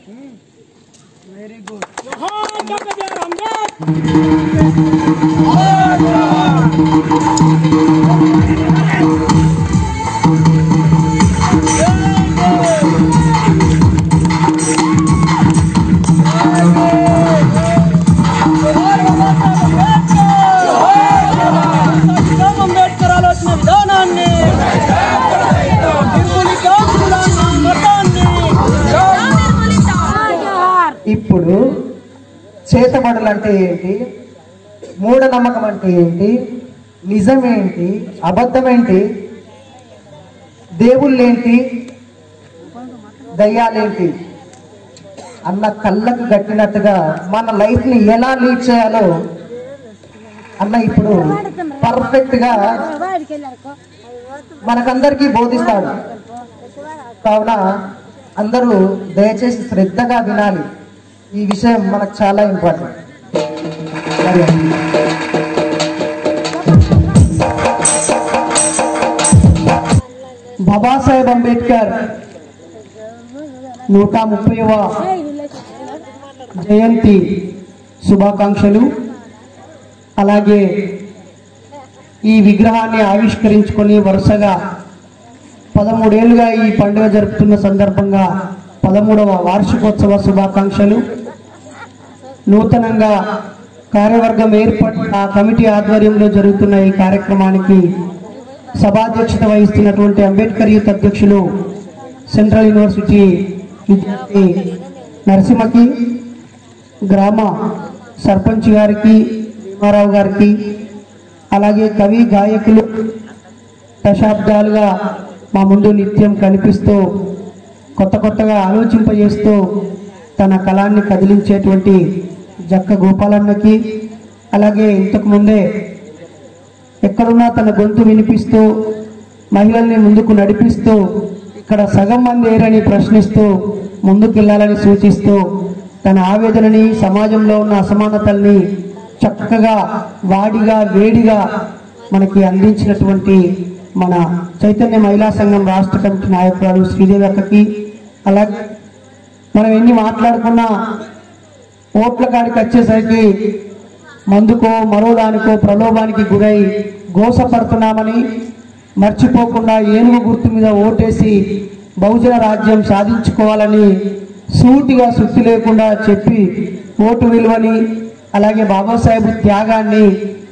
Very good. Doctor Ambedkar ఆలోచన విధానాన్ని ఇప్పుడు చేతబడులు అంటే ఏంటి, మూఢనమ్మకం అంటే ఏంటి, నిజమేంటి, అబద్ధమేంటి, దేవుళ్ళేంటి, దయ్యాలేంటి అన్న కళ్ళకు గట్టినట్టుగా మన లైఫ్ని ఎలా లీడ్ చేయాలో అన్న ఇప్పుడు పర్ఫెక్ట్గా మనకందరికీ బోధిస్తాడు. కావున అందరూ దయచేసి శ్రద్ధగా వినాలి. ఈ విషయం మనకు చాలా ఇంపార్టెంట్. బాబాసాహెబ్ అంబేద్కర్ 130వ జయంతి శుభాకాంక్షలు. అలాగే ఈ విగ్రహాన్ని ఆవిష్కరించుకొని వరుసగా 13 ఏళ్ళుగా ఈ పండుగ జరుపుతున్న సందర్భంగా 13వ వార్షికోత్సవ శుభాకాంక్షలు. నూతనంగా కార్యవర్గం ఏర్పడిన కమిటీ ఆధ్వర్యంలో జరుగుతున్న ఈ కార్యక్రమానికి సభాధ్యక్షత వహిస్తున్నటువంటి అంబేద్కర్ యూత్ అధ్యక్షులు సెంట్రల్ యూనివర్సిటీ విద్యార్థి నరసింహకి, గ్రామ సర్పంచ్ గారికి, భీమారావు గారికి, అలాగే కవి గాయకులు దశాబ్దాలుగా మా ముందు నిత్యం కనిపిస్తూ కొత్తగా ఆలోచింపజేస్తూ తన కళాన్ని కదిలించేటువంటి జక్క గోపాలన్నకి, అలాగే ఇంతకుముందే ఎక్కడున్నా తన గొంతు వినిపిస్తూ మహిళల్ని ముందుకు నడిపిస్తూ ఇక్కడ సగం మంది ఏరని ప్రశ్నిస్తూ ముందుకెళ్లాలని సూచిస్తూ తన ఆవేదనని, సమాజంలో ఉన్న అసమానతల్ని చక్కగా వాడిగా వేడిగా మనకి అందించినటువంటి మన చైతన్య మహిళా సంఘం రాష్ట్ర కమిటీ నాయకురాలు శ్రీదేవి అక్కకి, అలాగే మనం ఎన్ని మాట్లాడుకున్నా ఓట్ల కాడికి వచ్చేసరికి మందుకో మరో దానికో ప్రలోభానికి గురై గోసపడుతున్నామని మర్చిపోకుండా ఏనుగు గుర్తు మీద ఓటేసి బహుజన రాజ్యం సాధించుకోవాలని సూటిగా సుత్తి లేకుండా చెప్పి ఓటు విలువని, అలాగే బాబాసాహెబ్ త్యాగాన్ని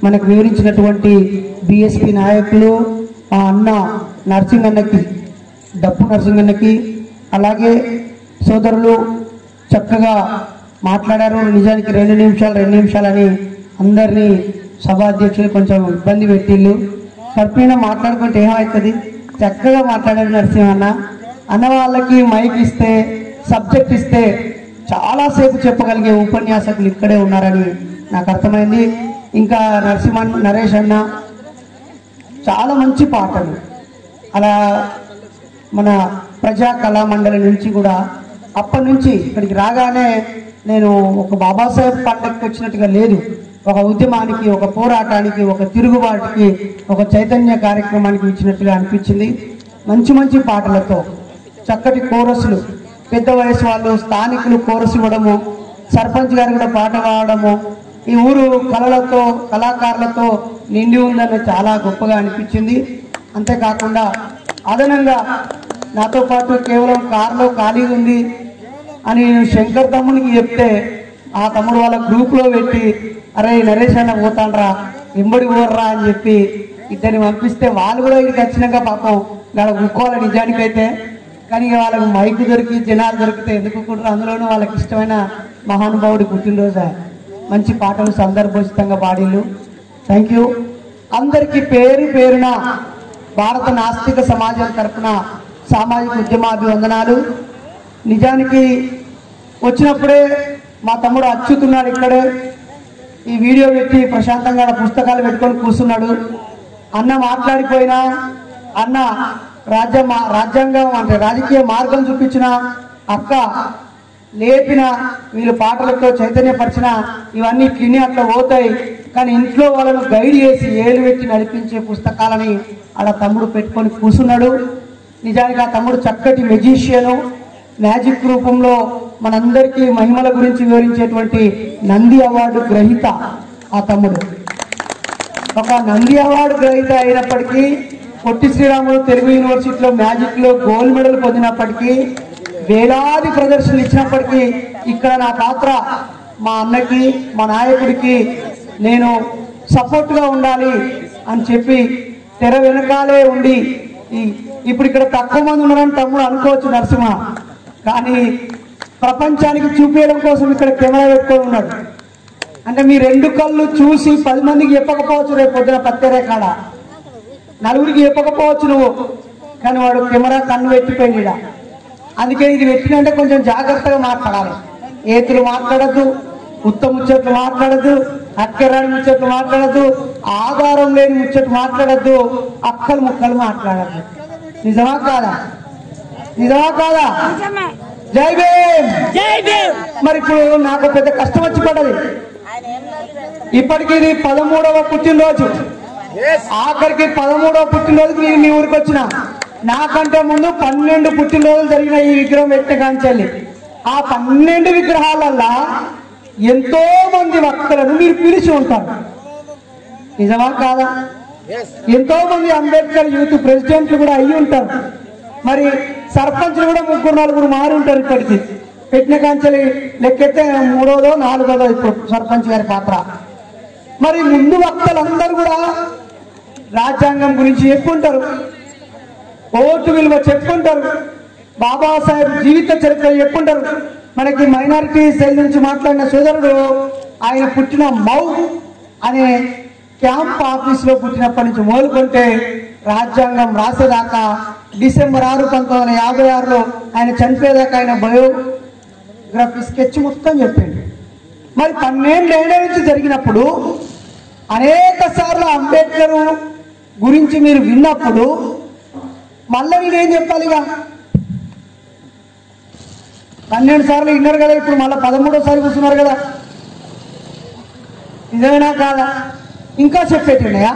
మనకు వివరించినటువంటి బిఎస్పి నాయకులు ఆ అన్న నరసింగన్నకి, డప్పు నరసింగన్నకి, అలాగే సోదరులు చక్కగా మాట్లాడారు. నిజానికి 2 నిమిషాలని అందరినీ సభాధ్యక్షులు కొంచెం ఇబ్బంది పెట్టిళ్ళు. కర్పీన మాట్లాడుకుంటే ఏమవుతుంది, చక్కగా మాట్లాడారు నరసింహన్న అన్న. వాళ్ళకి మైక్ ఇస్తే, సబ్జెక్ట్ ఇస్తే చాలాసేపు చెప్పగలిగే ఉపన్యాసకులు ఇక్కడే ఉన్నారని నాకు అర్థమైంది. ఇంకా నరేష్ అన్న చాలా మంచి పాటలు, అలా మన ప్రజా కళా మండలి నుంచి కూడా అప్పటి నుంచి ఇక్కడికి రాగానే నేను ఒక బాబాసాహెబ్ పండగకి వచ్చినట్టుగా లేదు, ఒక ఉద్యమానికి, ఒక పోరాటానికి, ఒక తిరుగుబాటుకి, ఒక చైతన్య కార్యక్రమానికి ఇచ్చినట్టుగా అనిపించింది. మంచి పాటలతో చక్కటి కోరసులు, పెద్ద వయసు వాళ్ళు స్థానికులు కోరసు ఇవ్వడము, సర్పంచ్ గారు కూడా పాట పాడడము, ఈ ఊరు కళలతో కళాకారులతో నిండి ఉందని చాలా గొప్పగా అనిపించింది. అంతేకాకుండా అదనంగా నాతో పాటు కేవలం కారులో ఖాళీ ఉంది అని నేను శంకర్ తమ్మునికి చెప్తే ఆ తమ్ముడు వాళ్ళ గ్రూప్లో పెట్టి, అరే నరేష్ అన్న పోతాండ్రా ఎంబడి పోర్రా అని చెప్పి ఇద్దరిని పంపిస్తే వాళ్ళు కూడా ఇక్కడికి వచ్చినాక పాపం వాళ్ళ ఉక్కోవాలి నిజానికైతే. కానీ వాళ్ళకు మైకు దొరికి జనాలు దొరికితే ఎందుకు కూడా, అందులోనూ వాళ్ళకి ఇష్టమైన మహానుభావుడి పుట్టినరోజు మంచి పాటలు సందర్భోచితంగా పాడిళ్ళు. థ్యాంక్ యూ అందరికీ పేరు పేరున భారత నాస్తిక సమాజం తరఫున సామాజిక ఉద్యమాభివందనాలు. నిజానికి వచ్చినప్పుడే మా తమ్ముడు అచ్చుతున్నాడు ఇక్కడే, ఈ వీడియో పెట్టి ప్రశాంతంగా పుస్తకాలు పెట్టుకొని కూర్చున్నాడు. అన్న మాట్లాడిపోయినా, అన్న రాజ్యాంగం అంటే రాజకీయ మార్గం చూపించిన అక్క లేపిన, వీళ్ళు పాటలతో చైతన్యపరిచిన, ఇవన్నీ తిని అట్లా పోతాయి. కానీ ఇంట్లో వాళ్ళను గైడ్ చేసి ఏలు పెట్టి నడిపించే పుస్తకాలని ఆడ తమ్ముడు పెట్టుకొని కూర్చున్నాడు. నిజానికి ఆ తమ్ముడు చక్కటి మెజిషియను, మ్యాజిక్ రూపంలో మనందరికీ మహిమల గురించి వివరించేటువంటి నంది అవార్డు గ్రహీత ఆ తమ్ముడు. ఒక నంది అవార్డు గ్రహీత అయినప్పటికీ పొట్టి శ్రీరాములు తెలుగు యూనివర్సిటీలో మ్యాజిక్లో గోల్డ్ మెడల్ పొందినప్పటికీ వేలాది ప్రదర్శనలు ఇచ్చినప్పటికీ ఇక్కడ నా పాత్ర మా అన్నకి మా నాయకుడికి నేను సపోర్ట్గా ఉండాలి అని చెప్పి తెర వెనకాలే ఉండి ఇప్పుడు ఇక్కడ తక్కువ మంది ఉన్నారని తమ్ముడు అనుకోవచ్చు నరసింహ, కానీ ప్రపంచానికి చూపించడం కోసం ఇక్కడ కెమెరా పెట్టుకొని ఉన్నాడు. అంటే మీ రెండు కళ్ళు చూసి 10 మందికి చెప్పకపోవచ్చు, రేపు పొద్దున పత్తేరే కాడ నలుగురికి చెప్పకపోవచ్చు నువ్వు, కానీ వాడు కెమెరా కన్ను పెట్టిపోయింది. అందుకే ఇది పెట్టినంటే కొంచెం జాగ్రత్తగా మాట్లాడాలి. ఏతులు మాట్లాడద్దు, ఉత్తమ ముచ్చట్లు మాట్లాడద్దు, అక్కరాని ముచ్చట్లు మాట్లాడద్దు, ఆధారం లేని ముచ్చట్లు మాట్లాడద్దు, అక్కలు ముక్కలు మాట్లాడద్దు. నిజమా కాదా? నిజమా కాదా? జై భీమ్. మరి ఇప్పుడు నాకు పెద్ద కష్టం వచ్చి పడ్డది. ఇప్పటికి ఇది 13వ పుట్టినరోజు, ఆఖరికి 13వ పుట్టినరోజుకి నేను మీ ఊరికి వచ్చిన. నాకంటే ముందు 12 పుట్టినరోజులు జరిగిన ఈ విగ్రహం పెట్టిన కాంచెల్లి ఆ 12 విగ్రహాలల్లా ఎంతో మంది వక్తలను మీరు పిలిచి ఉంటారు. నిజమా కాదా? ఎంతో మంది అంబేద్కర్ యూత్ ప్రెసిడెంట్లు కూడా అయ్యి ఉంటారు. మరి సర్పంచ్లు కూడా 3-4 మారి ఉంటారు. ఇప్పటికి పెట్టిన కాంచెల్లి లెక్కెత్తే 3వ 4వ ఇప్పుడు సర్పంచ్ గారి పాత్ర. మరి ముందు వక్తలందరూ కూడా రాజ్యాంగం గురించి చెప్పుకుంటారు, ఓటు విలువ చెప్పుకుంటారు, బాబాసాహెబ్ జీవిత చరిత్ర చెప్పుకుంటారు. మనకి మైనారిటీ సెల్ నుంచి మాట్లాడిన సోదరుడు ఆయన పుట్టిన మౌ అనే క్యాంప్ ఆఫీస్లో పుట్టినప్పటి నుంచి మొదలుకుంటే రాజ్యాంగం రాసేదాకా డిసెంబర్ 6, 1956లో ఆయన చనిపోయేదాకా ఆయన బయోగ్రఫీ స్కెచ్ మొత్తం చెప్పిండు. మరి 12 ఏళ్ల నుంచి జరిగినప్పుడు అనేక సార్లు అంబేద్కర్ గురించి మీరు విన్నప్పుడు మళ్ళీ నేనేం చెప్పాలి? ఇక 12 సార్లు విన్నారు కదా, ఇప్పుడు మళ్ళీ 13వ కూర్చున్నారు కదా. నిజమేనా కాదా? ఇంకా చెప్పేట్టున్నాయా?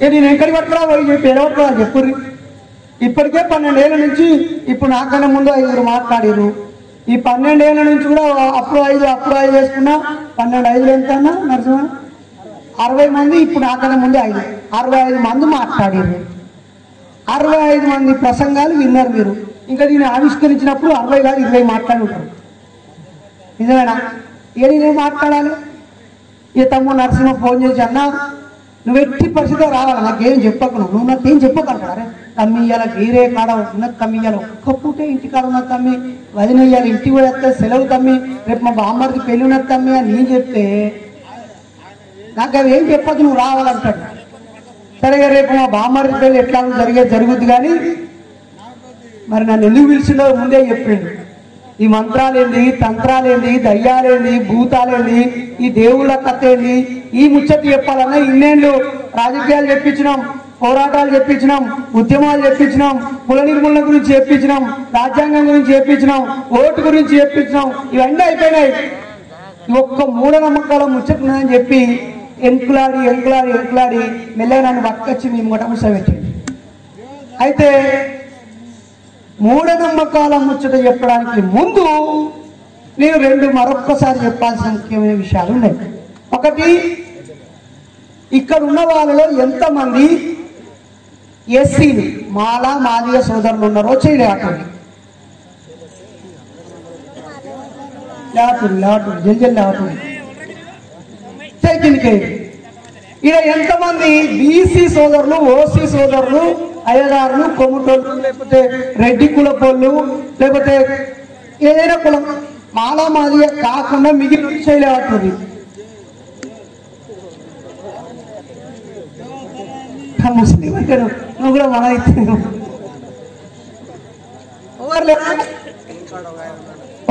నేను ఎక్కడికి పట్టుకురా పోయి చెప్పి ఎడవట్టురా చెప్పుర్రి. ఇప్పటికే 12 ఏళ్ల నుంచి ఇప్పుడు నాకన్నా ముందు 5 మాట్లాడారు. ఈ 12 ఏళ్ల నుంచి కూడా అప్పుడు 5 వేసుకున్నా 12 5 ఎంత అన్నా నరసింహ 60 మంది, ఇప్పుడు నాకన్నా ముందు 65 మంది మాట్లాడారు. 65 మంది ప్రసంగాలు విన్నారు మీరు. ఇంకా దీన్ని ఆవిష్కరించినప్పుడు 60 కాదు 20 మాట్లాడి ఉంటారు. నిజమేనా? నేనేం మాట్లాడాలి? ఈ తమ్ముడు నరసింహ ఫోన్ చేసి అన్నా నువ్వు ఎట్టి పరిస్థితిలో రావాలి, నాకేం చెప్పకు, నువ్వు నాకేం చెప్పగలరా? తమ్మి ఇవాళ వేరే కాడ ఉన్నది తమ్మి, ఇవాళ ఒక్క పూటే ఇంటికాడ ఉన్నది తమ్మి, వదిన ఇవాళ ఇంటికి కూడా వస్తే సెలవు తమ్మి, రేపు మా బామ్మడికి పెళ్ళి ఉన్నది తమ్మి అని నేను చెప్తే నాకు అవి ఏం చెప్పదు, నువ్వు రావాలంటాడు. సరేగా రేపు మా బామ్మడి పెళ్ళి ఎట్లా జరుగుద్ది, కానీ మరి నన్ను ఎందుకు పిలిచిందో ముందే చెప్పిండు. ఈ మంత్రాలేంది, తంత్రాలేంది, దయ్యాలేంది, భూతాలేంది, ఈ దేవుళ్ళ కథ ఏంది, ఈ ముచ్చట చెప్పాలన్నా ఇన్నేళ్ళు రాజకీయాలు చెప్పించినాం, పోరాటాలు చెప్పించినాం, ఉద్యమాలు చెప్పించినాం, కుల నిర్మూలన గురించి చెప్పించినాం, రాజ్యాంగం గురించి చెప్పించినాం, ఓటు గురించి చెప్పించినాం. ఇవన్నీ అయిపోయినాయి. ఒక్క మూఢనమ్మకాల ముచ్చటున్నాయని చెప్పి ఎంకులాడి మెల్లగా నన్ను పట్టుకొచ్చి మీ మొట ముసబెట్టింది. అయితే మూఢనమ్మకాల ముచ్చట చెప్పడానికి ముందు నేను మరొక్కసారి చెప్పాల్సిన ముఖ్యమైన విషయాలు ఉన్నాయి. ఒకటి, ఇక్కడ ఉన్న వాళ్ళలో ఎంతమంది ఎస్సీలు మాదిగ సోదరులు ఉన్నారో చేయలేటండి. లేవటండి కిందికి. ఇక ఎంతమంది బీసీ సోదరులు, ఓసీ సోదరులు, అయ్యగారులు, కొమ్ముటోళ్ళు, లేకపోతే రెడ్డి కులపోళ్ళు, లేకపోతే ఏదైనా కులం మాదిగ కాకుండా మిగిలిన చేయలేవట్టుంది. ముస్లిం అంటారు, నువ్వు కూడా మన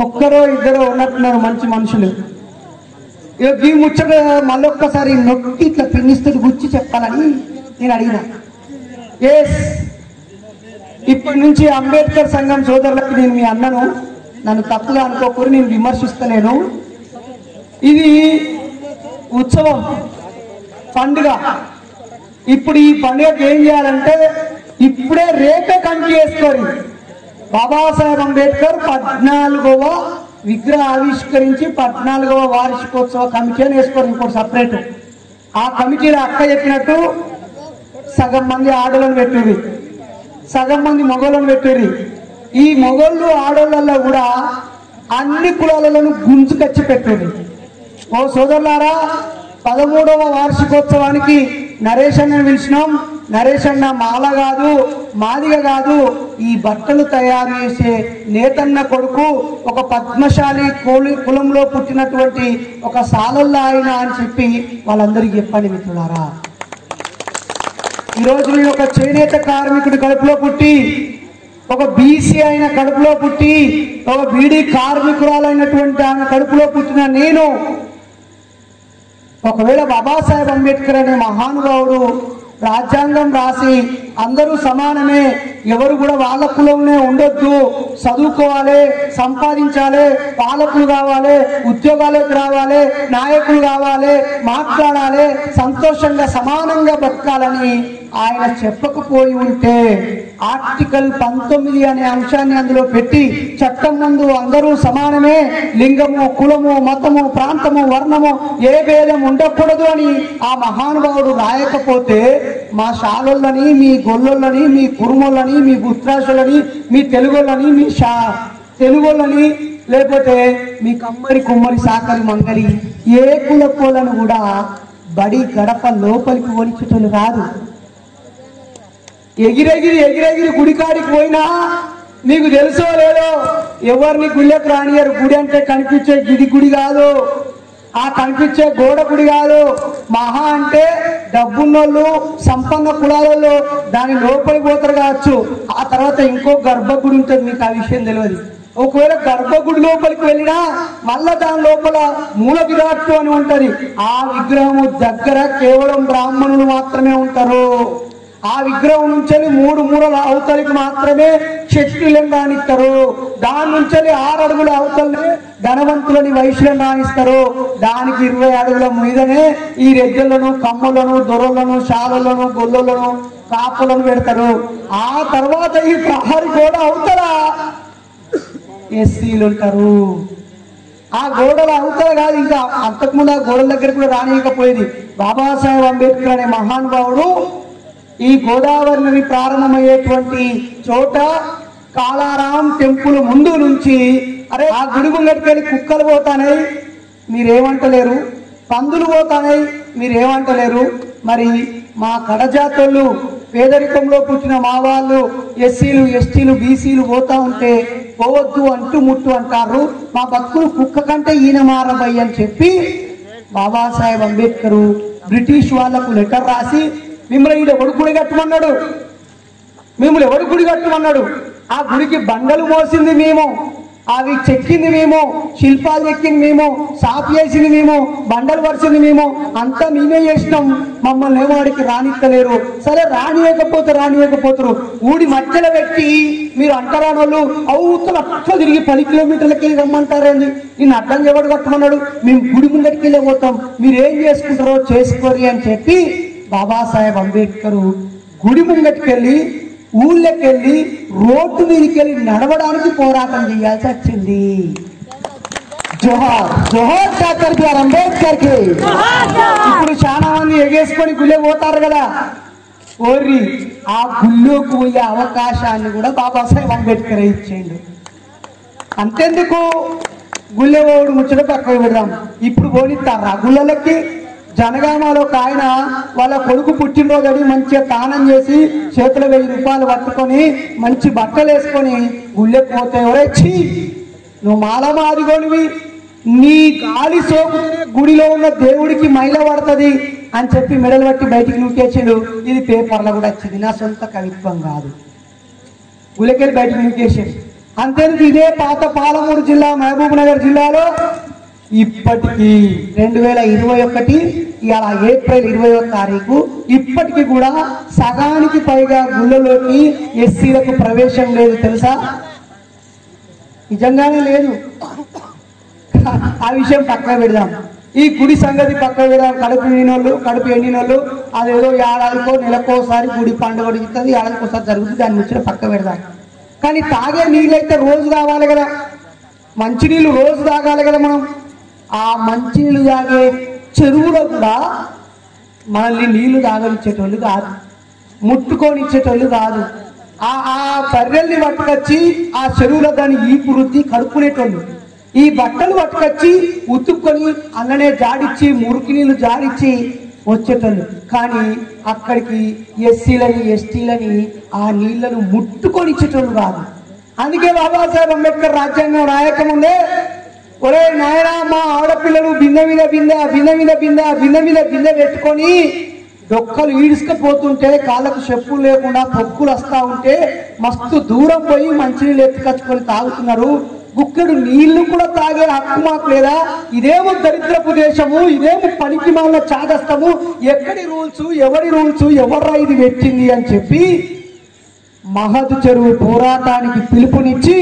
ఒక్కరో ఇద్దరో ఉన్నట్టున్నారు మంచి మనుషులు. ఈ ముచ్చట మళ్ళొక్కసారి నొక్కి ఇట్లా పిన్నిస్తూ గుచ్చి చెప్పాలని నేను అడిగిన. ఇప్పటి నుంచి అంబేద్కర్ సంఘం సోదరులకు నేను మీ అన్నను, నన్ను తప్పుగా అనుకోకూడదు, నేను విమర్శిస్తలేను. ఇది ఉత్సవం, పండుగ. ఇప్పుడు ఈ పండుగకి ఏం చేయాలంటే ఇప్పుడే రేపే కమిటీ వేసుకోరు. బాబాసాహెబ్ అంబేద్కర్ 14వ విగ్రహ ఆవిష్కరించి 14వ వార్షికోత్సవ కమిటీ అని వేసుకోరు, ఇంకోటి సపరేట్. ఆ కమిటీలో అక్క చెప్పినట్టు సగం మంది ఆడోళ్ళను పెట్టుర్రి, సగం మంది మగోళ్ళను పెట్టుర్రి. ఈ మొగోళ్ళు ఆడోళ్ళల్లో కూడా అన్ని కులాలను గుంజుకొచ్చి పెట్టుర్రి. ఓ సోదరులారా, 13వ వార్షికోత్సవానికి నరేష్ అన్నని పిలిచినాం. నరేష్ అన్న మాల కాదు, మాదిగ కాదు, ఈ బట్టలు తయారు చేసే నేతన్న కొడుకు, ఒక పద్మశాలి కులంలో పుట్టినటువంటి ఒక సాలల్లా ఆయన అని చెప్పి వాళ్ళందరికీ చెప్పండి మిత్రులారా. ఈరోజు నేను ఒక చేనేత కార్మికుడి కడుపులో పుట్టి, ఒక బీసీ అయిన కడుపులో పుట్టి, ఒక బీడీ కార్మికురాలైనటువంటి ఆయన కడుపులో పుట్టిన నేను, ఒకవేళ బాబాసాహెబ్ అంబేద్కర్ అనే మహానుభావుడు రాజ్యాంగం రాసి అందరూ సమానమే, ఎవరు కూడా వాళ్ళ కులంలో ఉండొద్దు, చదువుకోవాలి, సంపాదించాలి, పాలకులు కావాలి, ఉద్యోగాలకు రావాలి, నాయకులు కావాలి, మాట్లాడాలి, సంతోషంగా సమానంగా బతకాలని ఆయన చెప్పకపోయి ఉంటే ఆర్టికల్ 19 అనే అంశాన్ని అందులో పెట్టి చట్టం ముందు అందరూ సమానమే, లింగము, కులము, మతము, ప్రాంతము, వర్ణము ఏ భేదం ఉండకూడదు అని ఆ మహానుభావుడు రాయకపోతే మా శాలోళ్ళని, మీ గొల్లొళ్ళని, మీ కురుమోళ్ళని, మీ బుత్రాసులని, మీ తెలుగోళ్ళని, మీ తెలుగోళ్ళని, లేకపోతే మీ కమ్మరి కుమ్మరి సాకరి మంగలి ఏ కులపోలను కూడా బడి గడప లోపలికి ఒలిచేటోళ్ళు కాదు. ఎగిరెగిరి గుడికాడికి పోయినా నీకు తెలుసో లేదో ఎవరిని గుళ్ళకి రానియరు. గుడి అంటే కనిపించే గిడి గుడి కాదు, ఆ కనిపించే గోడ గుడి కాదు. మహా అంటే డబ్బున్నోళ్ళు, సంపన్న కులాలలో దాని లోపలికి పోతారు కావచ్చు. ఆ తర్వాత ఇంకో గర్భగుడి ఉంటుంది, మీకు ఆ విషయం తెలియదు. ఒకవేళ గర్భగుడి లోపలికి వెళ్ళినా మళ్ళా దాని లోపల మూల విరాట్టు అని ఉంటది. ఆ విగ్రహము దగ్గర కేవలం బ్రాహ్మణులు మాత్రమే ఉంటారు. ఆ విగ్రహం నుంచి 3 మూరల అవతలికి మాత్రమే క్షత్రియులను రాణిస్తారు. దాని నుంచి 6 అడుగుల అవతలనే ధనవంతులని వైశ్యులను రాణిస్తారు. దానికి 20 అడుగుల మీదనే ఈ రెడ్డలను, కమ్మలను, దొరలను, శాలలను, గొల్లలను, కాపులను పెడతారు. ఆ తర్వాత ఈ ప్రహరి గోడ అవతల ఎస్సీలు ఉంటారు. ఆ గోడల అవతల కాదు, ఇంకా అంతకుముందు ఆ గోడల దగ్గర కూడా రానియకపోయేది. బాబాసాహెబ్ అంబేద్కర్ అనే మహానుభావుడు ఈ గోదావరి నది ప్రారంభమయ్యేటువంటి చోట కాలారాం టెంపుల్ ముందు నుంచి, అరే ఆ గుడి ముంగటికెళ్ళి కుక్కలు పోతానాయి మీరేమంటలేరు, పందులు పోతానాయి మీరేమంటలేరు, మరి మా కడజాతోళ్ళు పేదరికంలో పుట్టిన మా వాళ్ళు ఎస్సీలు, ఎస్టీలు, బీసీలు పోతా ఉంటే పోవద్దు, అంటూ ముట్టు అంటారు, మా బతుకులు కుక్క కంటే ఈయన మారబయ్య అని చెప్పి బాబాసాహెబ్ అంబేద్కర్ బ్రిటిష్ వాళ్లకు లెటర్ రాసి మిమ్మల్ని ఈడ ఎవడు గుడి కట్టమన్నాడు, మిమ్మల్ని ఎవడు గుడి కట్టమన్నాడు, ఆ గుడికి బండలు మోసింది మేము, అవి చెక్కింది మేము, శిల్పాలు చెక్కింది మేము, సాపు చేసింది మేము, బండలు పరిచింది మేము, అంతా మేమే చేసినాం, మమ్మల్ని ఏవాడికి రానిత్తలేరు. సరే రానియకపోతారు, ఊడి మధ్యలో పెట్టి మీరు అంటరానోళ్ళు అవుతలు అట్లా తిరిగి 10 కిలోమీటర్లకి వెళ్ళి రమ్మంటారండి, నిన్ను అడ్డం ఎవడు కట్టమన్నాడు, మేము గుడి ముందరికి వెళ్ళే పోతాం, మీరేం చేసుకుంటారో చేసుకోరి అని చెప్పి బాబాసాహెబ్ అంబేద్కర్ గుడి ముంగటికెళ్ళి, ఊళ్ళకెళ్ళి, రోడ్డు మీదకి వెళ్ళి నడవడానికి పోరాటం చేయాల్సి వచ్చింది. జోహార్ జోహార్ డాక్టర్ బిఆర్ అంబేద్కర్ కి. ఇప్పుడు చాలా మంది ఎగేసుకొని గుళ్ళే పోతారు కదా, ఓర్రి ఆ గుళ్ళోకి పోయే అవకాశాన్ని కూడా బాబాసాహెబ్ అంబేద్కర్ ఇచ్చేయండి. అంతెందుకు గుళ్ళె ఓడు ముచ్చట పక్కకు పెడదాం, ఇప్పుడు పోనిస్తారా గుళ్ళలకి? జనగామలో ఒక ఆయన వాళ్ళ కొడుకు పుట్టినరోజు మంచిగా తానం చేసి చేతులు 1000 రూపాయలు పట్టుకొని మంచి బట్టలు వేసుకొని గుళ్ళెకి పోతే ఎవరొచ్చి నువ్వు మాలమాదిగోనివి, నీ గాలి సోకుతేనే గుడిలో ఉన్న దేవుడికి మైల పడుతుంది అని చెప్పి మెడలు పట్టి బయటికి నూకేసాడు. ఇది పేపర్లో కూడా వచ్చింది, నా సొంత కవిత్వం కాదు. గుళ్ళకెళ్ళి బయటికి నూకేసాడు. అంతేందుకు ఇదే పాత పాలమూరు జిల్లా, మహబూబ్ నగర్ జిల్లాలో ఇప్పటికీ 2021 ఇవాళ ఏప్రిల్ 21వ తారీఖు ఇప్పటికీ కూడా సగానికి పైగా గుళ్ళలోకి ఎస్సీలకు ప్రవేశం లేదు తెలుసా? నిజంగానే లేదు. ఆ విషయం పక్కన పెడదాం, ఈ గుడి సంగతి పక్కన పెడదాం. కడుపు ఎండినోళ్ళు అదేదో ఏడాదికో నెలకోసారి గుడి పండుగ జరుగుతుంది, ఏడాదికోసారి జరుగుతుంది, దాని ముచ్చట పక్క పెడదాం. కానీ తాగే నీళ్ళైతే రోజు కావాలి కదా, మంచినీళ్ళు రోజు తాగాలి కదా మనం. ఆ మంచినీళ్ళు తాగే చెరువులో కూడా మనల్ని నీళ్లు తాగనిచ్చేటోళ్ళు కాదు, ముట్టుకొని ఇచ్చేటోళ్ళు కాదు. ఆ బర్రెల్ని పట్టుకొచ్చి ఆ చెరువులో దాన్ని ఈపు రుద్ది కడుక్కునేటోళ్ళు. ఈ బట్టలు పట్టుకొచ్చి ఉతుక్కొని అల్లనే జాడిచ్చి మురికి నీళ్ళు జాడిచ్చి వచ్చేటోళ్ళు. కానీ అక్కడికి ఎస్సీలని ఎస్టీలని ఆ నీళ్లను ముట్టుకొని ఇచ్చేటోళ్ళు కాదు. అందుకే బాబాసాహెబ్ అంబేద్కర్ రాజ్యాంగం రాయకముందే, ఒరే నాయనా మా ఆడపిల్లలు బిందె మీద బిందె బిందె మీద బిందె బిందె మీద బిందె పెట్టుకొని డొక్కలు ఈడ్చుకపోతుంటే కాళ్ళకు చెప్పులు లేకుండా పొక్కులు వస్తా ఉంటే మస్తు దూరం పోయి మంచినీళ్ళు ఎత్తుకొచ్చుకొని తాగుతున్నారు. గుక్కడు నీళ్లు కూడా తాగే హక్కు మాకు లేదా? ఇదేమో దరిద్రపు దేశము, ఇదేమో పనికి మాల చాదస్తము, ఎక్కడి రూల్స్ ఎవరి రూల్స్ ఎవర్రా ఇది పెట్టింది అని చెప్పి మహద్ చెరువు పోరాటానికి పిలుపునిచ్చి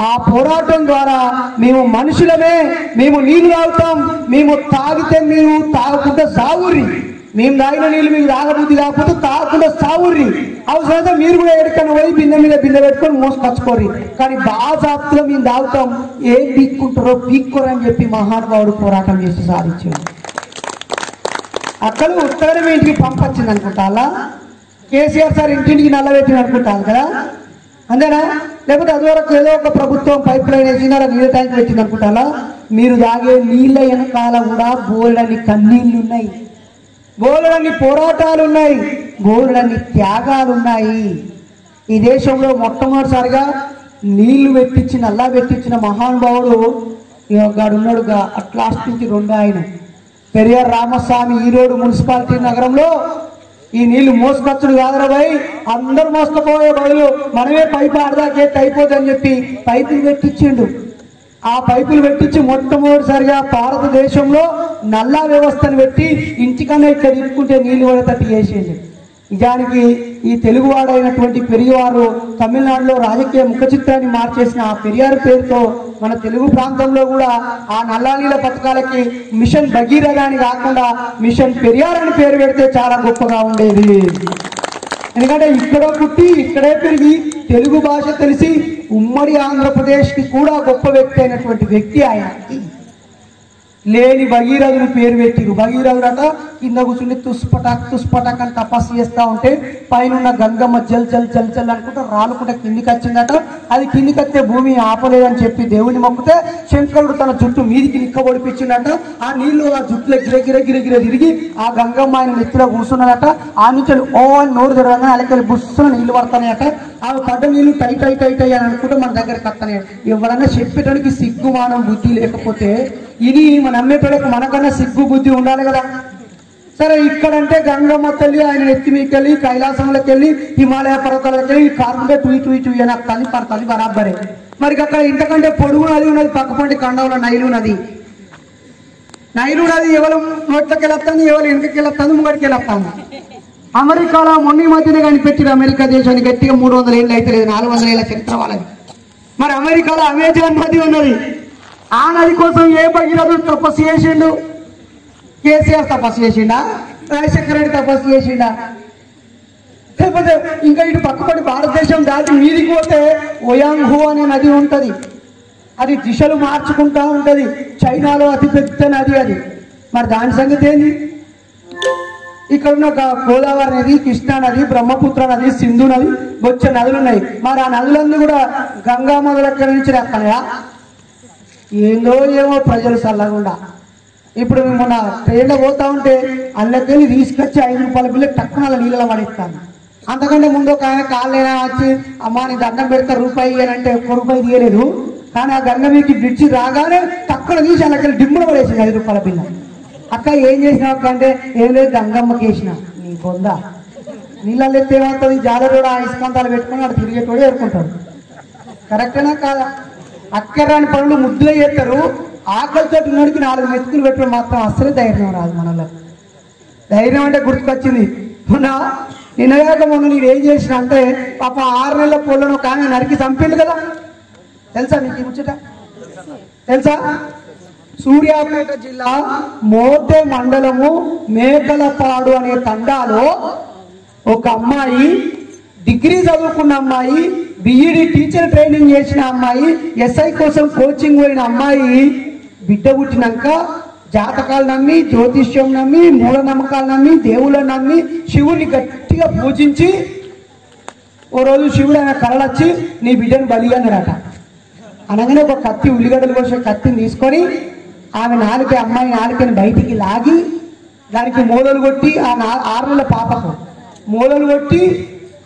ఆ పోరాటం ద్వారా మేము మనుషులమే, మేము నీళ్లు తాగుతాం, మేము తాగితే మీరు తాగకుండా సావుర్రి, మేము తాగిన నీళ్ళు మీకు తాగబుద్ధి కాకపోతే తాగకుండా సావుర్రి, అవసరమైతే మీరు కూడా ఎక్కడికైనా పోయి బిందె మీద బిందె పెట్టుకొని మోసుకొచ్చుకోర్రి, కానీ బాజాప్తులో మేము తాగుతాం, ఏం పీక్కుంటారో పీక్కోరని చెప్పి మహానుభావుడు పోరాటం చేసి సాధించాడు. అక్కడ ఉత్తరం ఇంటికి పంపొచ్చింది అనుకుంటా, అలా కేసీఆర్ సార్ ఇంటింటికి నల్లబెట్టింది అనుకుంటాను కదా, అంతేనా? లేకపోతే అదివరకు ఏదో ఒక ప్రభుత్వం పైప్ లైన్ వేసిందా, నీళ్ళ ట్యాంక్ పెట్టింది అనుకుంటా. మీరు తాగే నీళ్ళ వెనకాల కూడా బోలెడన్ని కన్నీళ్లు ఉన్నాయి, బోలెడన్ని పోరాటాలు ఉన్నాయి, బోలెడన్ని త్యాగాలు ఉన్నాయి. ఈ దేశంలో మొట్టమొదటిసారిగా నీళ్లు పెట్టించి నల్లా పెట్టించిన మహానుభావుడు ఉన్నాడుగా, అట్లాస్ట్ నుంచి రెండు ఆయన పెరియార్ రామస్వామి ఈరోడు మున్సిపాలిటీ నగరంలో. ఈ నీళ్లు మోసుకొచ్చుడు కాదురా భయ్, అందరు మోసుకుపోయే బదులు మనమే పైపు ఆడదాకేట్ అయిపోతుందని చెప్పి పైపులు పెట్టించిండు. ఆ పైపులు పెట్టించి మొట్టమొదటిసారిగా భారతదేశంలో నల్లా వ్యవస్థను పెట్టి ఇంటికన్నా ఇక్కడ ఇరుక్కుంటే నీళ్లు పడేటట్టు చేసేది. నిజానికి ఈ తెలుగువాడైనటువంటి పెరియారు తమిళనాడులో రాజకీయ ముఖ చిత్రాన్ని మార్చేసిన ఆ పెరియారు పేరుతో మన తెలుగు ప్రాంతంలో కూడా ఆ నల్లా నీళ్ళ పథకాలకి మిషన్ భగీరథ అని కాకుండా మిషన్ పెరియార్ అని పేరు పెడితే చాలా గొప్పగా ఉండేది. ఎందుకంటే ఇక్కడే పుట్టి ఇక్కడే పెరిగి తెలుగు భాష తెలిసి ఉమ్మడి ఆంధ్రప్రదేశ్కి కూడా గొప్ప వ్యక్తి అయినటువంటి వ్యక్తి ఆయన. లేని భగీరథుని పేరు పెట్టిరు. భగీరథుడు అట కింద కూర్చుని తుస్పటాక్ తుస్పటాక్ అని తపస్సు చేస్తూ ఉంటే పైన గంగమ్మ జల్ జల్ జల్ జల్ అనుకుంటే రాలుకుంటే కిందికి వచ్చిందట. అది కిందికి వస్తే భూమి ఆపలేదని చెప్పి దేవుని మొక్కితే శంకరుడు తన జుట్టు మీదికి నిక్కబొడిపించిందట. ఆ నీళ్లు ఆ జుట్టులో గిరగిర గిరగిర తిరిగి ఆ గంగమ్మ ఆయన నెత్తిలో కూర్చున్నదట. ఆ నుంచి ఓ అని నోరు తిరగగానే అలకెళ్ళి బుస్సున నీళ్లు పడతాయట. ఆ పడ్డ నీళ్లు టై టై టై టై అని అనుకుంటే మన దగ్గరికి వస్తాయి. ఎవరన్నా చెప్పేటానికి సిగ్గుమానం బుద్ధి లేకపోతే ఇది మన నమ్మేటోళ్ళకి మనకన్నా సిగ్గు బుద్ధి ఉండాలి కదా. సరే ఇక్కడంటే గంగమ్మ తల్లి ఆయన నెత్తి మీకెళ్ళి కైలాసంలోకి వెళ్ళి హిమాలయ పర్వతాలకు వెళ్ళి కార్బన్ టూ టూ టూ అని తల్లి పడతల్లి బరాబరే. మరి అక్కడ ఇంతకంటే పొడుగు నది ఉన్నది పక్కపంటి ఖండంలో నైలు నది. నైలు నది ఎవరు నోట్లకి వెళ్ళొస్తుంది, ఎవరు వెనకకి వెళ్ళొస్తుంది, ముంగడికి వెళ్ళొస్తుంది. అమెరికాలో మొన్న మధ్యనే కనిపెట్టింది. అమెరికా దేశాన్ని గట్టిగా 300 ఏళ్ళు అయితే లేదు, 400 ఏళ్ళ చరిత్ర వాళ్ళది. మరి అమెరికాలో అమెజాన్ నది ఉన్నది. ఆ నది కోసం ఏ భగీరథుడు తపస్సు చేసిండు? కేసీఆర్ తపస్సు చేసిండా? రాజశేఖర రెడ్డి తపస్సు చేసిండా? లేకపోతే ఇంకా ఇటు పక్కపడి భారతదేశం దాటి మీదికి పోతే ఒయాంగ్హూ అనే నది ఉంటుంది. అది దిశలు మార్చుకుంటా ఉంటుంది. చైనాలో అతిపెద్ద నది అది. మరి దాని సంగతి ఏంది? ఇక్కడ ఉన్న గోదావరి నది, కృష్ణా నది, బ్రహ్మపుత్ర నది, సింధు నది, వచ్చే నదులు ఉన్నాయి. మరి ఆ నదులన్నీ కూడా గంగా మొదలు ఎక్కడి నుంచి రాక్కనయా? ఏందో ఏమో ప్రజలు చల్లకుండా. ఇప్పుడు మేము మొన్న ట్రైన్లో పోతా ఉంటే అందులోకెళ్ళి తీసుకొచ్చి 5 రూపాయల బిల్లు టక్కున నీళ్ళలో పడేస్తాను. అంతకంటే ముందు ఒక ఆయన కాళ్ళైనా వచ్చి అమ్మా నీ దండం పెడతా రూపాయి అని అంటే 1 రూపాయి తీయలేదు. కానీ ఆ గంగ మీకు బ్రిడ్జి రాగానే తక్కువ తీసి అందులోకెళ్ళి దిమ్ములు పడేసింది 5 రూపాయల బిల్లు. అక్క ఏం చేసినావు అక్క అంటే ఏం లేదు గంగమ్మకి వేసిన. నీ బొందా నీళ్ళల్లో ఎత్తే ఏమవుతుంది? జాలరోడు ఆ ఇసుకంతాలు పెట్టుకుని అక్కడ తిరిగేటోడు ఏరుకుంటాడు. కరెక్టేనా కాదా? అక్కరాని పనులు ముద్దులే చేస్తారు. ఆకలితో ఉన్నోడికి 4 మెతుకులు పెట్టడం మాత్రం అస్సలే ధైర్యం రాదు మనలో. ధైర్యం అంటే గుర్తుకొచ్చింది. నిన్నగాక మొన్న నేను ఏం చేసిన అంటే పాప 6 నెలల పొలను కానీ నరికి చంపిండు కదా. తెలుసా నీకు ముచ్చట? తెలుసా? సూర్యాపేట జిల్లా మోతే మండలము మేకలపాడు అనే తండాలో ఒక అమ్మాయి, డిగ్రీ చదువుకున్న అమ్మాయి, బిఈడి టీచర్ ట్రైనింగ్ చేసిన అమ్మాయి, ఎస్ఐ కోసం కోచింగ్ పోయిన అమ్మాయి బిడ్డ పుట్టినాక జాతకాలు నమ్మి, జ్యోతిష్యం నమ్మి, మూఢనమ్మకాలు నమ్మి, దేవుళ్ళని నమ్మి, శివుని గట్టిగా పూజించి ఓ రోజు శివుడు ఆమె కళలొచ్చి నీ బిడ్డను బలి అన్నాడట. అనగానే ఒక కత్తి, ఉల్లిగడ్డలు కోసే కత్తిని తీసుకొని ఆమె నాలుకే, అమ్మాయి నాలుకని బయటికి లాగి దానికి మూలలు కొట్టి, ఆ 6 నెలల పాపకు మూలలు కొట్టి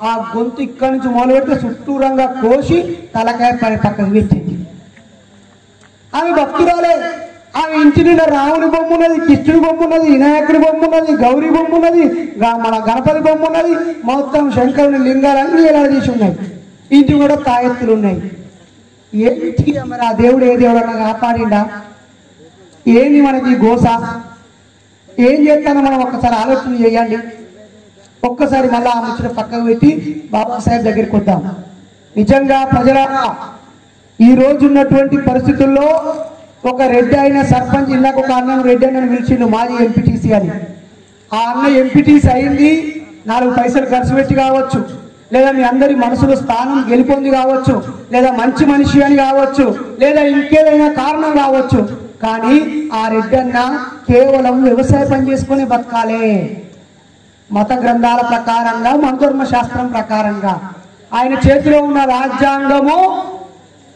ఆ గొంతు ఇక్కడి నుంచి మూల పెడితే చుట్టూరంగా కోసి తలకాయ పక్కకు పెట్టింది. ఆమె భక్తురాలే. ఆమె ఇంటి నిండా రాముడి బొమ్మ ఉన్నది, కృష్ణుడి బొమ్మ ఉన్నది, వినాయకుడి బొమ్మ ఉన్నది, గౌరీ బొమ్మ ఉన్నది, మన గణపతి బొమ్మ ఉన్నది, మొత్తం శంకరుని లింగాలన్నీ ఎలా తీసి ఉన్నాయి. ఇంటి కూడా తాయెత్తులు ఉన్నాయి. ఏంటి మరి ఆ దేవుడు ఏ దేవుడు అన్నా కాపాడిండా? ఏంది మనకి గోస? ఏం చేస్తానో మనం ఒక్కసారి ఆలోచన చేయండి. ఒక్కసారి మళ్ళీ ఆ ముచ్చట పక్కకు పెట్టి బాబాసాహెబ్ దగ్గరికి వద్దాం. నిజంగా ప్రజలారా, ఈ రోజు ఉన్నటువంటి పరిస్థితుల్లో ఒక రెడ్డి అయిన సర్పంచ్, ఇందాక ఒక అన్నను రెడ్డి అన్నను పిలిచిండు, మాజీ ఎంపీటీసీ అని. ఆ అన్న ఎంపీటీసీ అయింది 4 పైసలు ఖర్చు పెట్టి కావచ్చు, లేదా మీ అందరి మనసులో స్థానం గెలుపొంది కావచ్చు, లేదా మంచి మనిషి అని కావచ్చు, లేదా ఇంకేదైనా కారణం కావచ్చు. కానీ ఆ రెడ్డి అన్న కేవలం వ్యవసాయ పని చేసుకుని బతకాలే. మత గ్రంథాల ప్రకారంగా, మనధర్మ శాస్త్రం ప్రకారంగా ఆయన చేతిలో ఉన్న రాజ్యాంగము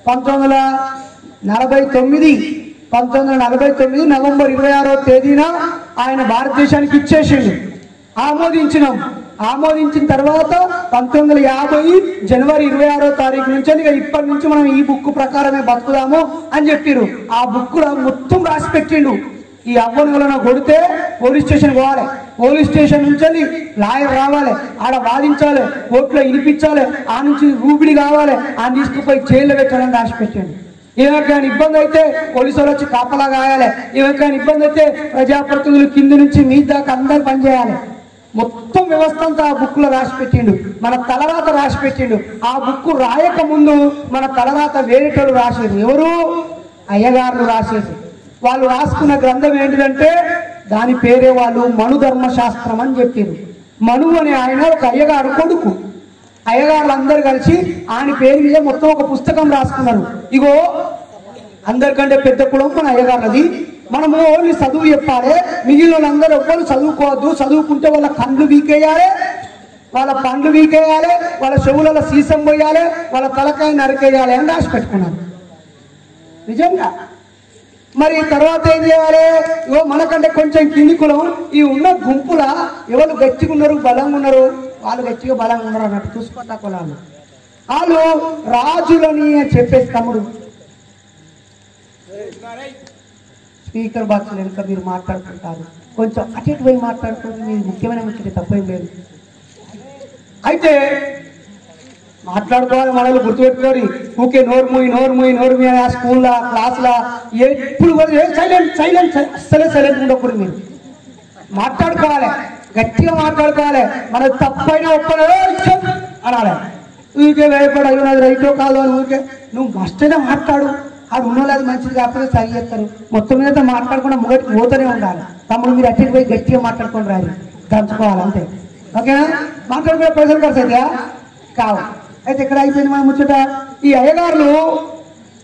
1949 నవంబర్ 26వ తేదీన ఆయన భారతదేశానికి ఇచ్చేసిండు. ఆమోదించిన తర్వాత 1950 జనవరి 26వ తారీఖు నుంచి ఇప్పటి నుంచి మనం ఈ బుక్ ప్రకారమే బతుకుదాము అని చెప్పారు. ఆ బుక్ మొత్తం రాసి పెట్టిండు. ఈ అవ్వని వలన కొడితే పోలీస్ స్టేషన్ పోవాలి, పోలీస్ స్టేషన్ నుంచి లాయర్ రావాలి, ఆడ వాదించాలి, కోర్టులో వినిపించాలి, ఆ నుంచి రూపిడి కావాలి, ఆ తీసుకుపోయి జైల్లో పెట్టాలని రాసి పెట్టండి. ఏమైనా ఇబ్బంది అయితే పోలీసు వాళ్ళు వచ్చి కాపలా కాయాలి, ఏమైనా ఇబ్బంది అయితే ప్రజాప్రతినిధులు కింది నుంచి మీ దాకా అందరు పనిచేయాలి. మొత్తం వ్యవస్థ అంతా ఆ బుక్ లో రాసి పెట్టిండు. మన తలరాత రాసి పెట్టిండు. ఆ బుక్ రాయక ముందు మన తలరాత వేరేటోళ్ళు రాసేది. ఎవరు? అయ్యగారులు రాసేది. వాళ్ళు రాసుకున్న గ్రంథం ఏంటిదంటే దాని పేరే వాళ్ళు మనుధర్మ శాస్త్రం అని చెప్పారు. మను అనే ఆయన ఒక అయ్యగారు కొడుకు. అయ్యగారులు అందరు కలిసి ఆయన పేరు మీద మొత్తం ఒక పుస్తకం రాసుకున్నారు. ఇగో అందరికంటే పెద్ద కులం మన అయ్యగారులది, మనము ఓన్లీ చదువు చెప్పాలి, మిగిలిన వాళ్ళందరూ ఎవ్వరు చదువుకోవద్దు, చదువుకుంటే వాళ్ళ కండ్లు వీకేయాలి, వాళ్ళ పండ్లు వీకేయాలి, వాళ్ళ చెవులలో సీసం పోయాలి, వాళ్ళ తలకాయ నరికేయాలి అని రాసి పెట్టుకున్నారు. నిజంగా మరి తర్వాత ఏం చేయాలి? ఇగో మనకంటే కొంచెం కింది కులం ఈ ఉన్న గుంపుల ఎవరు గట్టిగా ఉన్నారు, బలంగా ఉన్నారు, వాళ్ళు గట్టిగా బలంగా ఉన్నారు అన్నట్టు చూసుకోతా కులాలు. వాళ్ళు రాజులని చెప్పేసి తమ్ముడు స్పీకర్ బాక్స్ వెనుక మీరు మాట్లాడుకుంటారు, కొంచెం అటు ఇటు పోయి మాట్లాడుతుంది, మీరు ముఖ్యమైన ముఖ్యత తప్పేం లేదు. అయితే మాట్లాడుకోవాలి, మనల్ని గుర్తుపెట్టుకోరు. ఊకే నోరుమూయి అని ఆ స్కూల్లో క్లాసులో ఎప్పుడు సైలెంట్ అస్సలే సైలెంట్ ఉండకూడదు. మీరు మాట్లాడుకోవాలి, గట్టిగా మాట్లాడుకోవాలి. మనకు తప్పైనా ఒప్పనే అనాలి. ఊరికే భయపడ అయ్యో నాది రైటో కాదు అని ఊరికే నువ్వు మస్తైనా మాట్లాడు, ఆడు ఉన్నోళ్ళు అది మంచిది కాకపోతే సరి చేస్తారు. మొత్తం మీద మాట్లాడకుండా మొదటికి పోతూనే ఉండాలి. తమ్ముడు మీరు అటు పోయి గట్టిగా మాట్లాడుకొని రాలి, దంచుకోవాలి అంతే. ఓకేనా? మాట్లాడుకునే పైసలు ఖర్చు అయితే కావు. అయితే ఇక్కడ అయిపోయింది మన ముచ్చట. ఈ అయ్యగారులు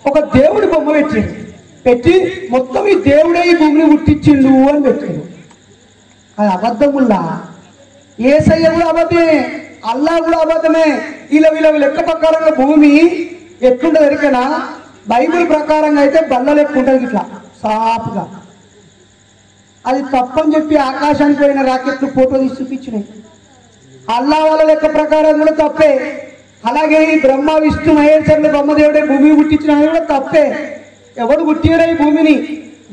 ఒక దేవుడి బొమ్మ పెట్టి మొత్తం ఈ దేవుడే ఈ భూమిని పుట్టించిండు అని పెట్టారు. అది అబద్ధముల్లా. యేసయ్య కూడా అబద్ధమే, అల్లా కూడా అబద్ధమే. వీళ్ళ లెక్క ప్రకారంగా భూమి ఎట్లుంటుంది ఎరికనా? బైబిల్ ప్రకారంగా అయితే బల్ల లెక్క ఉంటుంది, ఇట్లా సాఫ్గా. అది తప్పని చెప్పి ఆకాశానికి పోయిన రాకెట్లు ఫోటో తీసి చూపించినాయి. అల్లా వాళ్ళ లెక్క ప్రకారం కూడా తప్పే. అలాగే ఈ బ్రహ్మ విష్ణు మహేశ్వరులు బ్రహ్మదేవుడే భూమి పుట్టించిన కూడా తప్పే. ఎవడు పుట్టినరా ఈ భూమిని?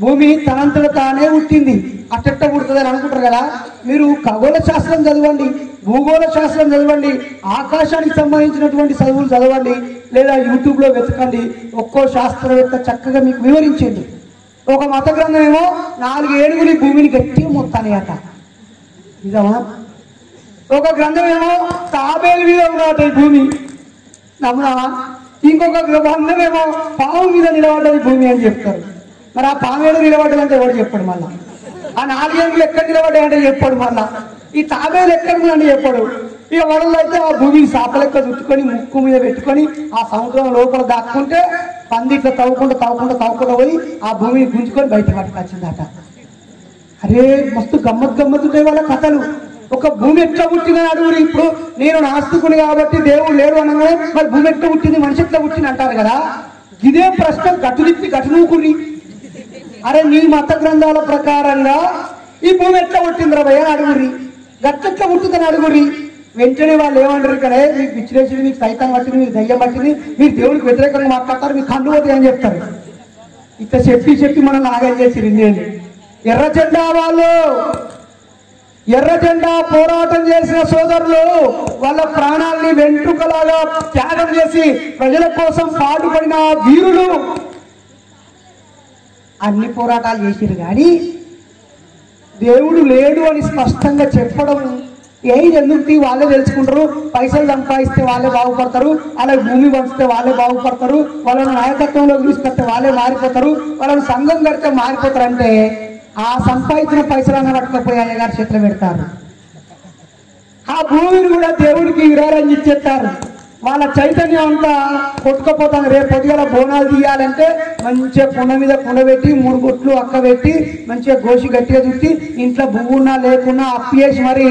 భూమి తనంతట తానే పుట్టింది. అట్టెట్ట పుడుతుంది అని అనుకుంటారు కదా. మీరు ఖగోళ శాస్త్రం చదవండి, భూగోళ శాస్త్రం చదవండి, ఆకాశానికి సంబంధించినటువంటి చదువులు చదవండి, లేదా యూట్యూబ్లో వెతకండి. ఒక్కో శాస్త్రవేత్త చక్కగా మీకు వివరించండి. ఒక మత గ్రంథం ఏమో 4 ఏనుగులు ఈ భూమిని గట్టిగా మొత్తానే అట, నిజమా? ఒక గ్రంథం ఏమో తాబేలు మీద ఉన్నట ఈ భూమి, నమ్ముదామా? ఇంకొక గ్రంథం ఏమో పాము మీద నిలబడ్డది భూమి అని చెప్తారు. మరి ఆ పాము ఏడు నిలబడ్డదంటే ఎవరు చెప్పాడు? మళ్ళా ఆ 4 ఏనుగులు ఎక్కడ నిలబడ్డాయంటే చెప్పాడు. మళ్ళా ఈ తాబేలు ఎక్కడ ఉందంటే చెప్పాడు. ఇక వడలు అయితే ఆ భూమిని సాపలెక్క చుట్టుకొని ముక్కు మీద పెట్టుకొని ఆ సముద్రం లోపల దాక్కుంటే పంది ఇట్లా తవ్వుకుంటూ పోయి ఆ భూమిని గుంజుకొని బయట పట్టుకొచ్చిందట. అరే మస్తు గమ్మత్తుంటాయి వాళ్ళ కథలు. ఒక భూమి ఎట్లా పుట్టిందని అడుగురు. ఇప్పుడు నేను నాస్తికుని కాబట్టి దేవుడు లేడు అనగానే మరి భూమి ఎట్లా పుట్టింది, మనిషి ఎట్లా పుట్టింది అంటారు కదా. ఇదే ప్రశ్న గట్టు తిప్పి గట్టు నూకుని, అరే నీ మత గ్రంథాల ప్రకారంగా ఈ భూమి ఎట్లా పుట్టిందిరా భయ అని అడుగురి, గట్టెట్లా పుట్టిందని అడుగురి. వెంటనే వాళ్ళు ఏమంటారు కదా, మీకు పిచ్చిలేసింది, మీకు సైతం పట్టింది, మీకు దయ్యం పట్టింది, మీరు దేవుడికి వ్యతిరేకంగా మాట్లాడతారు, మీకు కన్ను పోతాయి అని చెప్తారు. ఇట్లా చెప్పి మనం ఆగం చేసి నేను ఎర్ర జెండా పోరాటం చేసిన సోదరులు వాళ్ళ ప్రాణాలని వెంట్రుకలాగా త్యాగం చేసి ప్రజల కోసం పాటుపడిన వీరులు అన్ని పోరాటాలు చేసిరు. కానీ దేవుడు లేడు అని స్పష్టంగా చెప్పడం ఎందుకు వాళ్ళే తెలుసుకుంటారు. పైసలు సంపాదిస్తే వాళ్ళే బాగుపడతారు, అలాగే భూమి పంచితే వాళ్ళే బాగుపడతారు, వాళ్ళని నాయకత్వంలో తీసుకొస్తే వాళ్ళే మారిపోతారు, వాళ్ళని సంఘం కడితే మారిపోతారు అంటే ఆ సంపాదించిన పైసలన్న పట్టుకపోయి అయ్యగారు చేతులు పెడతారు. ఆ భూమిని కూడా దేవుడికి విరాళం ఇచ్చేస్తారు. వాళ్ళ చైతన్యం అంతా కొట్టుకపోతాను. రేపు పొద్దుగల బోనాలు తీయాలంటే మంచిగా కుండ మీద కుండ పెట్టి 3 బొట్లు అక్క పెట్టి మంచిగా గోసి గట్టిగా చుట్టి ఇంట్లో బువ్వున్నా లేకున్నా అప్పేసి మరి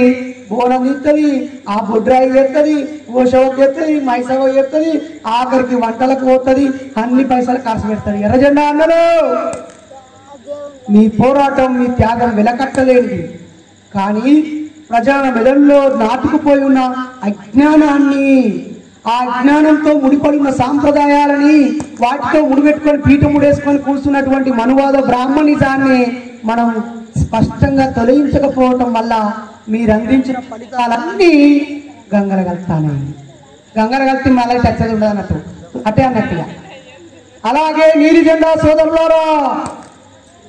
బోనం తీస్తుంది, ఆ బొడ్రాయి చేస్తుంది, గోషవ చేస్తుంది, మైసవ చేస్తుంది, ఆఖరికి వంటలకు పోతుంది, అన్ని పైసలు ఖర్చు పెడుతుంది. ఎర్రజెండా అన్నలు మీ పోరాటం మీ త్యాగం వెలకట్టలేనిది. కానీ ప్రజల మెదడులో నాటుకుపోయి ఉన్న అజ్ఞానాన్ని, ఆ అజ్ఞానంతో ముడిపడి ఉన్న సాంప్రదాయాలని వాటితో ముడిపెట్టుకొని పీఠ ముడేసుకొని కూర్చున్నటువంటి మనువాద బ్రాహ్మణిజాన్ని మనం స్పష్టంగా తొలగించకపోవటం వల్ల మీరు అందించిన ఫలితాలన్నీ గంగరగలుతానే. గంగరగలితే మళ్ళీ చచ్చది ఉండదు అన్నట్టు, అటే అన్నట్టుగా. అలాగే నీలి జెండా సోదరులారా,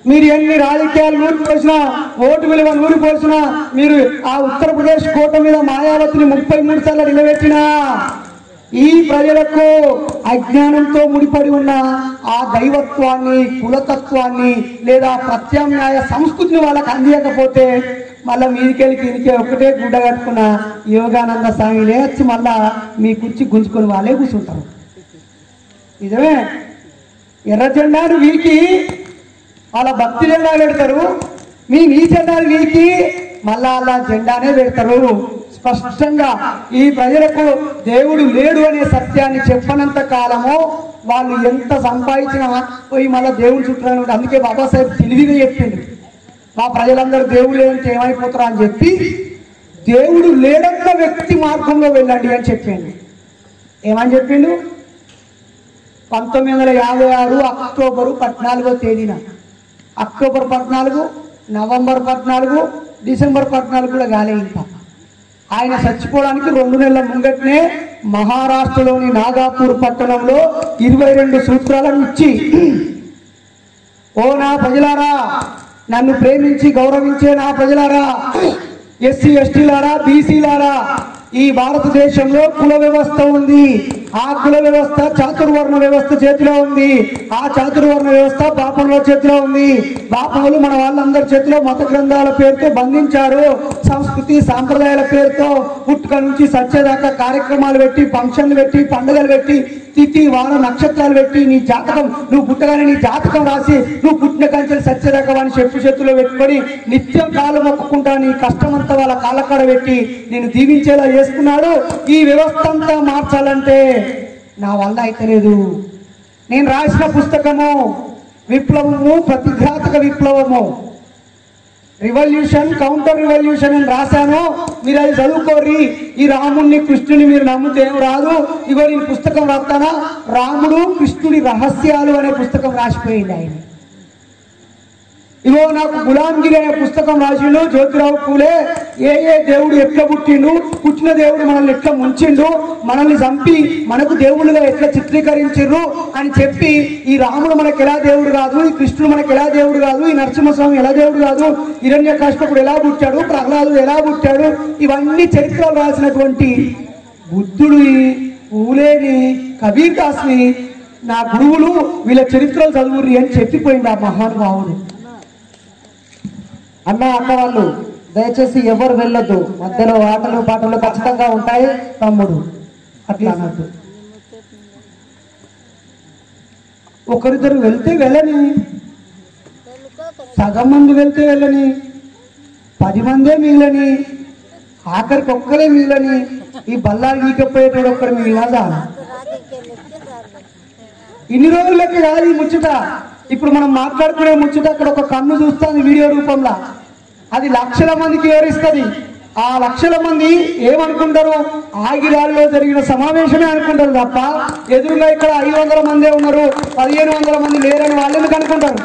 మీరు ఎన్ని రాజకీయాలు నూరిపోసినా, ఓటు విలువ నూరిపోసినా, మీరు ఆ ఉత్తరప్రదేశ్ కోట మీద మాయావతిని 33 సార్లు నిలబెట్టినా ఈ ప్రజలకు అజ్ఞానంతో ముడిపడి ఉన్న ఆ దైవత్వాన్ని, కులతత్వాన్ని లేదా ప్రత్యామ్నాయ సంస్కృతిని వాళ్ళకి అందియకపోతే మళ్ళీ మీదికెళ్ళి కిందికి ఒకటే గుడ్డ కట్టుకున్న యోగానంద స్వామి లేచి మళ్ళా మీ కుర్చీ గుంజుకొని వాళ్ళే కూర్చుంటారు. నిజమే. ఎర్ర జెండాను వీకి వాళ్ళ భక్తి జెండా పెడతారు, మీ నీ జెండాను వీకి మళ్ళా అలా జెండానే పెడతారు. స్పష్టంగా ఈ ప్రజలకు దేవుడు లేడు అనే సత్యాన్ని చెప్పనంత కాలము వాళ్ళు ఎంత సంపాదించినా పోయి మళ్ళీ దేవుడు చుట్టాను. అందుకే బాబాసాహెబ్ తెలివిగా చెప్పిండు, మా ప్రజలందరూ దేవుడు లేదంటే ఏమైపోతారా అని చెప్పి దేవుడు లేడన్న వ్యక్తి మార్గంలో వెళ్ళండి అని చెప్పిండు. ఏమని చెప్పిండు? 1956 అక్టోబరు 14వ తేదీన, అక్టోబర్ 14, నవంబర్ 14, డిసెంబర్ 14 కూడా కాలే. ఇంకా ఆయన చచ్చిపోవడానికి 2 నెలల ముంగట్నే మహారాష్ట్రలోని నాగాపూర్ పట్టణంలో 22 సూత్రాలను ఇచ్చి, ఓ నా ప్రజలారా, నన్ను ప్రేమించి గౌరవించే నా ప్రజలారా, ఎస్సీ ఎస్టీలారా, బీసీలారా, ఈ భారతదేశంలో కుల వ్యవస్థ ఉంది. ఆ కుల వ్యవస్థ చాతుర్వర్ణ వ్యవస్థ చేతిలో ఉంది. ఆ చాతుర్వర్ణ వ్యవస్థ బాపనుల చేతిలో ఉంది. బాపనులు మన వాళ్ళందరి చేతిలో మత గ్రంథాల పేరుతో బంధించారు. సంస్కృతి సాంప్రదాయాల పేరుతో పుట్టుక నుంచి సచ్చేదాకా కార్యక్రమాలు పెట్టి, ఫంక్షన్లు పెట్టి, పండుగలు పెట్టి, తిథి వార నక్షత్రాలు పెట్టి, నీ జాతకం నువ్వు పుట్టగానే నీ జాతకం రాసి నువ్వు పుట్టిన కంచెలు సచ్చేదాకా వాడిని చెప్పు చేతుల్లో పెట్టుకొని నిత్యం కాలు మొక్కుకుంటా నీ కష్టమంతా వాళ్ళ కాళ్ళకాడ పెట్టి నేను దీవించేలా చేసుకున్నాడు. ఈ వ్యవస్థ అంతా మార్చాలంటే నా వల్ల అయితే లేదు. నేను రాసిన పుస్తకము విప్లవము, ప్రతిఘాతక విప్లవము, రివల్యూషన్ కౌంటర్ రివల్యూషన్ అని రాశాను. మీరు అది చదువుకోరి. ఈ రాముడిని కృష్ణుని మీరు నమ్మితే ఏం రాదు. ఇగో నేను పుస్తకం రాస్తానా, రాముడు కృష్ణుడి రహస్యాలు అనే పుస్తకం రాసిపోయింది ఆయన. ఇగో నాకు గులాంగిరి అనే పుస్తకం రాసిండు జ్యోతిరావు పూలే. ఏ దేవుడు ఎట్లా పుట్టిండు, పుట్టిన దేవుడు మనల్ని ఎట్లా ముంచిండు, మనల్ని చంపి మనకు దేవుళ్ళుగా ఎట్లా చిత్రీకరించిండ్రు అని చెప్పి, ఈ రాముడు మనకు ఎలా దేవుడు కాదు, ఈ కృష్ణుడు మనకు ఎలా దేవుడు కాదు, ఈ నరసింహస్వామి ఎలా దేవుడు కాదు, హిరణ్యకశిపుడు ఎలా పుట్టాడు, ప్రహ్లాదుడు ఎలా పుట్టాడు, ఇవన్నీ చరిత్రలు రాసినటువంటి బుద్ధుడు, పూలేని, కబీర్ దాస్ని నా గురువులు వీళ్ళ చరిత్రలు చదువురి అని చెప్పిపోయింది ఆ మహానుభావుడు. అన్న వాళ్ళు దయచేసి ఎవరు వెళ్ళొద్దు, మధ్యలో ఆటలు పాటలు ఖచ్చితంగా ఉంటాయి తమ్ముడు, అట్లా అన్నట్టు. ఒకరిద్దరు వెళ్తే వెళ్ళని, సగం మంది వెళ్తే వెళ్ళని, 10 మందే మిగిలని, ఆఖరికి ఒక్కరే మిగిలని, ఈ బల్లాలు గీకపోయేటోడు ఒక్కడు మిగిలినదా? ఇన్ని రోజులకి కాదు ఈ ముచ్చట. ఇప్పుడు మనం మాట్లాడుకునే ముచ్చట అక్కడ ఒక కన్ను చూస్తుంది వీడియో రూపంలో, అది లక్షల మందికి వివరిస్తుంది. ఆ లక్షల మంది ఏమనుకుంటారు, ఆగిరాల్లో జరిగిన సమావేశమే అనుకుంటారు తప్ప ఎదురుగా ఇక్కడ 500 మందే ఉన్నారు, 1500 మంది లేరని వాళ్ళు ఎందుకు అనుకుంటారు?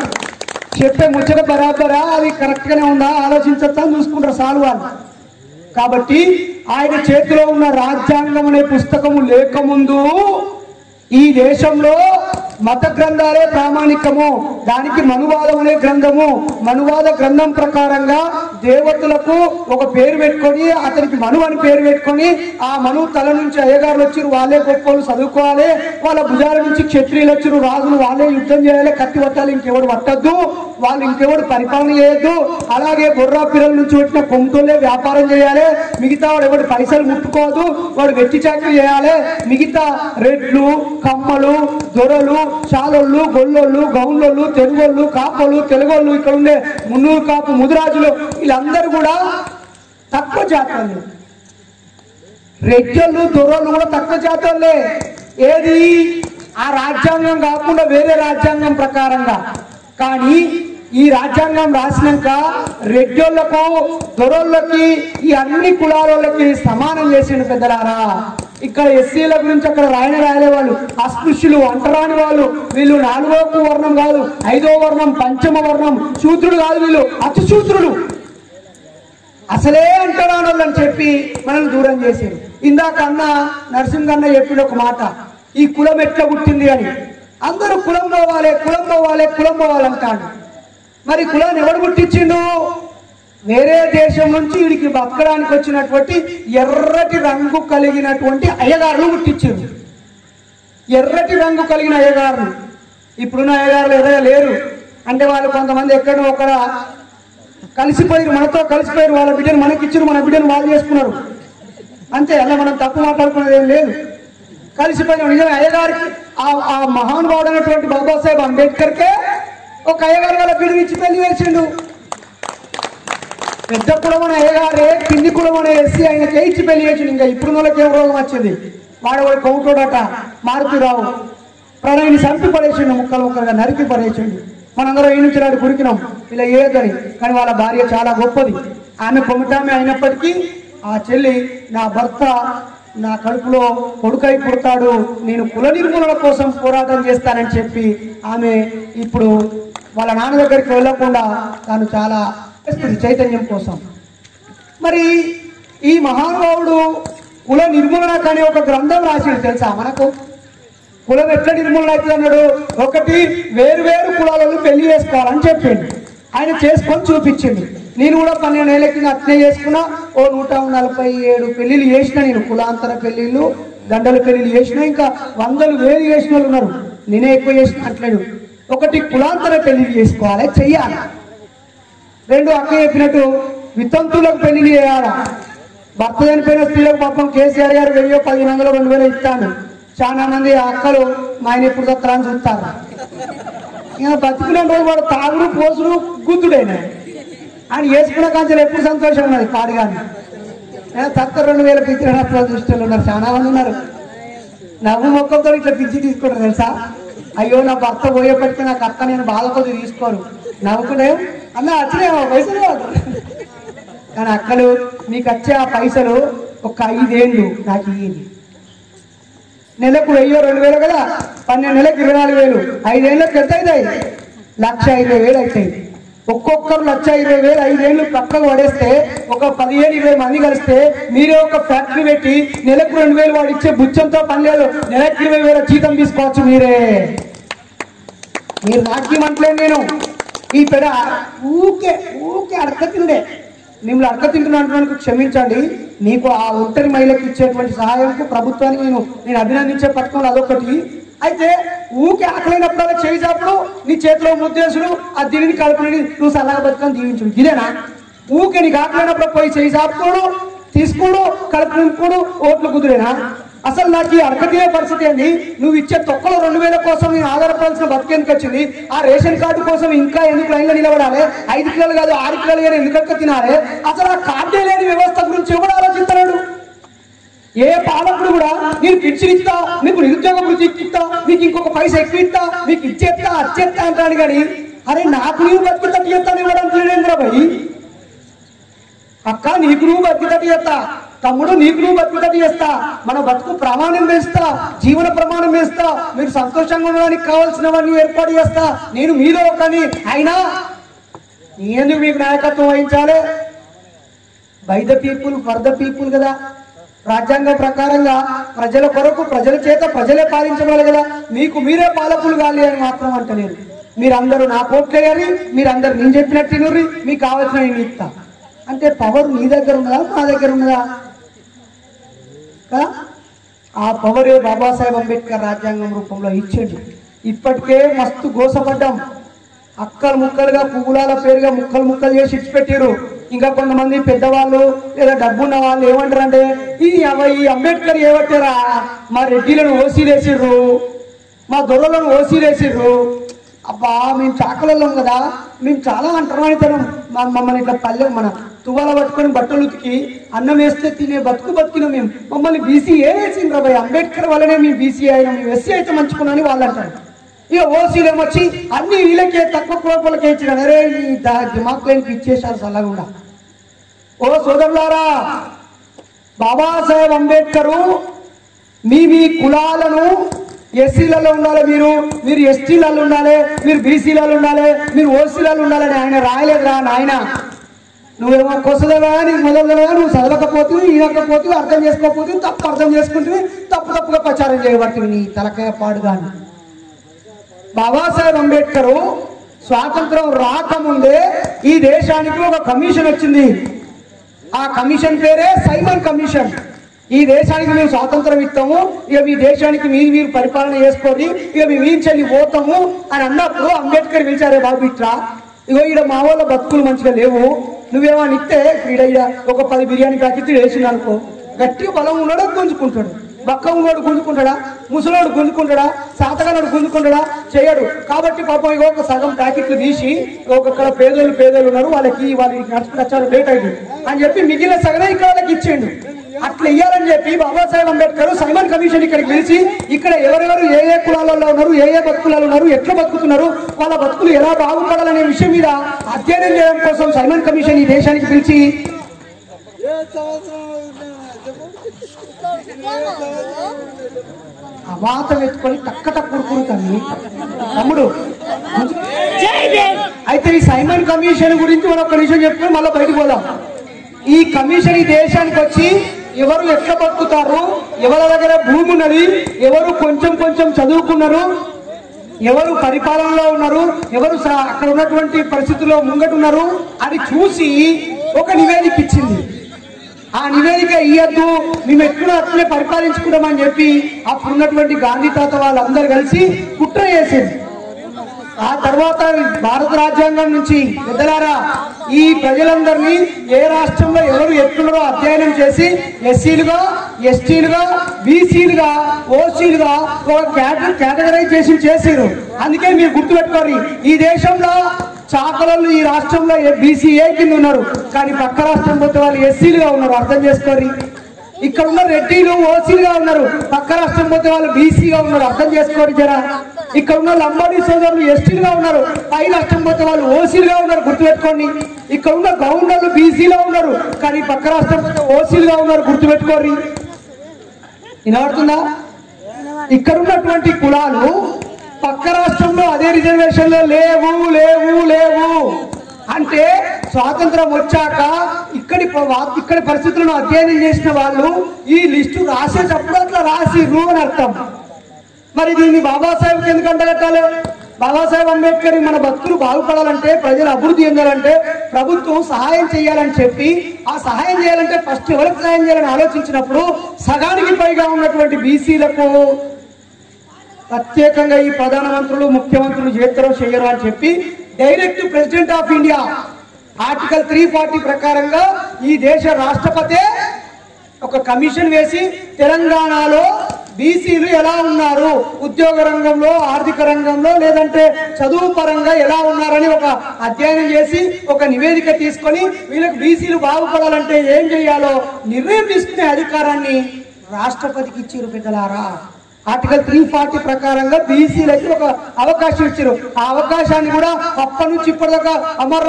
చెప్పే ముచ్చట బరాబరా, అది కరెక్ట్ గానే ఉందా ఆలోచించచ్చా అని చూసుకుంటారు సాలు వాళ్ళు. కాబట్టి ఆయన చేతిలో ఉన్న రాజ్యాంగం అనే పుస్తకము లేకముందు ఈ దేశంలో మత గ్రంథాలే ప్రామాణికము. దానికి మనువాదం అనే గ్రంథము, మనువాద గ్రంథం ప్రకారంగా దేవతలకు ఒక పేరు పెట్టుకొని అతనికి మను అని పేరు పెట్టుకొని ఆ మను తల నుంచి అయ్యగారులు వచ్చి వాళ్ళే గొప్పలు చదువుకోవాలి, వాళ్ళ భుజాల నుంచి క్షత్రియులు వచ్చి రాజులు వాళ్ళే యుద్ధం చేయాలి, కత్తి పట్టాలి, ఇంకెవడు పట్టద్దు, వాళ్ళు ఇంకెవడు పరిపాలన చేయొద్దు. అలాగే బొర్రా పిల్లల నుంచి వచ్చిన కొమ్ముతోలే వ్యాపారం చేయాలి, మిగతా వాడు ఎవడు పైసలు ముట్టుకోవద్దు, వాడు వెట్టి చాకరీ చేయాలి. మిగతా రెడ్లు, కమ్మలు, దొరలు, చాలోళ్ళు, గొల్లోళ్ళు, గౌన్లోళ్ళు, తెలుగోళ్ళు, కాపోళ్ళు, తెలుగోళ్ళు, ఇక్కడ ఉండే మున్నూరు కాపు ముదిరాజులు వీళ్ళందరూ కూడా తక్కువ జాతోళ్ళు. రెడ్జోళ్ళు, దొరలు కూడా తక్కువ జాతోళ్ళే. ఏది ఆ రాజ్యాంగం కాకుండా వేరే రాజ్యాంగం ప్రకారంగా. కానీ ఈ రాజ్యాంగం రాసినాక రెడ్జోళ్లకు, దొరోళ్ళకి, ఈ అన్ని కులాలకి సమానం చేసిండు పెద్దలారా. ఇక్కడ ఎస్సీల గురించి అక్కడ రాయలే వాళ్ళు అస్పృశ్యులు, అంటరాని వాళ్ళు, వీళ్ళు 4వ వర్ణం కాదు, 5వ వర్ణం, పంచమ వర్ణం, శూద్రుడు కాదు, వీళ్ళు అతి శూద్రులు, అసలే అంటరాని వాళ్ళు అని చెప్పి మనల్ని దూరం చేశారు. ఇందాక అన్న నరసింహన్న చెప్పిన ఒక మాట, ఈ కులం ఎట్లా పుట్టింది అని. అందరూ కులం పోవాలి, కులం పోవాలి, కులం పోవాలంటాడు. మరి కులాన్ని ఎవడు పుట్టించిండు? వేరే దేశం నుంచి వీడికి బతకడానికి వచ్చినటువంటి ఎర్రటి రంగు కలిగినటువంటి అయ్యగారులు పుట్టించారు. ఎర్రటి రంగు కలిగిన అయ్యగారులు. ఇప్పుడున్న అయ్యగారులు ఎవరైనా లేరు అంటే వాళ్ళు కొంతమంది ఎక్కడో ఒకడ కలిసిపోయారు, మనతో కలిసిపోయారు, వాళ్ళ బిడ్డను మనకిచ్చారు, మన బిడ్డను వాళ్ళు చేసుకున్నారు అంతే. అలా మనం తప్పు మాట్లాడుకునేది ఏం లేదు. కలిసిపోయిన నిజమే అయ్యగారికి ఆ మహానుభావుడు అయినటువంటి బాబాసాహెబ్ అంబేద్కర్కే ఒక అయ్యగారు వాళ్ళ బిడ్డని ఇచ్చి పెళ్లి వేసిండు. పెద్ద కులం అనే అయ్యగారే కింది కులం అనే ఎస్సీ ఆయనకే ఇచ్చి పెళ్లి చేసిండు. ఇంకా ఇప్పుడు వాళ్ళకి ఏం రోగం వచ్చింది, వాడవాడు కౌటోడట మారుతిరావు ప్రణయ్ని చంపి పడేసిండు, ముక్కలు ముక్కలుగా నరికి పడేసిండు. మనందరం ఈ నుంచి నాడు కురికినాం ఇలా ఏదని. కానీ వాళ్ళ భార్య చాలా గొప్పది, ఆమె కొమిటామె అయినప్పటికీ ఆ చెల్లి నా భర్త నా కడుపులో కొడుకై పుడతాడు, నేను కుల నిర్మూలన కోసం పోరాటం చేస్తానని చెప్పి ఆమె ఇప్పుడు వాళ్ళ నాన్న దగ్గరికి వెళ్ళకుండా తాను చాలా చైతన్యం కోసం. మరి ఈ మహానుభావుడు కుల నిర్మూలన కానీ ఒక గ్రంథం రాసిండు తెలుసా మనకు? కులం ఎట్లా నిర్మూలన అవుతుంది అన్నాడు. ఒకటి, వేరు వేరు కులాలను పెళ్లి చేసుకోవాలని చెప్పిండు. ఆయన చేసుకొని చూపించిండు. నేను కూడా 12 ఏళ్ళ కింద అట్లే చేసుకున్నా. ఓ 147 పెళ్లిళ్ళు చేసిన నేను, కులాంతర పెళ్లిళ్ళు, దండల పెళ్లిళ్ళు చేసిన, ఇంకా 100 వేలు చేసిన వాళ్ళు ఉన్నారు, నేనే ఎక్కువ చేసిన అట్లేదు. ఒకటి, కులాంతర పెళ్లిళ్ళు చేసుకోవాలి, చెయ్యాలి. 2, అక్క చెప్పినట్టు వితంతులకు పెళ్లి చేయాలా. భర్త చనిపోయిన స్త్రీలకు పాపం కేసీఆర్ గారు 1000, 1500, 2000 ఇస్తాను. చాలా మంది అక్కలు మా ఆయన ఎప్పుడు తత్తారని చూస్తారు. ఇంకా బతికిన రోజు వాడు తాగుడు, పోసుడు, గుద్దుడైనా ఆయన వేసుకున్న కాంచెలు ఎప్పుడు సంతోషం ఉన్నది పాడుగాని. తత్త 2000 పిచ్చినప్పుడు దృష్టిలో ఉన్నారు, చాలా మంది ఉన్నారు. నవ్వు మొక్కలతో ఇట్లా పిచ్చి తీసుకుంటారు తెలుసా. అయ్యో నా భర్త పోయేపటికి నాకు అక్క నేను బాధ కొద్ది తీసుకోరు, నవ్వుకునే అన్న వచ్చే పైసలు కాదు. కానీ అక్కలు నీకు వచ్చే ఆ పైసలు ఒక 5 ఏళ్ళు నాకు ఇయ్యింది. నెలకు 1000, 2000 కదా, 12 నెలలకు 24,000, 5 ఏళ్ళకి ఎంత అవుతాయి? 1,20,000 అవుతాయి. ఒక్కొక్కరు 1,20,000 5 ఏళ్ళు పక్కకు పడేస్తే ఒక 15, 20 మంది కలిస్తే మీరే ఒక ఫ్యాక్టరీ పెట్టి నెలకు 2,000 వాడు ఇచ్చే బుచ్చంతో పని లేదు, నెలకు 20,000 జీతం తీసుకోవచ్చు మీరే. మీరు నాకేమంటలేదు, నేను ఈ పెడ ఊకే అడక తిండే. మిమ్మల్ని అడక తింటున్నటువంటి క్షమించండి. నీకు ఆ ఒంటరి మహిళకు ఇచ్చేటువంటి సహాయంకు ప్రభుత్వానికి నేను అభినందించే పథకంలో అదొకటి. అయితే ఊకే ఆకలినప్పుడు చేసేటప్పుడు నీ చేతిలో ముద్దేశుడు ఆ దీనిని కలుపుని నువ్వు సలహా బతుకని దీవించుడు, ఇదేనా? ఊకే నీకు ఆటలైనప్పుడు పోయి చేయి సాపుకోడు, తీసుకోడు, కలుపు నింపుకోడు, ఓట్లు కుదిరేనా? అసలు నాకు ఈ అడకతీరే పరిస్థితి ఏంది? నువ్వు ఇచ్చే తొక్కలో 2000 కోసం నేను ఆధారపడాల్సిన బతికేందుకు వచ్చింది? ఆ రేషన్ కార్డు కోసం ఇంకా ఎందుకు లైన్లో నిలబడాలి? 5 కిలోలు కాదు 6 కిలోలు కానీ ఎందుకు తినాలి? అసలు ఆ కార్డే లేని వ్యవస్థ గురించి ఎవడు ఆలోచిస్తున్నాడు? ఏ పాలకుడు కూడా నేను పింఛన్ ఇస్తా, మీకు నిరుద్యోగ వృత్తి ఇస్తా, మీకు ఇంకొక పైసా ఎక్కువ ఇస్తా, మీకు ఇచ్చేస్తా అచ్చేస్తా అంటాడు. కానీ అరే నాకు నువ్వు బతికితట్టు చేస్తాను ఇవ్వడానికి లేదేంద్రా భయ్. అక్క నీకు నువ్వు బతికితట్టు చేస్తా, తమ్ముడు నీకు నువ్వు బతికితట్టు చేస్తా, మన బతుకు ప్రమాణం వేస్తా, జీవన ప్రమాణం వేస్తా, మీరు సంతోషంగా ఉండడానికి కావాల్సినవన్నీ ఏర్పాటు చేస్తా, నేను మీలో ఒకని. అయినా నీ ఎందుకు మీకు నాయకత్వం వహించాలి? By the people for the people కదా. రాజ్యాంగం ప్రకారంగా ప్రజల కొరకు ప్రజల చేత ప్రజలే పాలించవాలి కదా. మీకు మీరే పాలకులు కావాలి అని మాత్రం అంటలేరు. మీరందరూ నా కోట్లేయాలి, మీరందరూ నేను చెప్పినట్టు తినరు, మీకు కావాల్సిన నేను ఇస్తా అంటే పవర్ నీ దగ్గర ఉన్నదా మా దగ్గర ఉన్నదా? ఆ పవరే బాబాసాహెబ్ అంబేద్కర్ రాజ్యాంగం రూపంలో ఇచ్చాడు. ఇప్పటికే మస్తు గోసపడ్డాం. అక్కలు ముక్కలుగా పువ్వులాల పేరుగా ముక్కలు ముక్కలు చేసి ఇచ్చిపెట్టారు. ఇంకా కొంతమంది పెద్దవాళ్ళు లేదా డబ్బున్న వాళ్ళు ఏమంటారంటే ఈ అంబేద్కర్ ఏమంటారా, మా రెడ్డిలను ఓసీలేసిర్రు, మా దొరలను ఓసీలేసిర్రు. అబ్బా మేము చాకలలో కదా, మేము చాలా అంటరానితనం. మమ్మల్ని ఇట్లా పల్లె మన తువ్వాల పట్టుకొని బట్టలు ఉతికి అన్నం వేస్తే తినే బతుకున్నాం మేము. మమ్మల్ని బీసీ వేసిండ్రా భయ్, అంబేద్కర్ వల్లనే మేము బీసీ అయినా, మేము ఎస్సీ అయితే మంచుకున్నాను వాళ్ళు అంటారు. ఇక ఓసీలు ఏమొచ్చి అన్ని వీళ్ళకే తక్కువ కులపలకే ఇచ్చిన. అరే ఈ దిమాగ్ లేనికి ఇచ్చేసారు సల్లగుండా. ఓ సోదరులారా, బాబాసాహెబ్ అంబేద్కరు మీ కులాలను ఎస్సీలలో ఉండాలి, మీరు ఎస్టీలలో ఉండాలి, మీరు బీసీలలో ఉండాలి, మీరు ఓసీలలో ఉండాలని ఆయన రాయలేదురా నాయన. నువ్వేమో కొసదవా, నీకు మొదలవా, నువ్వు చదవకపోతే ఈనకపోతే అర్థం చేసుకోకపోతే తప్పు అర్థం చేసుకుంటే తప్పుగా ప్రచారం చేయబడుతుంది నీ తలకాయ పాడుగాని. బాబాసాహెబ్ అంబేద్కర్ స్వాతంత్రం రాకముందే ఈ దేశానికి ఒక కమిషన్ వచ్చింది. ఆ కమిషన్ పేరే సైమన్ కమిషన్. ఈ దేశానికి మేము స్వాతంత్రం ఇస్తాము, ఇక మీ దేశానికి మీరు పరిపాలన చేసుకోండి, ఇక మేము చెల్లి పోతాము అని అన్నప్పుడు అంబేద్కర్ పిలిచారే బాబు ఇట్లా, ఇగో ఈడ మా వాళ్ళ బతుకులు మంచిగా లేవు, నువ్వేమని ఇస్తే ఈడ ఒక 10 బిర్యానీ ప్యాకెట్లు వేసింది అనుకో, గట్టిగా బలం ఉన్నాడు గుంజుకుంటాడు, బక్క ఉన్నోడు గుంజుకుంటాడా, ముసలోడు గుంజుకుంటాడా, సాతగానోడు గుంజుకుంటాడా, చేయడు. కాబట్టి పాపం ఇగో ఒక సగం ప్యాకెట్లు తీసి ఒక్కొక్కడ పేదోళ్ళు ఉన్నారు వాళ్ళకి నచ్చారు లేట్ అయింది అని చెప్పి మిగిలిన సగమే ఇక్కడ వాళ్ళకి ఇచ్చేయండు. అట్లా ఇయ్యాలని చెప్పి బాబాసాహెబ్ అంబేద్కర్ సైమన్ కమిషన్ ఇక్కడికి పిలిచి ఇక్కడ ఎవరెవరు ఏ కులాలలో ఉన్నారు, ఏ బతుకులలో ఉన్నారు, ఎట్లా బతుకుతున్నారు, వాళ్ళ బతుకులు ఎలా బాగుపడాలనే విషయం మీద అధ్యయనం చేయడం కోసం సైమన్ కమిషన్ ఈ దేశానికి పిలిచి అవాతం ఎత్తుకొని తక్కువ తమ్ముడు. అయితే ఈ సైమన్ కమిషన్ గురించి మనం ఒక నిమిషం చెప్పుకొని మళ్ళీ బయటకు పోదాం. ఈ కమిషన్ ఈ దేశానికి వచ్చి ఎవరు ఎట్లా బతుకుతారు, ఎవరి దగ్గర భూమి ఉన్నది, ఎవరు కొంచెం చదువుకున్నారు, ఎవరు పరిపాలనలో ఉన్నారు, ఎవరు అక్కడ ఉన్నటువంటి పరిస్థితుల్లో ముంగటున్నారు అని చూసి ఒక నివేదిక ఇచ్చింది. ఆ నివేదిక ఇయ్యద్దు, మేము ఎక్కడ అట్లే పరిపాలించుకుంటామని చెప్పి అప్పుడున్నటువంటి గాంధీ తాత వాళ్ళందరూ కలిసి కుట్ర చేసింది. ఆ తర్వాత భారత రాజ్యాంగం నుంచి పెద్దలారా ఈ ప్రజలందరినీ ఏ రాష్ట్రంలో ఎవరు ఎట్లున్నారో అధ్యయనం చేసి ఎస్సీలుగా, ఎస్టీలుగా, బీసీలుగా, ఓసీలుగా ఒక కేటగరైజేషన్ చేసారు. అందుకే మీరు గుర్తుపెట్టుకోండి, ఈ దేశంలో చాకలు ఈ రాష్ట్రంలో బీసీఏ కింద ఉన్నారు, కానీ పక్క రాష్ట్రం పోతే వాళ్ళు ఎస్సీలుగా ఉన్నారు. అర్థం చేసుకోండి. ఇక్కడ ఉన్న రెడ్డిలు ఓసీలుగా ఉన్నారు, పక్క రాష్ట్రం పోతే వాళ్ళు బీసీగా ఉన్నారు. అర్థం చేసుకోండి జరా. ఇక్కడ ఉన్న లంబాడీ సోదరులు ఎస్టీలుగా ఉన్నారు, పై రాష్ట్రం పోతే వాళ్ళు ఓసీలుగా ఉన్నారు. గుర్తుపెట్టుకోండి. ఇక్కడ ఉన్న గవర్నర్లు బీసీలో ఉన్నారు, కానీ పక్క రాష్ట్రం పోతే ఓసీలుగా ఉన్నారు. గుర్తుపెట్టుకోండి. వినబడుతుందా? ఇక్కడ ఉన్నటువంటి కులాలు పక్క రాష్ట్రంలో అదే రిజర్వేషన్లో లేవు అంటే స్వాతంత్రం వచ్చాక ఇక్కడి పరిస్థితులను అధ్యయనం చేసిన వాళ్ళు ఈ లిస్టు రాసేటప్పుడు అట్లా రాసిర్రు అని అర్థం. మరి దీన్ని బాబాసాహెబ్కి ఎందుకు అంటగట్టాలి? బాబాసాహెబ్ అంబేద్కర్ మన బతుకులు బాగుపడాలంటే, ప్రజలు అభివృద్ధి చెందాలంటే ప్రభుత్వం సహాయం చేయాలని చెప్పి, ఆ సహాయం చేయాలంటే ఫస్ట్ ఎవరికి సహాయం చేయాలని ఆలోచించినప్పుడు సగానికి పైగా ఉన్నటువంటి బీసీలకు ప్రత్యేకంగా ఈ ప్రధానమంత్రులు ముఖ్యమంత్రులు చేస్తారో చేయరో అని చెప్పి direct president of India article 340 ప్రకారంగా ఈ దేశ రాష్ట్రపతి ఒక కమిషన్ వేసి తెలంగాణలో బీసీలు ఎలా ఉన్నారు, ఉద్యోగ రంగంలో, ఆర్థిక రంగంలో, లేదంటే చదువు పరంగా ఎలా ఉన్నారని ఒక అధ్యయనం చేసి ఒక నివేదిక తీసుకొని వీళ్ళకి బీసీలు బాగుపడాలంటే ఏం చేయాలో నిర్ణయం తీసుకునే అధికారాన్ని రాష్ట్రపతికి ఇచ్చారు పెద్దలారా. ఆర్టికల్ 340 ప్రకారంగా బీసీలకి ఒక అవకాశం ఇచ్చారు. ఆ అవకాశాన్ని కూడా అప్పటి నుంచి ఇప్పటిదాకా అమర్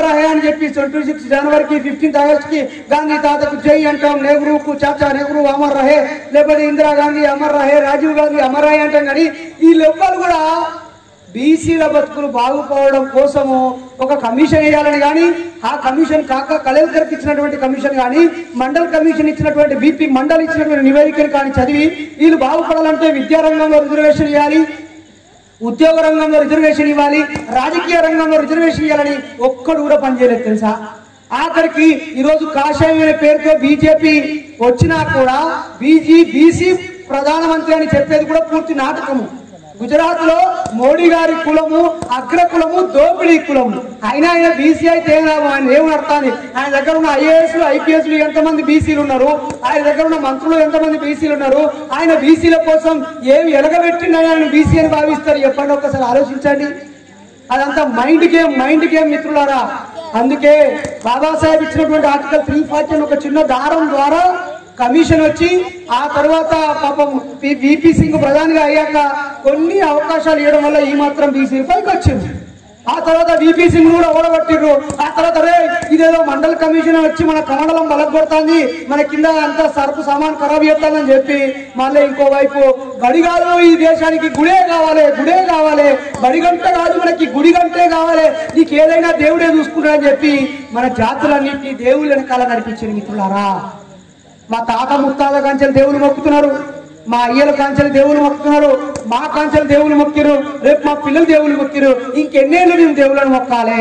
రహే అని చెప్పి 26 జనవరికి 15 ఆగస్టుకి గాంధీ తాతకు జై అంటాం, నెహ్రూకు చాచా నెహ్రూ అమర్ రహే, లేకపోతే ఇందిరాగాంధీ అమర్ రహే, రాజీవ్ గాంధీ అమర్ రహే అంటాం. కానీ వీళ్ళెవ్వరు కూడా బీసీల బతుకులు బాగుపోవడం కోసము ఒక కమిషన్ వేయాలని కానీ, ఆ కమిషన్ కాక కలెక్టర్కి ఇచ్చినటువంటి కమిషన్ కానీ, మండల్ కమిషన్ ఇచ్చినటువంటి బీపీ మండల్ ఇచ్చినటువంటి నివేదికను కానీ చదివి వీళ్ళు బాగుపడాలంటే విద్యారంగంలో రిజర్వేషన్ ఇవ్వాలి, ఉద్యోగ రంగంలో రిజర్వేషన్ ఇవ్వాలి, రాజకీయ రంగంలో రిజర్వేషన్ ఇవ్వాలని ఒక్కడు కూడా పనిచేయలేదు తెలుసా. ఆఖరికి ఈరోజు కాషాయం అనే పేరుతో బీజేపీ వచ్చినా కూడా బీసీ ప్రధానమంత్రి అని చెప్పేది కూడా పూర్తి నాటకము. గుజరాత్ లో మోడీ గారి కులము అగ్ర కులము దోపిడీ కులము. ఆయన బీసీ అయితే ఆయన ఏమర్థాన్ని, ఆయన దగ్గర ఉన్న ఐఏఎస్లు ఐపీఎస్లు ఎంతమంది బీసీలు ఉన్నారు, ఆయన దగ్గర ఉన్న మంత్రులు ఎంతమంది బీసీలు ఉన్నారు, ఆయన బీసీల కోసం ఏమి ఎలగబెట్టిందని ఆయన బీసీ అని భావిస్తారు చెప్పండి, ఒక్కసారి ఆలోచించండి. అదంతా మైండ్ గేమ్ మిత్రులారా. అందుకే బాబాసాహెబ్ ఇచ్చినటువంటి ఆర్టికల్ 340 ఒక చిన్న దారం ద్వారా కమిషన్ వచ్చి ఆ తర్వాత పాపం విపి సింగ్ ప్రధానిగా అయ్యాక కొన్ని అవకాశాలు ఇవ్వడం వల్ల ఈ మాత్రం బీసీ పైకి వచ్చింది. ఆ తర్వాత విపి సింగ్ కూడా ఓడగొట్టిర్రు. ఆ తర్వాత ఇదేదో మండల కమిషన్ వచ్చి మన కమండలం బలగొడుతుంది, మన కింద అంతా సరుకు సామాన్ ఖరాబ్ చేస్తానని చెప్పి మళ్ళీ ఇంకోవైపు బడి కాదు ఈ దేశానికి గుడే కావాలి, బడి గంట కాదు మనకి గుడి గంటే కావాలి, నీకు ఏదైనా దేవుడే చూసుకుంటాడని చెప్పి మన జాతులన్నింటినీ దేవుళ్ళ వెనకాల నడిపించారు మిత్రులారా. మా తాత ముత్తాత కాంచెలు దేవులు మొక్కుతున్నారు, మా అయ్యల కాంచెలు దేవులు మొక్కుతున్నారు, మా కాంచెలు దేవులు మొక్కిరు, రేపు మా పిల్లలు దేవులు మొక్కిరు, ఇంకెన్నేళ్ళు మేము దేవుళ్ళని మొక్కాలి.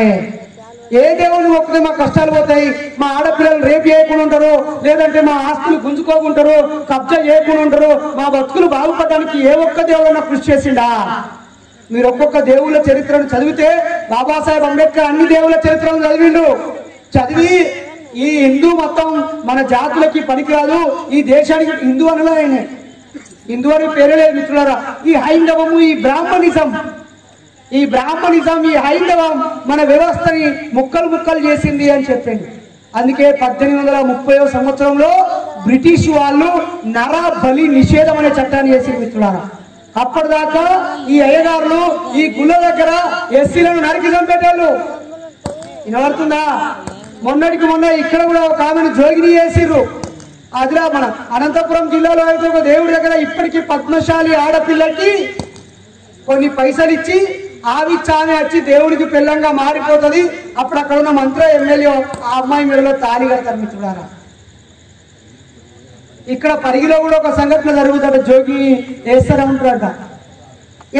ఏ దేవుని మొక్కితే మా కష్టాలు పోతాయి, మా ఆడపిల్లలు రేపు చేయకుండా ఉంటారు, లేదంటే మా ఆస్తులు గుంజుకోకుంటారు, కబ్జా చేయకుండా ఉంటారు, మా బతుకులు బాగుపడడానికి ఏ ఒక్క దేవుడన్నా కృషి చేసిండా? మీరు ఒక్కొక్క దేవుళ్ళ చరిత్రను చదివితే బాబాసాహెబ్ అంబేద్కర్ అన్ని దేవుళ్ళ చరిత్రను చదివి ఈ హిందూ మతం మన జాతులకి పనికిరాదు, ఈ దేశానికి హిందూ అనలా ఆయన హిందూ అని పేరే లేదు మిత్రులారా. ఈ హైందవము, ఈ బ్రాహ్మణిజం, ఈ హైందవం మన వ్యవస్థని ముక్కలు చేసింది అని చెప్పింది. అందుకే 1830వ సంవత్సరంలో బ్రిటిష్ వాళ్ళు నర బలి నిషేధం అనే చట్టాన్ని చేసింది మిత్రులారా. అప్పటిదాకా ఈ అయ్యగారులు ఈ గుళ్ళ దగ్గర ఎస్సీలను నరికి చంపేటోళ్ళు. వినబడుతుందా? మొన్నటికి మొన్న ఇక్కడ కూడా ఒక ఆమెను జోగిని చేసిర్రు. అదిలా మన అనంతపురం జిల్లాలో అయితే ఒక దేవుడి దగ్గర ఇప్పటికీ పద్మశాలి ఆడపిల్లకి కొన్ని పైసలు ఇచ్చి ఆమె వచ్చి దేవుడికి పిల్లంగా మారిపోతుంది. అప్పుడు అక్కడ ఉన్న మంత్రి ఎమ్మెల్యే ఆ అమ్మాయి మెడలో తాళి కడతారు మిత్రులారా. ఇక్కడ పరిగిలో కూడా ఒక సంఘటన జరుగుతుంట, జోగి వేస్తూనే ఉంటారట.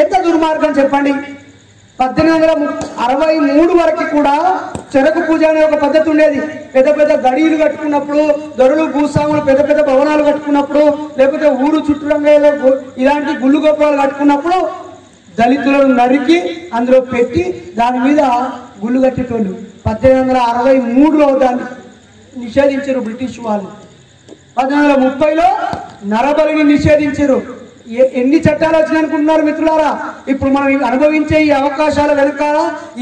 ఎంత దుర్మార్గం చెప్పండి. 1863 వరకు కూడా చెరకు పూజ అనే ఒక పద్ధతి ఉండేది. పెద్ద గడియలు కట్టుకున్నప్పుడు, దొరలు భూస్వాములు పెద్ద భవనాలు కట్టుకున్నప్పుడు, లేకపోతే ఊరు చుట్టూరంగా ఇలాంటి గుళ్ళు గోపురాలు కట్టుకున్నప్పుడు దళితులను నరికి అందులో పెట్టి దాని మీద గుళ్ళు కట్టేటోళ్ళు. 1863లో దాన్ని నిషేధించారు బ్రిటిష్ వాళ్ళు. 1830లో నరబలిని నిషేధించారు. ఎన్ని చట్టాలు వచ్చినాయనుకుంటున్నారు మిత్రులారా? ఇప్పుడు మనం అనుభవించే ఈ అవకాశాల వెనకాల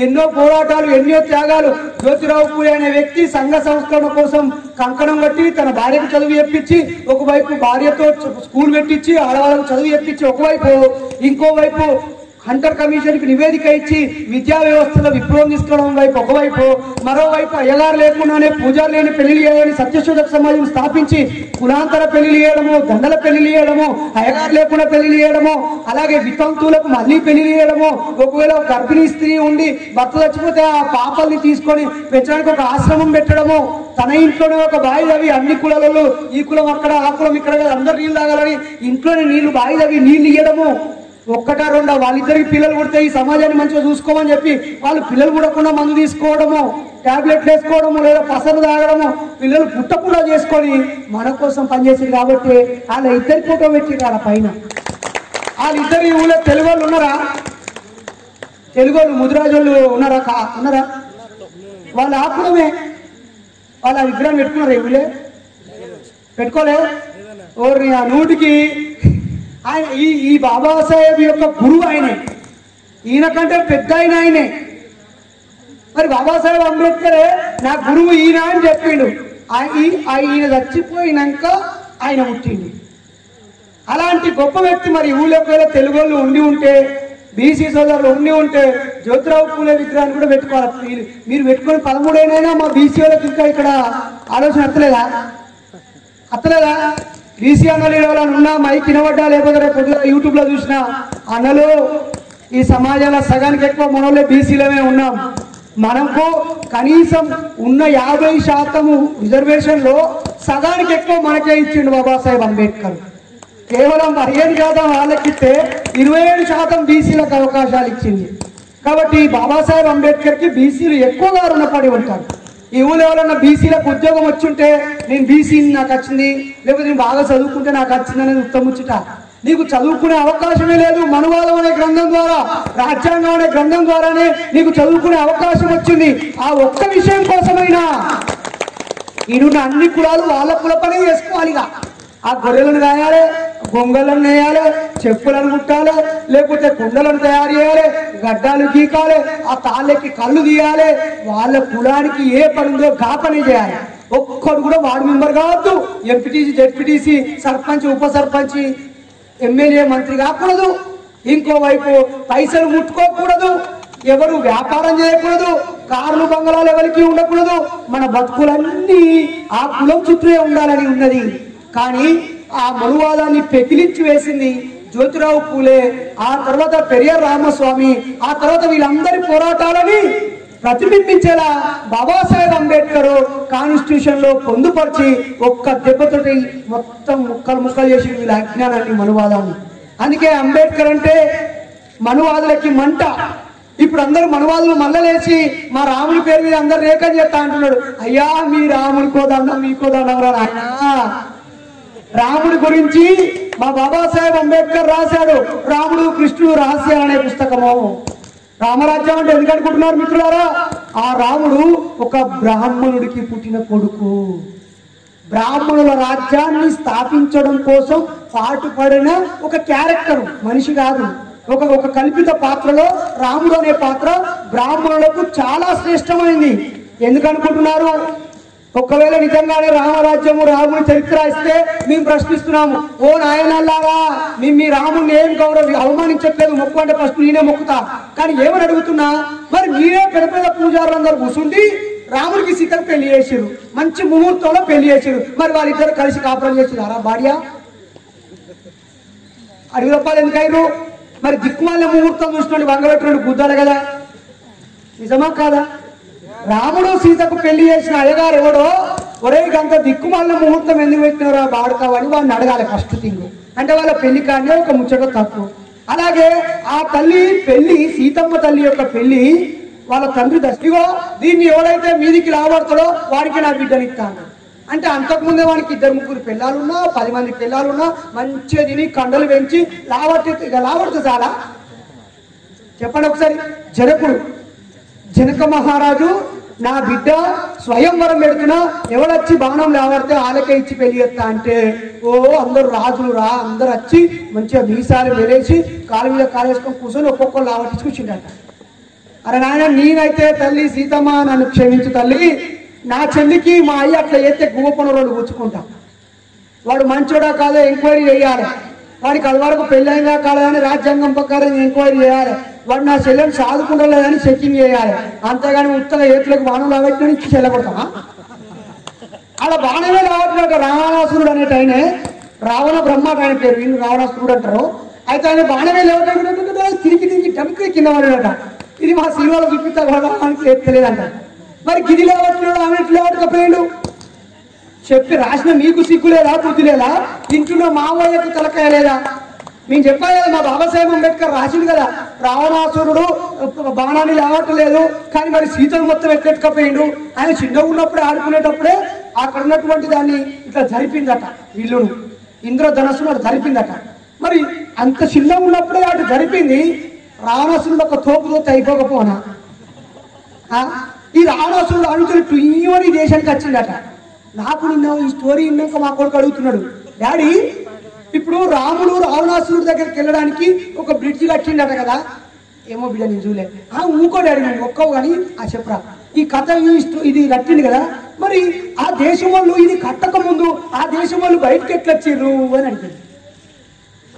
ఎన్నో పోరాటాలు, ఎన్నో త్యాగాలు. జ్యోతిరావు పూలే అనే వ్యక్తి సంఘ సంస్కరణ కోసం కంకణం కట్టి తన భార్యకు చదువు చెప్పించి, ఒకవైపు భార్యతో స్కూల్ పెట్టించి ఆడవాళ్ళకు చదువు చెప్పించి, ఒకవైపు ఇంకోవైపు హంటర్ కమిషన్ కి నివేదిక ఇచ్చి విద్యా వ్యవస్థలో విప్లవం తీసుకోవడం వైపు ఒకవైపు, మరోవైపు అయ్యగారు లేకుండానే పూజారు లేని పెళ్లి చేయని సత్యశోధక సమాజం స్థాపించి కులాంతర పెళ్లి చేయడము, దండల పెళ్లి చేయడము, అయ్యగారు లేకుండా పెళ్లి చేయడము, అలాగే వితంతువులకు మళ్ళీ పెళ్లి చేయడము, ఒకవేళ గర్భిణీ స్త్రీ ఉండి భర్త చచ్చిపోతే ఆ పాపల్ని తీసుకొని పెంచడానికి ఒక ఆశ్రమం పెట్టడము, తన ఇంట్లోనే ఒక బావి తవ్వి అన్ని కులాలలో ఈ కులం అక్కడ ఆ కులం ఇక్కడ అందరు నీళ్ళు తాగాలని ఇంట్లోనే నీళ్లు బావి తవ్వి నీళ్లు ఇయ్యడము. ఒక్కటా రెండా వాళ్ళిద్దరికి పిల్లలు పుడితే ఈ సమాజాన్ని మంచిగా చూసుకోమని చెప్పి వాళ్ళు పిల్లలు పుట్టకుండా మందు తీసుకోవడము, టాబ్లెట్లు వేసుకోవడము, లేదా పసరు తాగడము, పిల్లలు పుట్టకుండా చేసుకొని మన కోసం పనిచేసింది. కాబట్టి వాళ్ళ ఇద్దరి ఫోటో పెట్టిరు ఆడ పైన. వాళ్ళిద్దరు ఈ ఊళ్ళో తెలుగు వాళ్ళు ఉన్నారా? తెలుగు వాళ్ళు ముదిరాజోళ్ళు ఉన్నారా? వాళ్ళ ఆకులమే. వాళ్ళ విగ్రహం పెట్టుకున్నారు ఎవరులే పెట్టుకోలే ఓరి ఆ నూటికి. ఆయన ఈ బాబాసాహెబ్ యొక్క గురువు ఆయనే, ఈయన కంటే పెద్ద ఆయనే. మరి బాబాసాహెబ్ అంబేద్కరే నా గురువు ఈయన అని చెప్పిండు. ఈయన చచ్చిపోయినాక ఆయన పుట్టిండు. అలాంటి గొప్ప వ్యక్తి మరి ఊళ్ళో తెలుగు వాళ్ళు ఉండి ఉంటే, బీసీ సోదరులు ఉండి ఉంటే జ్యోతిరావు పూలే విగ్రహాన్ని కూడా పెట్టుకోవాలి. మీరు పెట్టుకొని 13 ఏళ్ళైనా మా బీసీ వాళ్ళకి ఇంకా ఇక్కడ ఆలోచన అత్తలేదా? బీసీ అన్నలు ఎవరైనా ఉన్నా మైక్ వినబడ్డా, లేకపోతే రేపు యూట్యూబ్లో చూసిన అన్నలు, ఈ సమాజంలో సగానికి ఎక్కువ మనోళ్ళే బీసీలమే ఉన్నాం. మనకు కనీసం ఉన్న 50% రిజర్వేషన్లో సగానికి ఎక్కువ మనకే ఇచ్చిండు బాబాసాహెబ్ అంబేద్కర్. కేవలం 15% వాళ్ళకిస్తే 27% బీసీలకు అవకాశాలు ఇచ్చింది. కాబట్టి బాబాసాహెబ్ అంబేద్కర్కి బీసీలు ఎక్కువగా రుణపడి ఉంటారు. ఈ ఊళ్ళో ఎవరన్నా బీసీలకు ఉద్యోగం వచ్చుంటే నేను బీసీని నాకు వచ్చింది, లేకపోతే నేను బాగా చదువుకుంటే నాకు వచ్చింది అనేది ఉత్తముచ్చుట. నీకు చదువుకునే అవకాశమే లేదు. మనువాదం అనే గ్రంథం ద్వారా, రాజ్యాంగం అనే గ్రంథం ద్వారానే నీకు చదువుకునే అవకాశం వచ్చింది. ఆ ఒక్క విషయం కోసమైనా ఈడున్న అన్ని కులాలు వాళ్ళ కుల పని చేసుకోవాలిగా. ఆ గొర్రెలను కాయాలి, గొంగలను నేయాలి, చెప్పులను కుట్టాలి, లేకపోతే కుండలను తయారు చేయాలి, గడ్డాలు గీకాలి, ఆ తాళ్ళకి కళ్ళు తీయాలి. వాళ్ళ కులానికి ఏ పని ఉందో గా పని చేయాలి. ఒక్కడు కూడా వార్డు మెంబర్ కావద్దు, ఎంపీటీసీ, జెడ్పీటీసీ, సర్పంచ్, ఉప సర్పంచ్, ఎమ్మెల్యే, మంత్రి కాకూడదు. ఇంకోవైపు పైసలు ముట్టుకోకూడదు, ఎవరు వ్యాపారం చేయకూడదు, కార్లు బంగళాలు ఎవరికి ఉండకూడదు. మన బతుకులన్నీ ఆ కులం చుట్టూ ఉండాలని ఉన్నది. కానీ ఆ మనువాదాన్ని పెకిలించి వేసింది జ్యోతిరావు పూలే, ఆ తర్వాత పెరియార్ రామస్వామి, ఆ తర్వాత వీళ్ళందరి పోరాటాలని ప్రతిబింబించేలా బాబాసాహెబ్ అంబేద్కర్ కాన్స్టిట్యూషన్ లో పొందుపరిచి ఒక్క దెబ్బతోటి మొత్తం ముక్కలు చేసి వీళ్ళ అజ్ఞానాన్ని, మనువాదాన్ని. అందుకే అంబేద్కర్ అంటే మనువాదులకి మంట. ఇప్పుడు అందరూ మనువాదులు మల్లలేసి మా రాముడి పేరు మీద అందరు రేఖ చేస్తా అంటున్నాడు. అయ్యా మీ రాముడికో దండం, మీకో దండం రా ఆయన. రాముడి గురించి మా బాబాసాహెబ్ అంబేద్కర్ రాశాడు రాముడు కృష్ణుడు రహస్యాలు అనే పుస్తకము. రామరాజ్యం అంటే ఎందుకు అనుకుంటున్నారు మిత్రులారా? ఆ రాముడు ఒక బ్రాహ్మణుడికి పుట్టిన కొడుకు. బ్రాహ్మణుల రాజ్యాన్ని స్థాపించడం కోసం పాటుపడిన ఒక క్యారెక్టర్, మనిషి కాదు. ఒక కల్పిత పాత్రలో రాముడు అనే పాత్ర బ్రాహ్మణులకు చాలా శ్రేష్టమైంది. ఎందుకు అనుకుంటున్నారు? ఒకవేళ నిజంగానే రామరాజ్యము, రాముడి చరిత్ర ఇస్తే మేము ప్రశ్నిస్తున్నాము, ఓ నాయనల్లారా మీ రాముడిని ఏం అవమానించట్లేదు, మొక్కు అంటే ఫస్ట్ నేనే మొక్కుతా. కానీ ఏమని అడుగుతున్నా, మరి మీరే పెద్ద పెద్ద పూజారులందరూ కూర్చుండి రాముడికి సీతకు పెళ్లి చేసిరు, మంచి ముహూర్తంలో పెళ్లి చేసిరు. మరి వాళ్ళిద్దరు కలిసి కాపురం చేసినారా భార్య? అడుగు రూపాయలు ఎందుకయ్యారు? మరి దిక్కుమాల ముహూర్తం చూసినోడు వంగబెట్టినోడు గుద్దాలి కదా, నిజమా కాదా? రాముడు సీతకు పెళ్లి చేసిన అయ్యగారు ఎవడో, ఒరే గంత దిక్కుమాల ముహూర్తం ఎందుకు పెట్టినారా బాడుకావని వాడిని అడగాలి ఫస్ట్ థింగ్. అంటే వాళ్ళ పెళ్లి కానీ ఒక ముచ్చట తప్పు. అలాగే ఆ తల్లి పెళ్లి, సీతమ్మ తల్లి యొక్క పెళ్లి వాళ్ళ తండ్రి దృష్టిగో దీన్ని ఎవడైతే మీదికి లావడతాడో వాడికి నా బిడ్డనిస్తాను అంటే, అంతకుముందే వాడికి 2-3 పిల్లలున్నా, 10 మంది పిల్లలున్నా, మంచిగా తిని కండలు పెంచి లావడితే చాలా. చెప్పండి ఒకసారి. జనక మహారాజు నా బిడ్డ స్వయంవరం పెడుతున్నా, ఎవడొచ్చి బాణం లేవడితే వాళ్ళకే ఇచ్చి పెళ్లి చేస్తా అంటే, ఓ అందరు రాజులు రా, అందరు వచ్చి మంచిగా మీసాలు వెలేసి కాలు మీద కాలేసుకొని కూర్చొని ఒక్కొక్కరు లావట్టించుకొచ్చిండట. అరే నాయన, నేనైతే తల్లి సీతమ్మ నన్ను క్షమించు తల్లి, నా చెల్లికి మా అయ్య అట్లా చేస్తే గువ్వపన రోడ్డు కూర్చుకుంటా. వాడు మంచోడా కాదో ఎంక్వైరీ చేయాలి, వాడికి అది వరకు పెళ్ళైందా కాదని రాజ్యాంగం ప్రకారం ఎంక్వైరీ చేయాలి, వాడు నా చెల్లెని సాదుకుంటలేదని చెకింగ్ చేయాలి. అంతేగాని ఉత్తగా ఏతులకు బాణం లాగట్టి నుంచి చెల్లగొడతామా? అలా బాణమే లాగట్లేదు. రావణాసురుడు అనేట ఆయనే, రావణ బ్రహ్మ ఆయన పేరు, వీళ్ళు రావణాసురుడు అంటారు. అయితే ఆయన బాణమే లేవట తిరిగి డమ్కి కింద పడాడట. ఇది మా సినిమాలో చూపిస్తా కూడా ఆయనకి తెలియదంట. మరి గిది లేవట్లేడు, ఆమె లేవటకపోయాడు చెప్పి రాసిన మీకు సిగ్గు లేదా, బుద్ధి లేదా? ఇంట్లో మావయ్యకు తలకాయ లేదా? మేము చెప్పాలి కదా, మా బాబాసాహెబ్ అంబేద్కర్ రాసింది కదా, రావణాసురుడు బాణాన్ని లేవట్లేదు కానీ మరి సీతను మొత్తం ఎక్కెట్టుకపోయిండు. ఆయన చిన్నగా ఉన్నప్పుడే ఆడుకునేటప్పుడే అక్కడ ఉన్నటువంటి దాన్ని ఇట్లా జరిపిందట, ఇల్లును ఇంద్రధనస్సును అటు జరిపిందట. మరి అంత చిన్నగా ఉన్నప్పుడే అటు జరిపింది, రావణాసురుడు ఒక తోపుతో అయిపోకపోనా? ఈ రావణాసురుడు అడుగుతున్న టుయ్యని దేశానికి వచ్చిందట. నాకు నిన్న ఈ స్టోరీ విన్నాక మా కొడుకు అడుగుతున్నాడు, డాడీ ఇప్పుడు రాముడు రావణాసురుడి దగ్గరికి వెళ్ళడానికి ఒక బ్రిడ్జ్ కట్టిండట కదా. ఏమో బిడ్డ నేను చూలే. ఊకో డాడీ నువ్వు ఒక్కవు కానీ చెప్పరా ఈ కథ ఇది కట్టింది కదా, మరి ఆ దేశం వాళ్ళు ఇది కట్టక ముందు ఆ దేశం వాళ్ళు బయటకు ఎట్లా వచ్చారు అని అడిగింది.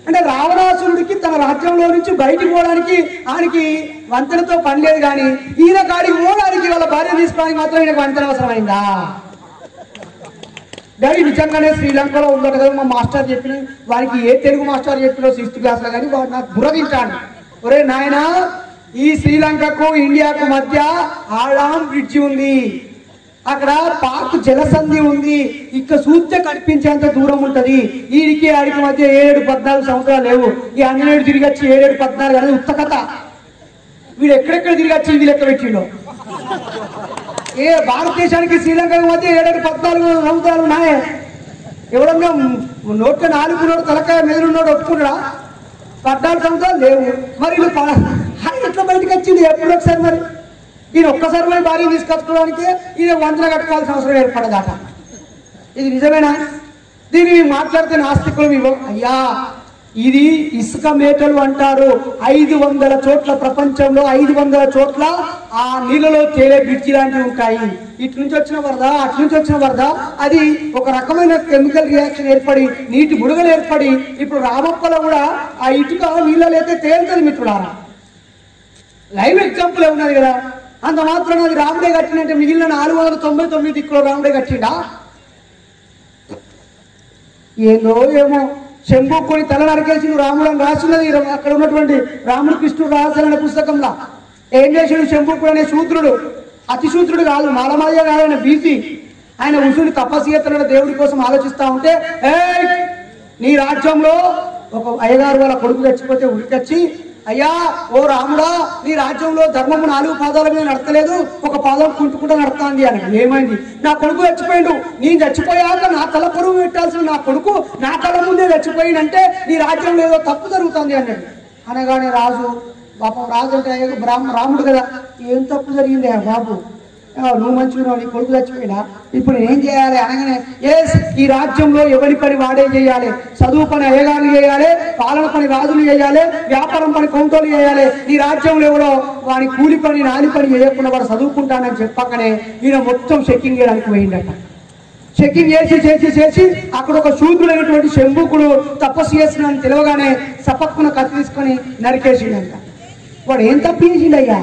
అంటే రావణాసురుడికి తన రాజ్యంలో నుంచి బయటికి పోవడానికి ఆయనకి వంతెనతో పని లేదు, కానీ ఈయన కాడికి పోవడానికి వాళ్ళ భార్య తీసుకోవడానికి మాత్రం ఈయనకు వంతెన అవసరమైందా? డాడీ నిజంగానే శ్రీలంకలో ఉన్నాడు కదా, మా మాస్టర్ చెప్పిన వారికి ఏ తెలుగు మాస్టర్ చెప్పినో 6th క్లాస్లో, కానీ వాడు నాకు బుర్రగించాడు. ఒరే నాయన, ఈ శ్రీలంకకు ఇండియాకు మధ్య ఆడాం బ్రిడ్జి ఉంది, అక్కడ పాక్ జలసంధి ఉంది, ఇక్కడ చూస్తే కనిపించేంత దూరం ఉంటది. వీడికి ఆడికి మధ్య 7-14 సంవత్సరాలు లేవు. ఈ ఆంజనేయుడు తిరిగి వచ్చి 7-14 అనేది ఉత్త కథ. వీడు ఎక్కడెక్కడ తిరిగి వచ్చి ఇది లెక్క పెట్టిండో. భారతదేశానికి శ్రీలంకకు మధ్య 7-14 సంవత్సరాలు ఉన్నాయే. ఎవడన్నా నోట్లో 4 నోటు తలకాయ మెదడున్నోడు ఒప్పుకున్నాడా? 14 సంవత్సరాలు లేవు. మరి ఆయన ఎట్లా బయటకు వచ్చింది ఎప్పుడు ఒకసారి? మరి ఈయన ఒక్కసారి పోయి భార్య తీసుకొచ్చుకోవడానికి ఈయన వంతెన కట్టుకోవాల్సిన అవసరం ఏర్పడదాట. ఇది నిజమేనా? దీన్ని మాట్లాడితే నాస్తికులు అయ్యా ఇది ఇసుక మేటలు అంటారు. 500 చోట్ల ప్రపంచంలో 500 చోట్ల ఆ నీళ్ళలో తేలే బ్రిడ్జి లాంటివి ఉంటాయి. ఇటు నుంచి వచ్చిన వరద అటు నుంచి వచ్చిన వరద అది ఒక రకమైన కెమికల్ రియాక్షన్ ఏర్పడి నీటి బుడగలు ఏర్పడి ఇప్పుడు రామప్పలో కూడా ఆ ఇటుక నీళ్ళలో అయితే తేలుతుంది మిత్రులారా. లైవ్ ఎగ్జాంపుల్ ఉన్నది కదా. అంత మాత్రం అది రాముడే కట్టినంటే మిగిలిన 499 దిక్కులో రాముడే కట్టిండా? ఏదో ఏమో శంభుకొని తల నరికేసి రాముడు అని రాసినది అక్కడ ఉన్నటువంటి రాముడు కృష్ణుడు రాసిన పుస్తకంలో. ఏం చేసాడు శంభుకుడు అనే శూద్రుడు, అతి శూద్రుడు కాదు, మాలమాయ కాదు, ఆయన బీసీ. ఆయన ఉసుని తపస్సు చేస్తున్నాడు దేవుడి కోసం ఆలోచిస్తా ఉంటే, నీ రాజ్యంలో ఒక అయ్యగారు వాళ్ళ కొడుకు చచ్చిపోతే ఉరికొచ్చి, అయ్యా ఓ రాముడా, నీ రాజ్యంలో ధర్మము 4 పాదాల మీద నడతలేదు, ఒక పాదం కుంటుకుంటూ నడుతుంది అని. ఏమైంది? నా కొడుకు చచ్చిపోయిండు, నేను చచ్చిపోయాక నా తల పొరుగు పెట్టాల్సిన నా కొడుకు నా తల ముందే చచ్చిపోయిందంటే నీ రాజ్యంలో ఏదో తప్పు జరుగుతుంది అన్నాడు. అనగానే రాజు, పాపం రాజు అంటే రాముడు కదా, ఏం తప్పు జరిగింది బాబు, నువ్వు మంచిగా నీ కొడుకు చచ్చిపోయినా ఇప్పుడు ఏం చేయాలి అనగానే, ఈ రాజ్యంలో ఎవరి పని వాడే చేయాలి, చదువు పని అయ్యగారులు చేయాలి, పాలన పని రాజులు చేయాలి, వ్యాపారం పని కౌంటర్లు చేయాలి. ఈ రాజ్యంలో ఎవరో వాడి కూలి పని నాలి పని చేయకుండా వాడు చదువుకుంటానని చెప్పకనే ఈయన మొత్తం చెక్కింగ్ చేయడానికి పోయిందట. చెక్కింగ్ చేసి అక్కడ ఒక శూద్రుడైనటువంటి శంభుకుడు తపస్సు చేస్తున్నాడని తెలియగానే సపక్కున కత్తి తీసుకొని నరికేసిండంట. వాడు ఏం తప్పు చేసిండయ్యా?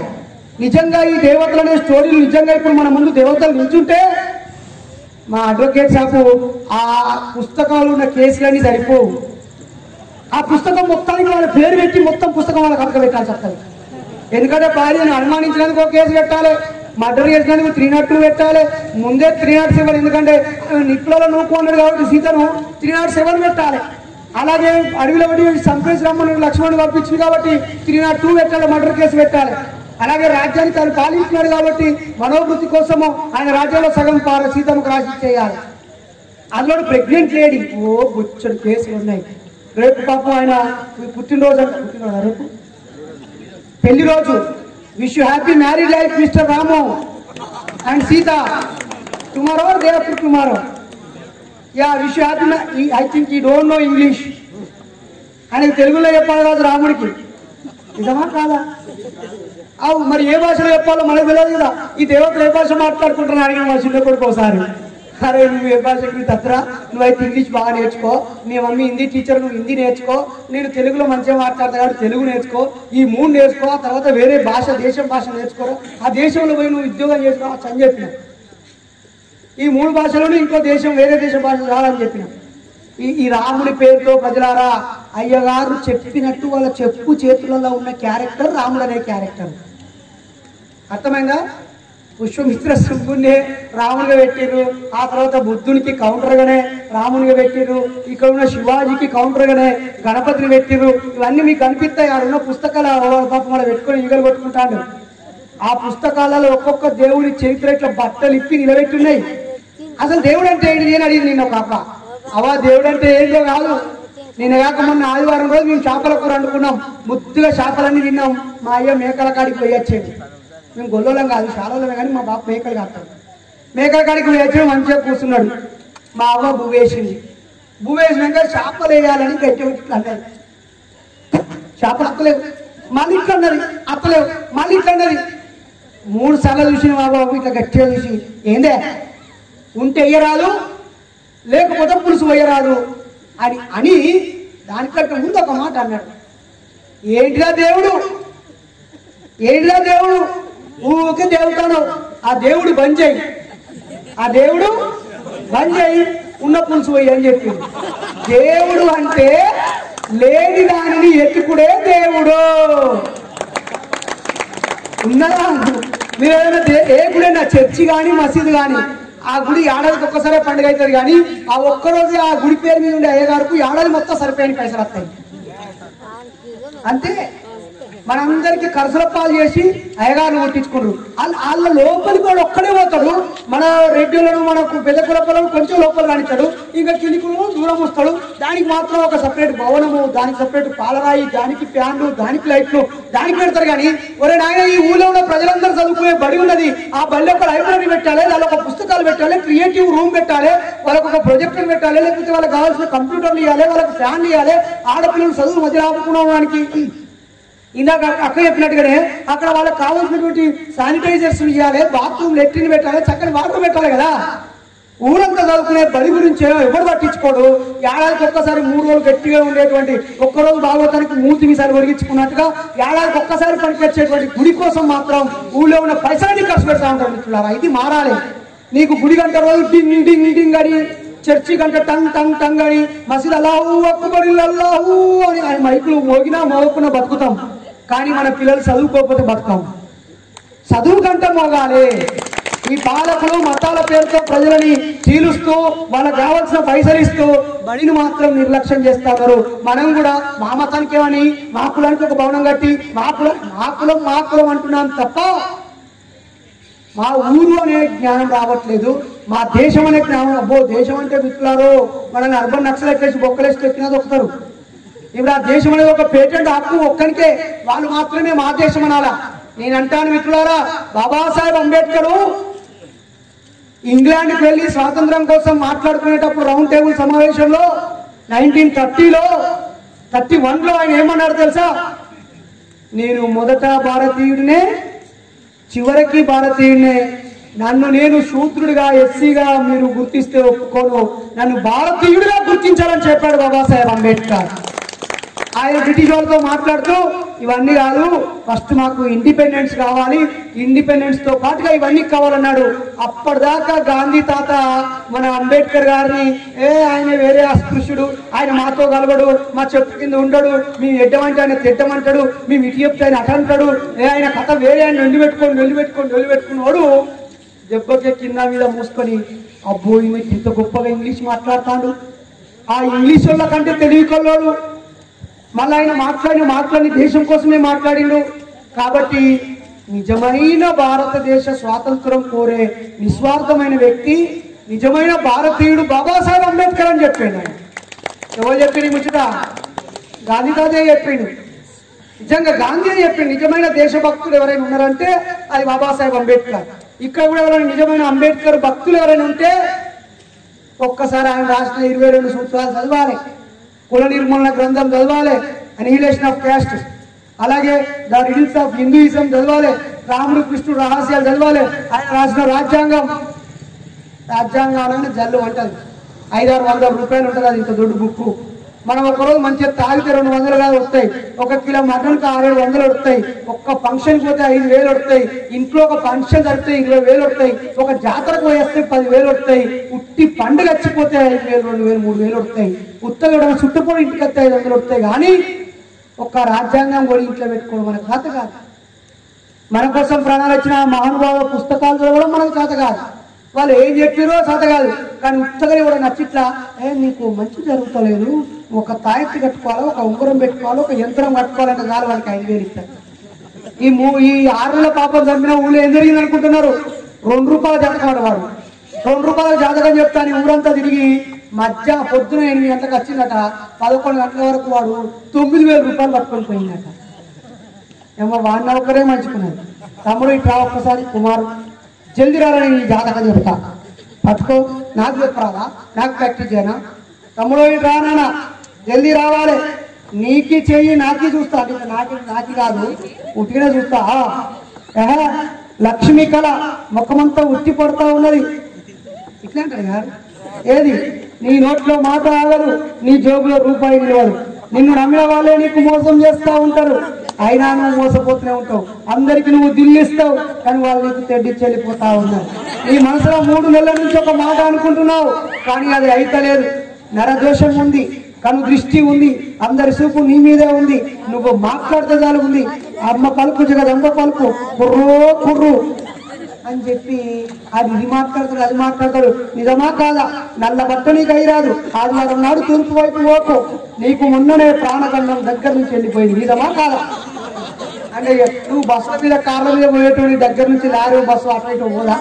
నిజంగా ఈ దేవతలు అనే స్టోరీలు నిజంగా ఇప్పుడు మన ముందు దేవతలు నిల్చుంటే మా అడ్వకేట్ షాపు ఆ పుస్తకాలు ఉన్న కేసులన్నీ సరిపోవు. ఆ పుస్తకం మొత్తానికి వాళ్ళ పేరు పెట్టి మొత్తం పుస్తకం వాళ్ళకి కనుక పెట్టాల్సి వస్తుంది. ఎందుకంటే భార్యను అనుమానించినందుకు ఒక కేసు పెట్టాలి, మర్డర్ చేసినందుకు 302 పెట్టాలి, ముందే 307. ఎందుకంటే నిప్పులలో నూకు అన్నాడు కాబట్టి సీతను 307 పెట్టాలి. అలాగే అడవిలో పడి చంపేసి రమ్మని లక్ష్మణుడు పంపించింది కాబట్టి 302 పెట్టాలి, మర్డర్ కేసు పెట్టాలి. అలాగే రాజ్యాన్ని తాను పాలించినాడు కాబట్టి మనోవృత్తి కోసము ఆయన రాజ్యంలో సగం సీతమ్మకు రాసి చేయాలి. అందులో ప్రెగ్నెంట్ లేడీ బొచ్చడు కేసులు ఉన్నాయి. రేపు పాపం ఆయన పుట్టినరోజు రేపు పెళ్లి రోజు. Wish you happy married life mister Ramu and Sita. Tomorrow day after tomorrow. Yeah wish you happy. I think ఈ డోంట్ నో ఇంగ్లీష్. ఆయనకి తెలుగులో చెప్పాలి కాదు రాముడికి. నిజమా కాదా? మరి ఏ భాషలో చెప్పాలో మనకు తెలియదు కదా. ఈ దేవతలు ఏ భాష మాట్లాడుకుంటున్నా అడిగిన మా చిన్న కొడుకు ఒకసారి, అరే నువ్వు ఏ భాషకి తత్రా, నువ్వైతే ఇంగ్లీష్ బాగా నేర్చుకో, మీ మమ్మీ హిందీ టీచర్, నువ్వు హిందీ నేర్చుకో, నేను తెలుగులో మంచిగా మాట్లాడతా కాబట్టి తెలుగు నేర్చుకో, ఈ 3 నేర్చుకో, ఆ తర్వాత వేరే భాష దేశం భాష నేర్చుకోరా, ఆ దేశంలో పోయి నువ్వు ఉద్యోగం చేసుకోవచ్చు అని చెప్పిన. ఈ 3 భాషలోనే ఇంకో దేశం వేరే దేశం భాష రావాలని చెప్పిన. ఈ రాముడి పేరుతో ప్రజలారా అయ్యగారు చెప్పినట్టు వాళ్ళ చెప్పు చేతులలో ఉన్న క్యారెక్టర్ రాముడు అనే క్యారెక్టర్. అర్థమైందా? పుష్పమిత్ర శుంభుణ్ణి రామునిగా పెట్టిర్రు, ఆ తర్వాత బుద్ధునికి కౌంటర్గానే రామునిగా పెట్టిర్రు, ఇక్కడ ఉన్న శివాజీకి కౌంటర్గానే గణపతిని పెట్టిర్రు. ఇవన్నీ మీకు కనిపిస్తాయి. ఆడున్న పుస్తకాలు పాపం వాళ్ళు పెట్టుకొని ఈగలు కొట్టుకుంటాడు. ఆ పుస్తకాలలో ఒక్కొక్క దేవుడి చరిత్ర ఇట్లా బట్టలు ఇప్పి నిలబెట్టున్నాయి. అసలు దేవుడు అంటే ఏంటి నేను అడిగింది నిన్న ఒక అబ్బా. అవా దేవుడు అంటే ఏంటో కాదు. నిన్న కాక మొన్న ఆదివారం రోజు మేము చేపల కూర వండుకున్నాం, ముద్దుగా చేపలన్నీ తిన్నాం. మా అయ్య మేకల కాడికి పోయి వచ్చేది. మేము గొల్లోలం కాదు శాలలోనే, కానీ మా బాబు మేకలు కాస్తాడు. మేకల కాడికి వేసి మంచిగా కూర్చున్నాడు. మా అవ్వ బువ్వ వేసింది. బువ్వ వేసినాక చేపలు వేయాలని గట్టి ఇట్లా అన్నది. చేపలు అత్తలేవు, మళ్ళీ ఇట్లా అన్నది, అత్తలేవు, మళ్ళీ ఇట్లా అన్నది. 3 సార్లు చూసిన మా బాబు ఇట్లా గట్టిగా చూసి, ఏందే ఉంటే వేయరాదు, లేకపోతే పులుసు వేయరాదు అని దానికంటే ముందు ఒక మాట అన్నాడు. ఏంటిరా దేవుడు, ఏంటిరా దేవుడు, ఊరికే దేవుతాను, ఆ దేవుడు బంద్ చేయి, ఆ దేవుడు బంద్ చేయి, ఉన్న పులుసు పోయి అని చెప్పింది. దేవుడు అంటే లేని దానిని ఎత్తుకుడే దేవుడు. ఉన్నదా మీరు ఏదైనా ఏ గుడైనా చర్చి కానీ మసీదు కానీ ఆ గుడి ఏడాదికి ఒక్కసారే పండుగ అవుతుంది, కానీ ఆ ఒక్కరోజు ఆ గుడి పేరు మీద ఉండే అయ్యగారికి ఏడాది మొత్తం సరిపోయిన పైసలు వస్తాయి అంతే. మనందరికి ఖర్చుల పాలు చేసి అయ్యగారిని కొట్టించుకుంటారు. వాళ్ళ లోపలికి వాడు ఒక్కడే పోతాడు. మన రెడ్డిలను మనకు పెద్ద కులపలను కొంచెం లోపల కానిస్తాడు, ఇంకా కిలికులను దూరం వస్తాడు. దానికి మాత్రం ఒక సపరేట్ భవనము, దానికి సపరేట్ పాలరాయి, దానికి ఫ్యాన్లు, దానికి లైట్లు, దానికి పెడతారు. కానీ ఒరే నాయన, ఈ ఊళ్ళో ఉన్న ప్రజలందరూ చదువుకునే బడి ఉన్నది, ఆ బడిలో ఒక లైబ్రరీ పెట్టాలి, దాని ఒక పుస్తకాలు పెట్టాలి, క్రియేటివ్ రూమ్ పెట్టాలి, వాళ్ళకు ఒక ప్రొజెక్టర్ పెట్టాలి, లేకపోతే వాళ్ళకి కావాల్సిన కంప్యూటర్లు ఇవ్వాలి, వాళ్ళకి ఫ్యాన్లు ఇవ్వాలి, ఆడపిల్లలు చదువు మధ్య ఆపుకునేవానికి ఇందాక అక్క చెప్పినట్టుగానే అక్కడ వాళ్ళకి కావాల్సినటువంటి శానిటైజర్స్ ఇవ్వాలి, బాత్రూమ్ లెట్రిన్ పెట్టాలి, చక్కని వాటర్ పెట్టాలి కదా. ఊరంతా చదువుకునే బడి గురించి ఎవరు పట్టించుకోడు. ఏడాదికి ఒక్కసారి 3 రోజులు గట్టిగా ఉండేటువంటి ఒక్కరోజు భాగవతానికి మూతి మీసాలు ఒరిగించుకున్నట్టుగా ఏడాదికి ఒక్కసారి పనికొచ్చేటువంటి గుడి కోసం మాత్రం ఊళ్ళో ఉన్న పైసలని ఖర్చు పెడతా ఉంటారు మిత్రులారా. ఇది మారాలి. నీకు గుడి గంట రోజు డింగ్ డింగ్ డింగ్ అని, చర్చి గంట టంగ్ టంగ్ టంగ్ అని, మసీద్ అల్లాహు అక్బర్ అల్లాహు అని ఆయన మైకులు మోగినా మోగకుండా బతుకుతాం. కానీ మన పిల్లలు చదువుకోకపోతే బతుకాం. చదువు గంట మోగాలి. ఈ పాలకులు మతాల పేరుతో ప్రజలని చీలుస్తూ వాళ్ళకి కావాల్సిన పైసలు ఇస్తూ బడిని మాత్రం నిర్లక్ష్యం చేస్తున్నారు. మనం కూడా మా మతానికి ఏమని, మా కులానికి ఒక భవనం కట్టి మా కులం అంటున్నాం తప్ప మా ఊరు అనే జ్ఞానం రావట్లేదు. మా దేశం అనే జ్ఞానం. అబ్బో దేశం అంటే మిత్రులారో మనల్ని అర్బన్ నక్సలైట్ బొక్కలేసి ఎక్కినది ఒకరు. ఇప్పుడు ఆ దేశం అనేది ఒక పేటెంట్ హక్కు ఒక్కనికే, వాళ్ళు మాత్రమే మా దేశం అనాలా. నేను అంటాను మిత్రులారా, బాబాసాహెబ్ అంబేద్కర్ ఇంగ్లాండ్కి వెళ్ళి స్వాతంత్రం కోసం మాట్లాడుకునేటప్పుడు రౌండ్ టేబుల్ సమావేశంలో 1931లో ఆయన ఏమన్నాడు తెలుసా? నేను మొదట భారతీయుడినే, చివరికి భారతీయుడినే. నన్ను నేను శూద్రుడిగా, ఎస్సీగా మీరు గుర్తిస్తే ఒప్పుకోను, నన్ను భారతీయుడిగా గుర్తించాలని చెప్పాడు బాబాసాహెబ్ అంబేద్కర్. ఆయన బ్రిటిష్ వాళ్ళతో మాట్లాడుతూ ఇవన్నీ కాదు, ఫస్ట్ మాకు ఇండిపెండెన్స్ కావాలి, ఇండిపెండెన్స్ తో పాటుగా ఇవన్నీ కావాలన్నాడు. అప్పటిదాకా గాంధీ తాత మన అంబేద్కర్ గారిని ఆయన వేరే అస్పృశ్యుడు, ఆయన మాతో కలవడు, మా చెప్పు కింద ఉండడు, మేము ఎడ్డమంటే ఆయన తిట్టమంటాడు, మేము ఇటు చెప్తే ఆయన అటంటాడు, ఆయన కథ వేరే, ఆయన వెళ్ళిపెట్టుకున్నాడు. దెబ్బకి కింద మీద మూసుకొని అబ్బో ఈమె ఇంత గొప్పగా ఇంగ్లీష్ మాట్లాడతాడు, ఆ ఇంగ్లీష్ వాళ్ళ కంటే తెలివికొల్లోడు, మళ్ళీ ఆయన మాట్లాడిన దేశం కోసమే మాట్లాడిండు. కాబట్టి నిజమైన భారతదేశ స్వాతంత్రం కోరే నిస్వార్థమైన వ్యక్తి, నిజమైన భారతీయుడు బాబాసాహెబ్ అంబేద్కర్ అని చెప్పాడు. ఆయన ఎవరు చెప్పిండు ముచ్చట? గాంధీ తాతే చెప్పిండు. నిజంగా గాంధీ చెప్పిండు. నిజమైన దేశభక్తులు ఎవరైనా ఉన్నారంటే అది బాబాసాహెబ్ అంబేద్కర్. ఇక్కడ కూడా ఎవరైనా నిజమైన అంబేద్కర్ భక్తులు ఎవరైనా ఉంటే ఒక్కసారి ఆయన రాసిన 22 సూత్రాలు చదవాలి, కుల నిర్మూలన గ్రంథం చదవాలి, అనిహిలేషన్ ఆఫ్ క్యాస్ట్, అలాగే ద రిడిల్స్ ఆఫ్ హిందూయిజం చదవాలి, రాముడు కృష్ణుడు రహస్యాలు చదవాలి, ఆయన రాసిన రాజ్యాంగాన్ని జల్లు అంటది. 500-600 రూపాయలు ఉంటుంది అది, ఇంత దొడ్డు బుక్కు. మనం ఒకరోజు మంచిగా తాగితే 200 కాదు వస్తాయి, 1 కిలో మటన్కి 600-700 వస్తాయి, ఒక్క ఫంక్షన్కి పోతే 5,000 వస్తాయి, ఇంట్లో ఒక ఫంక్షన్ జరిగితే 20,000 వస్తాయి, ఒక జాతరకు పోయేస్తే 10,000 వస్తాయి, ఉట్టి పండుగ వచ్చిపోతే 5,000, 2,000, 3,000 వస్తాయి, ఉత్తగా చుట్టుపడి ఇంటికి వస్తే 500 వస్తాయి. కానీ ఒక్క రాజ్యాంగం కూడా ఇంట్లో పెట్టుకోవడం మనకు చేత కాదు. మన కోసం ప్రాణాలు వచ్చిన మహానుభావ పుస్తకాలు చదవడం మనకు చేత కాదు. వాళ్ళు ఏం చెప్పారో చేత కాదు. కానీ ఉత్తగా కూడా నచ్చిట్లా నీకు మంచి జరుగుతలేదు, ఒక తాయెత్తు కట్టుకోవాలి, ఒక ఉంగరం పెట్టుకోవాలి, ఒక యంత్రం కట్టుకోవాలంటే చాలు వాళ్ళకి 5,000 ఇస్తారు. ఈ 6 నెలల పాపం చంపిన ఊళ్ళో ఏం జరిగింది అనుకుంటున్నారు? 2 రూపాయల జాతకం వాడు 2 రూపాయల జాతకం చెప్తాను ఊరంతా తిరిగి పొద్దున 8 గంటలకు వచ్చిందట, 11 గంటల వరకు వాడు 9,000 రూపాయలు పట్టుకొని పోయిందట. ఏమో వాడిన ఒకరే మంచుకున్నారు. తమ్ముడు ఇట్లా ఒక్కసారి కుమారు జల్దీ రాలని నీ జాతకం చెప్తా పట్టుకో నాకు చెప్పరాదా నాకు ప్రాక్టీస్ చేయనా తమ్ముడు ఇట్లా నాన్న జల్దీ రావాలి నీకి చెయ్యి నాకి చూస్తా నాకి కాదు ఉట్టిగానే చూస్తా లక్ష్మీ కళ ముఖమంతా ఉట్టి పడుతూ ఉన్నది ఇట్లా అంటారు గారు ఏది నీ నోట్లో మాట ఆగదు నీ జోబులో రూపాయి నిలవదు నిన్ను నమ్మిన వాళ్ళే నీకు మోసం చేస్తూ ఉంటారు అయినా నువ్వు మోసపోతూనే ఉంటావు అందరికి నువ్వు దిల్లిస్తావు కానీ వాళ్ళు నీకు తెడ్డిచ్చి వెళ్ళిపోతా ఉన్నారు నీ మనసులో 3 నెలల నుంచి ఒక మాట అనుకుంటున్నావు కానీ అది అయితలేదు నరదోషం ఉంది కను దృష్టి ఉంది అందరి చూపు నీ మీదే ఉంది నువ్వు మాట్లాడితే చాలు ఉంది అమ్మ పలుకు జగదమ్మ పలుకు కుర్రో కుర్రు అని చెప్పి అది ఇది మాట్లాడతాడు అది మాట్లాడతాడు నిజమా కాదా నల్ల బట్ట నీకు అయిరాదు ఆదివారం నాడు తూర్పు వైపు పోకు నీకు మొన్ననే ప్రాణగండం దగ్గర నుంచి వెళ్ళిపోయింది నిజమా కాదా అంటే నువ్వు బస్సుల మీద కార్ల మీద పోయేటువంటి దగ్గర నుంచి లారీ బస్సు అటు ఇటు పోదా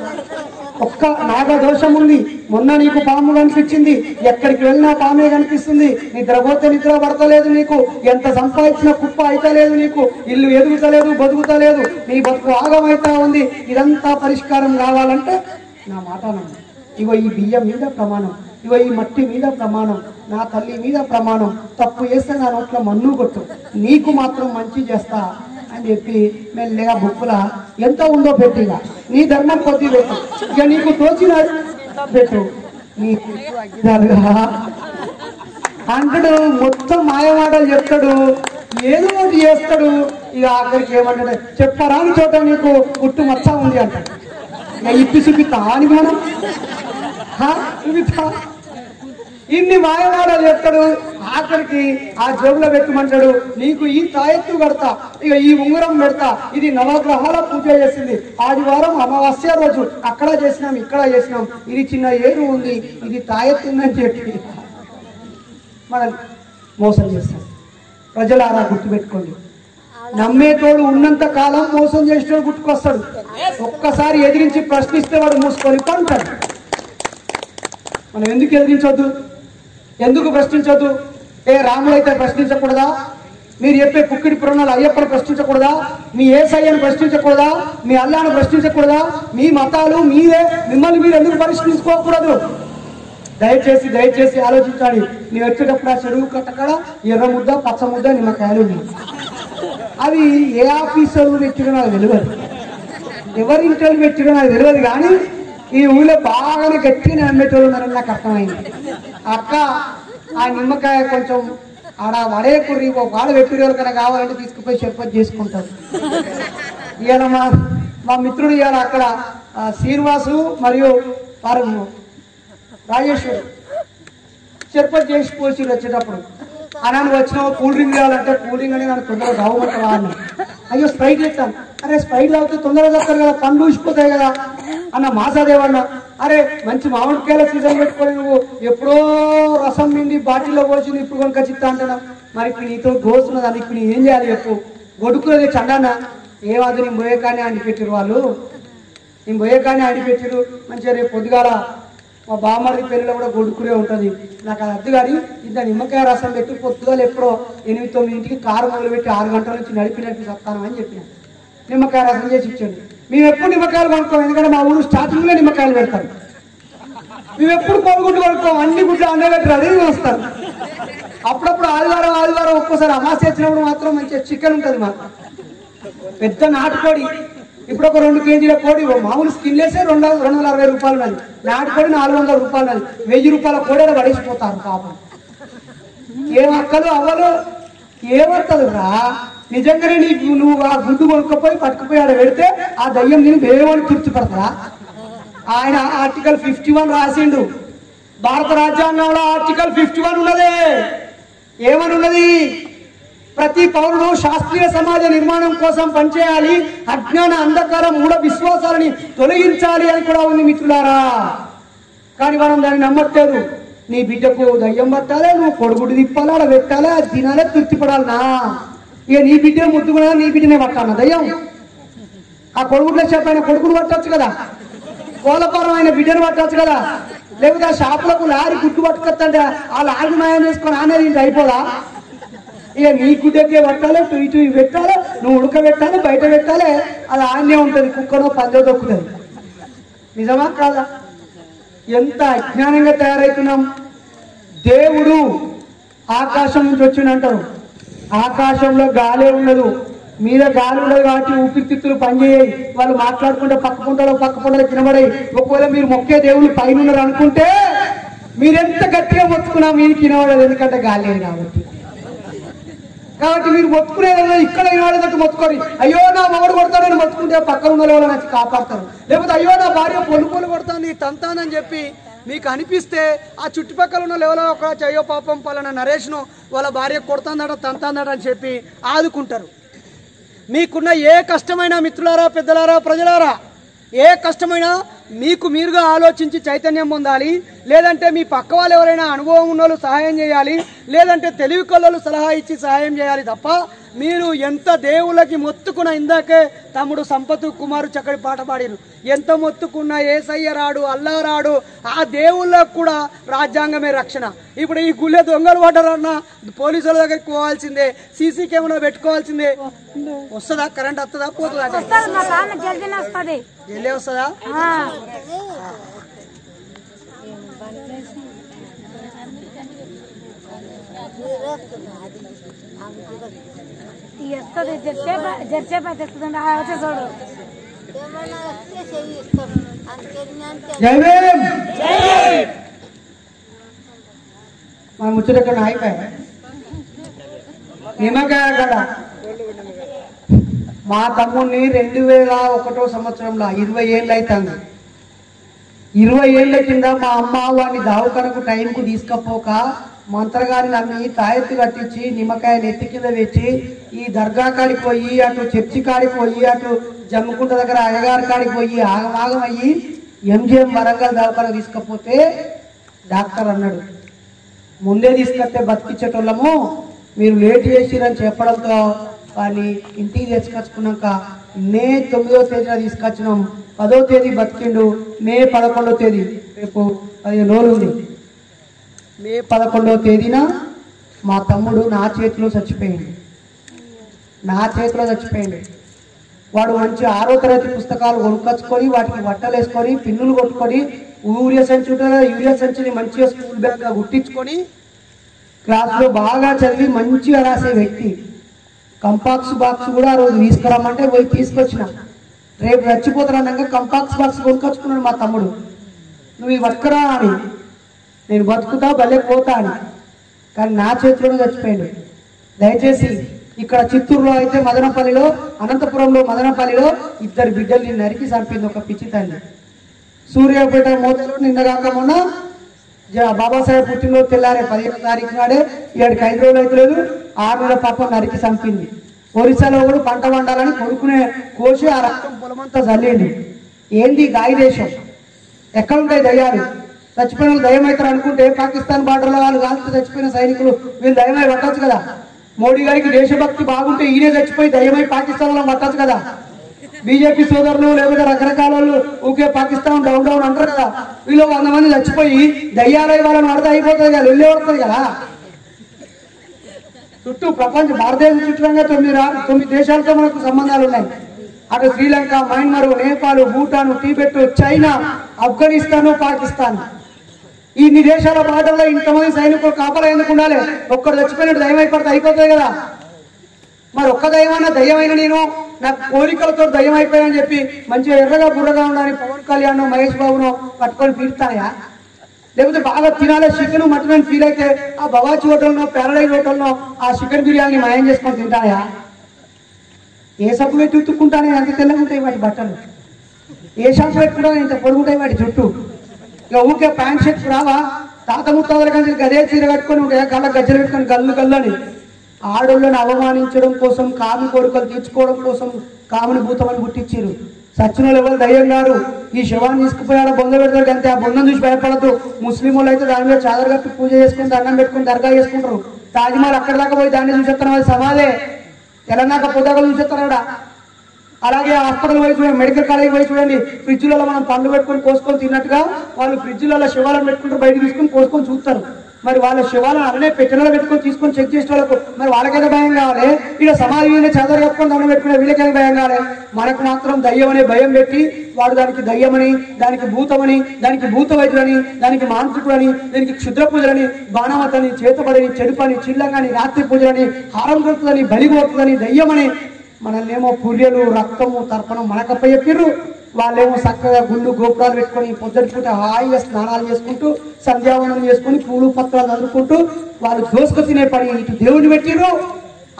ఒక్క నాగదోషం ఉంది మొన్న నీకు పాము కనిపించింది ఎక్కడికి వెళ్ళినా పామే కనిపిస్తుంది నిద్రపోతే నిద్ర పడతలేదు నీకు ఎంత సంపాదించిన కుప్ప అయితలేదు నీకు ఇల్లు ఎదుగుతలేదు బతుకుతలేదు నీ బతుకు ఆగమైతా ఉంది ఇదంతా పరిష్కారం కావాలంటే నా మాట నమ్ము ఇగో ఈ బియ్యం మీద ప్రమాణం ఇగో ఈ మట్టి మీద ప్రమాణం నా తల్లి మీద ప్రమాణం తప్పు చేస్తే నా నోట్లో మన్ను కొట్టు నీకు మాత్రం మంచి చేస్తా అని చెప్పి మెల్లగా బుక్కుల ఎంత ఉందో పెట్టిగా నీ ధర్మం కొద్ది పెట్టు ఇక నీకు తోచిన పెట్టు నీకు అంటాడు మొత్తం మాయమాటలు చెప్తాడు ఏదో ఒకటి చేస్తాడు ఇక ఆఖరికి ఏమంటాడు చెప్పరాని చోట నీకు పుట్టు మచ్చ ఉంది అంటాడు ఇక ఇప్పి చూపిస్తా అని మనం చూపిస్తా ఇన్ని మాయమాటలు చెప్తాడు ఆఖరికి ఆ జోబులో పెట్టమంటాడు నీకు ఈ తాయెత్తు కడతా ఇక ఈ ఉంగరం పెడతా ఇది నవగ్రహాల పూజ చేసింది ఆదివారం అమావాస్య రోజు అక్కడ చేసినాం ఇక్కడ చేసినాం ఇది చిన్న ఏరు ఉంది ఇది తాయెత్తు ఉందని చెప్పి మనల్ని మోసం చేస్తాం ప్రజలారా గుర్తుపెట్టుకోండి నమ్మేటోడు ఉన్నంత కాలం మోసం చేసేటోడు గుర్తుకొస్తాడు ఒక్కసారి ఎదిరించి ప్రశ్నిస్తే వాడు మూసుకొని పంటాడు మనం ఎందుకు ఎదిరించొద్దు ఎందుకు ప్రశ్నించొద్దు రాముడు అయితే ప్రశ్నించకూడదా మీరు చెప్పే కుక్కిడి పురాణాలు అయ్యప్పను ప్రశ్నించకూడదా మీ ఏసయ్యను ప్రశ్నించకూడదా మీ అల్లాను ప్రశ్నించకూడదా మీ మతాలు మీరే మిమ్మల్ని మీరు ఎందుకు పరిష్కరించుకోకూడదు దయచేసి ఆలోచించాలి మీరు వచ్చేటప్పుడు ఆ చెరువు కట్టకడ ఎర్ర ముద్ద పచ్చ ముద్ద నిమ్మకాయలు అవి ఏ ఆఫీసర్లు పెట్టినా నాకు తెలియదు ఎవరి ఇంటర్వ్యూ పెట్టినా నాకు తెలియదు కానీ ఈ ఊళ్ళో బాగానే గట్టిగా అమ్మేటోళ్ళు ఉన్నారని నాకు అర్థమైంది అక్క ఆ నిమ్మకాయ కొంచెం ఆడ వడే కుర్రి వాడ పెట్టిన కన్నా కావాలంటే తీసుకుపోయి షర్బత్ చేసుకుంటారు ఇవాళ మా మిత్రుడు ఇవాళ అక్కడ శ్రీనివాసు మరియు వారు రాజేశ్వరు షర్బత్ చేసి పోసి వచ్చేటప్పుడు అన్నాను వచ్చినావు కూల్ డ్రింక్ కావాలంటే కూల్ డ్రింక్ అని నన్ను తొందరగా తాగమంటావా అన్న అయ్యో స్ప్రైట్ చెప్తాను అరే స్ప్రైట్ తాగితే తొందరగా చెప్తారు కదా పండ్లు ఊసిపోతాయి కదా అన్న మాసాదేవన్న అరే మంచి మామిడికాయల సీజన్ పెట్టుకొని నువ్వు ఎప్పుడో రసం నిండి బాటిల్లో పోసింది ఇప్పుడు కనుక చిత్తా అంటున్నావు మరి ఇప్పుడు నీతో దోస్తున్నది అని ఇప్పుడు ఏం చేయాలి చెప్పు గొడుకులది చండానా ఏమాది నేను పోయే కానీ అండి పెట్టిరు వాళ్ళు నేను పోయే కానీ అండి పెట్టిరు మంచిగా రేపు పొద్దుగాల మా బామ్మడి పెళ్ళిలో కూడా గొడుకునే ఉంటుంది నాకు అది అద్దు కానీ ఇంత నిమ్మకాయ రసం పెట్టి పొద్దుగాలు ఎప్పుడో 8-9 కారు మొదలుపెట్టి 6 గంటల నుంచి నడిపి చెప్తాను అని చెప్పిన నిమ్మకాయ రసం చేసి ఇచ్చండి మేము ఎప్పుడు నిమ్మకాయలు కొనుక్కోం ఎందుకంటే మా ఊరు స్టార్టింగ్లో నిమ్మకాయలు పెడతారు మేము ఎప్పుడు కొనుక్కుంటూ కొనుక్కోం అన్ని గుడ్లు అండగట్టి రెడీ వస్తారు అప్పుడప్పుడు ఆదివారం ఒక్కోసారి అమాస వచ్చినప్పుడు మాత్రం మంచిగా చికెన్ ఉంటుంది మాకు పెద్ద నాటుకోడి ఇప్పుడు ఒక 2 కేజీల కోడి మామూలు స్కిన్ వేసే 260 రూపాయలు ఉన్నది నాటుకోడి 400 రూపాయలు ఉన్నది 1000 రూపాయల కోడి అలా పడేసిపోతారు పాపం ఏం అక్కలు అవ్వలు ఏమవుతుంది రా నిజంగానే నీకు నువ్వు ఆ గుడ్డు కొనుక్కపోయి పట్టుకుపోయి ఆడ పెడితే ఆ దయ్యం నేను వేరేవాడిని తృప్తిపడతా ఆయన ఆర్టికల్ 51 రాసిండు భారత రాజ్యాంగంలో ఆర్టికల్ 51 ఉన్నదే ఏమని ఉన్నది ప్రతి పౌరుడు శాస్త్రీయ సమాజ నిర్మాణం కోసం పనిచేయాలి అజ్ఞాన అంధకార మూఢ విశ్వాసాలని తొలగించాలి అని కూడా ఉంది మిత్రులారా కానీ మనం దాన్ని నమ్మట్లేదు నీ బిడ్డకు దయ్యం పట్టాలి నువ్వు కొడుగుడు తిప్పాలి ఆడ పెట్టాలి అది తినాలే తృప్తిపడాలనా ఇక నీ బిడ్డ ముద్దుకున్నా నీ బిడ్డనే పట్టాలన్నా దయ్యం ఆ కొడుగుడ్లో చెప్పైన కొడుకును పట్టవచ్చు కదా కోలపారం ఆయన బిడ్డను పట్టవచ్చు కదా లేకపోతే ఆ షాపులకు లారీ గుడ్డు పట్టుకొస్తుంటే ఆ లారీ మాయం చేసుకొని అనేది అయిపోదా ఇక నీకు దగ్గర పట్టాలి, ఇటు ఇటు పెట్టాలి, నువ్వు ఉడకబెట్టాలి, బయట పెట్టాలి, అది ఆన్నే ఉంటుంది, కుక్కనో పందో దొక్కుతుంది. నిజమా కాదా? ఎంత అజ్ఞానంగా తయారవుతున్నాం. దేవుడు ఆకాశం నుంచి వచ్చిందంటారు. ఆకాశంలో గాలే ఉండదు, మీద గాలి ఉండదు కాబట్టి ఊపిరితిత్తులు పనిచేయాయి. వాళ్ళు మాట్లాడుకుంటే పక్క పుంటలో తినబడాయి. ఒకవేళ మీరు మొక్కే దేవుళ్ళు పైన ఉన్నారు అనుకుంటే మీరెంత గట్టిగా మొత్తుకున్నా మీరు తినబడదు, ఎందుకంటే గాలి లేదు కాబట్టి మీరు మొత్తుకునేదో ఇక్కడ వినబడేటట్టు మొత్తుకోరు. అయ్యో నా మగడు కొడతానని మొత్తుకుంటే పక్కన ఉన్న వాళ్ళు నచ్చి కాపాడతారు. లేకపోతే అయ్యో నా భార్య పొలు కొడతాను తంతానని చెప్పి మీకు అనిపిస్తే ఆ చుట్టుపక్కల ఉన్న లెవెల్లో ఒక అయ్యో పాపం పలానా నరేష్ను వాళ్ళ భార్య కొడతాందట తంతాందట అని చెప్పి ఆదుకుంటారు. మీకున్న ఏ కష్టమైనా మిత్రులారా, పెద్దలారా, ప్రజలారా, ఏ కష్టమైనా మీకు మీరుగా ఆలోచించి చైతన్యం పొందాలి. లేదంటే మీ పక్క వాళ్ళు ఎవరైనా అనుభవం ఉన్న వాళ్ళు సహాయం చేయాలి, లేదంటే తెలివి కళ్ళు సలహా ఇచ్చి సహాయం చేయాలి తప్ప మీరు ఎంత దేవుళ్ళకి మొత్తుకున్న, ఇందాకే తమ్ముడు సంపత్ కుమారు చక్కటి పాట పాడిరు, ఎంత మొత్తుకున్నా ఏసయ్య రాడు, అల్లా రాడు, ఆ దేవుళ్ళకు కూడా రాజ్యాంగమే రక్షణ. ఇప్పుడు ఈ గుళ్ళే దొంగలు పడ్డారన్నా పోలీసుల దగ్గరికి పోవాల్సిందే, సీసీ కెమెరా పెట్టుకోవాల్సిందే. వస్తుందా? కరెంట్ వస్తుందా? పోతుందా? జల్దీ వస్తుందా? మన ముచ్చట అయిపోయా నిమ్మకాయ గడ మా తమ్ముడిని 2001 సంవత్సరంలో 20 ఏళ్ళు అవుతుంది. 20 ఏళ్ల కింద మా అమ్మ వాడిని దావకనకు టైంకు తీసుకపోక మంత్రగాని నమ్మి తాయెత్తు కట్టించి నిమ్మకాయ నెత్తి కింద తెచ్చి ఈ దర్గా కాడికి పోయి, అటు చర్చి కాడికి పోయి, అటు జమ్ముకుంట దగ్గర అయ్యగారి కాడికి పోయి ఆగమాగం అయ్యి ఎంజిఎం వరంగల్ దావకనకు తీసుకపోతే డాక్టర్ అన్నాడు, ముందే తీసుకొస్తే బతికించేటోళ్ళము, మీరు లేట్ చేసిరని చెప్పడంతో వాడిని ఇంటికి తెచ్చుకొచ్చుకున్నాక మే 9వ తేదీన తీసుకొచ్చినాం. 10వ తేదీ బతికిండు. మే 11వ తేదీ, రేపు 15 రోజులు ఉంది. మే 11వ తేదీన మా తమ్ముడు నా చేతిలో చచ్చిపోయింది. వాడు మంచి 6వ తరగతి పుస్తకాలు కొనుక్కొచ్చుకొని వాటికి బట్టలు వేసుకొని పిన్నులు కొట్టుకొని యూరియా సంచిని మంచిగా స్కూల్ బ్యాగ్ గా గుట్టించుకొని క్లాస్లో బాగా చదివి మంచిగా రాసే వ్యక్తి. కంపాక్స్ బాక్స్ కూడా ఆ రోజు తీసుకురామంటే పోయి తీసుకొచ్చిన. రేపు చచ్చిపోతానన్నాక కంపాక్స్ బాక్స్ కొనుక్కొచ్చుకున్నాడు మా తమ్ముడు. నువ్వు ఇవి పట్టుకురా అని, నేను బతుకుతా బల్లెకపోతా అని. కానీ నా చేతిలోనే చచ్చిపోయాడు. దయచేసి ఇక్కడ చిత్తూరులో అయితే మదనపల్లిలో, అనంతపురంలో మదనపల్లిలో 2 బిడ్డల్ని నరికి చంపింది ఒక పిచ్చి తల్లి. సూర్యాపేట మోతలో నిన్నగాక మొన్న బాబాసాహెబ్ పుట్టినరోజు తెల్లారే 15వ తారీఖు నాడే 7 రోజులు అయితే లేదు 6 నెలల పాపం నరికి చంపింది. ఒరిస్సాలో కూడా పంట వండాలని కొడుకునే కోసి ఆ రక్తం పొలమంతా చల్లింది. ఏంది గాయ దేశం? ఎక్కడుంటాయి దయ్యాలు? చచ్చిపోయిన దయ్యం అవుతారు అనుకుంటే పాకిస్తాన్ బార్డర్లో వాళ్ళు కాల్చి చచ్చిపోయిన సైనికులు వీళ్ళు దయ్యమై పట్టచ్చు కదా. మోడీ గారికి దేశభక్తి బాగుంటే ఈయనే చచ్చిపోయి దయ్యమై పాకిస్తాన్ లో పట్టచ్చు కదా. బీజేపీ సోదరులు లేకపోతే రకరకాల వాళ్ళు ఊకే పాకిస్తాన్ డౌన్ డౌన్ అంటారు కదా. వీళ్ళు 100 మంది చచ్చిపోయి దయ్యాలై వాళ్ళని అర్థం అయిపోతుంది కదా, వెళ్ళే పడుతుంది కదా. చుట్టూ ప్రపంచం భారతదేశం చుట్టూగా 9 దేశాలతో మనకు సంబంధాలు ఉన్నాయి. అటు Sri Lanka, Myanmar, Nepal, Bhutan, Tibet, China, Afghanistan, Pakistan, ఇన్ని దేశాల బాటల్లో ఇంతమంది సైనికులు కాపలా ఎందుకు ఉండాలి? ఒక్కడు చచ్చిపోయినట్టు దయ్యం అయిపోతే అయిపోతాయి కదా. మరి ఒక్క దయ్యమైనా దయ్యమైన నేను నాకు కోరికలతో దయ్యం అయిపోయాయని చెప్పి మంచిగా ఎర్రగా బుర్రగా ఉండాలని పవన్ కళ్యాణ్, మహేష్ బాబును పట్టుకొని పీడుతాయా? లేకపోతే బాగా తినాలి చికెన్ మటన్ అని ఫీల్ అయితే ఆ బవాచి హోటల్నో ప్యారడైజ్ హోటల్నో ఆ చికెన్ బిర్యానీ మాయం చేసుకొని తింటాయా? ఏ సబ్బు పెట్టి ఉతుక్కుంటానే ఎంత తెల్లగా ఉంటాయి వాటి బట్టలు, ఏ షాంపు పెట్టుకుంటా ఇంత పొడుగుంటాయి వాటి చుట్టూ. ఇక ఊకే ప్యాంట్ షర్ట్స్ రావా? తాత ముత్తాతల కంటే గదే చీర కట్టుకొని ఉంటాయా? కళ్ళ గజ్జలు పెట్టుకొని గల్లు అని ఆడోళ్ళని అవమానించడం కోసం, కామి కోరికలు తీర్చుకోవడం కోసం కామిని భూతమని పుట్టించారు. సచ్చిన ఎవరు దయ్యం గారు. ఈ శవాన్ని తీసుకుపోయాడు బొంద పెడతారు అంతే. ఆ బొందను చూసి భయపడద్దు. ముస్లిం వాళ్ళు అయితే దాని మీద చాదర కప్పి పూజ చేసుకుని దండం పెట్టుకుని దర్గా చేసుకుంటారు. తాజ్మహల్ అక్కడ దాకా పోయి దాన్ని చూసేస్తాను, అది సమాధే. తెలంగాణ పొద్దాకలు చూసేస్తారు కూడా. అలాగే హాస్పిటల్ పోయి చూడండి, మెడికల్ కాలేజ్ పోయి చూడండి, ఫ్రిడ్జ్లలో మనం పండ్లు పెట్టుకొని కోసుకొని తిన్నట్టుగా వాళ్ళు ఫ్రిడ్జ్లలో శివాలను పెట్టుకుంటారు, బయట తీసుకొని కోసుకొని చూస్తారు. మరి వాళ్ళ శివాలను అలానే పెట్టెలలో పెట్టుకొని తీసుకొని చెక్ చేసే వాళ్ళకు మరి వాళ్ళకైతే భయం కావాలి, ఇక్కడ సమాధి మీద చదర కప్పుకొని దండం పెట్టుకునే వీళ్ళకైతే భయం కావాలి. మనకు మాత్రం దయ్యం అనే భయం పెట్టి వాడు దానికి దయ్యమని, దానికి భూతమని, దానికి భూత వైద్యులని, దానికి మాంత్రికులని, దానికి క్షుద్ర పూజలని, బాణవతని, చేతబడిని, చెడుపని, చిల్లంగాని, రాత్రి పూజలని, హారం కొడుతుందని, బలి కొడుతుందని, దయ్యమని, మనల్నేమో పుర్యలు, రక్తము, తర్పణం మనకప్ప చెప్పిర్రు. వాళ్ళేమో చక్కగా గుళ్ళు గోపురాలు పెట్టుకొని పొద్దుటి పూట హాయిగా స్నానాలు చేసుకుంటూ సంధ్యావనం చేసుకుని పూలు పత్రాలు చదువుకుంటూ వాళ్ళు దోసుకు తినే పని ఇటు దేవుడిని పెట్టిర్రు,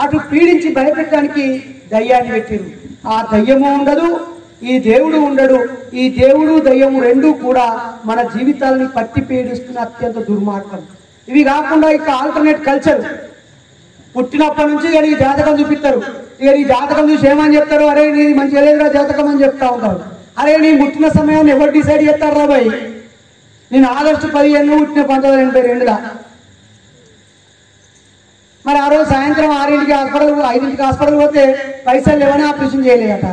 అటు పీడించి భయపెట్టడానికి దయ్యాన్ని పెట్టిర్రు. ఆ దయ్యము ఉండదు, ఈ దేవుడు ఉండడు. ఈ దేవుడు దయ్యము రెండూ కూడా మన జీవితాలని పట్టి పీడిస్తున్న అత్యంత దుర్మార్గం. ఇవి కాకుండా ఇక ఆల్టర్నేట్ కల్చర్. పుట్టినప్పటి నుంచి ఇక నీ జాతకం చూపిస్తారు. ఇక నీ జాతకం చూసి ఏమని చెప్తారు, అరే నీ మంచిగా లేదురా జాతకం అని చెప్తా ఉంటారు. అరే నీ పుట్టిన సమయాన్ని ఎవరు డిసైడ్ చేస్తారు రా బాయ్? నేను ఆగస్టు 15 పుట్టిన 1982లా. మరి ఆ రోజు సాయంత్రం 6ంటికి హాస్పిటల్ 5ంటికి హాస్పిటల్ పోతే పైసలు లేవని ఆపరేషన్ చేయలేదట.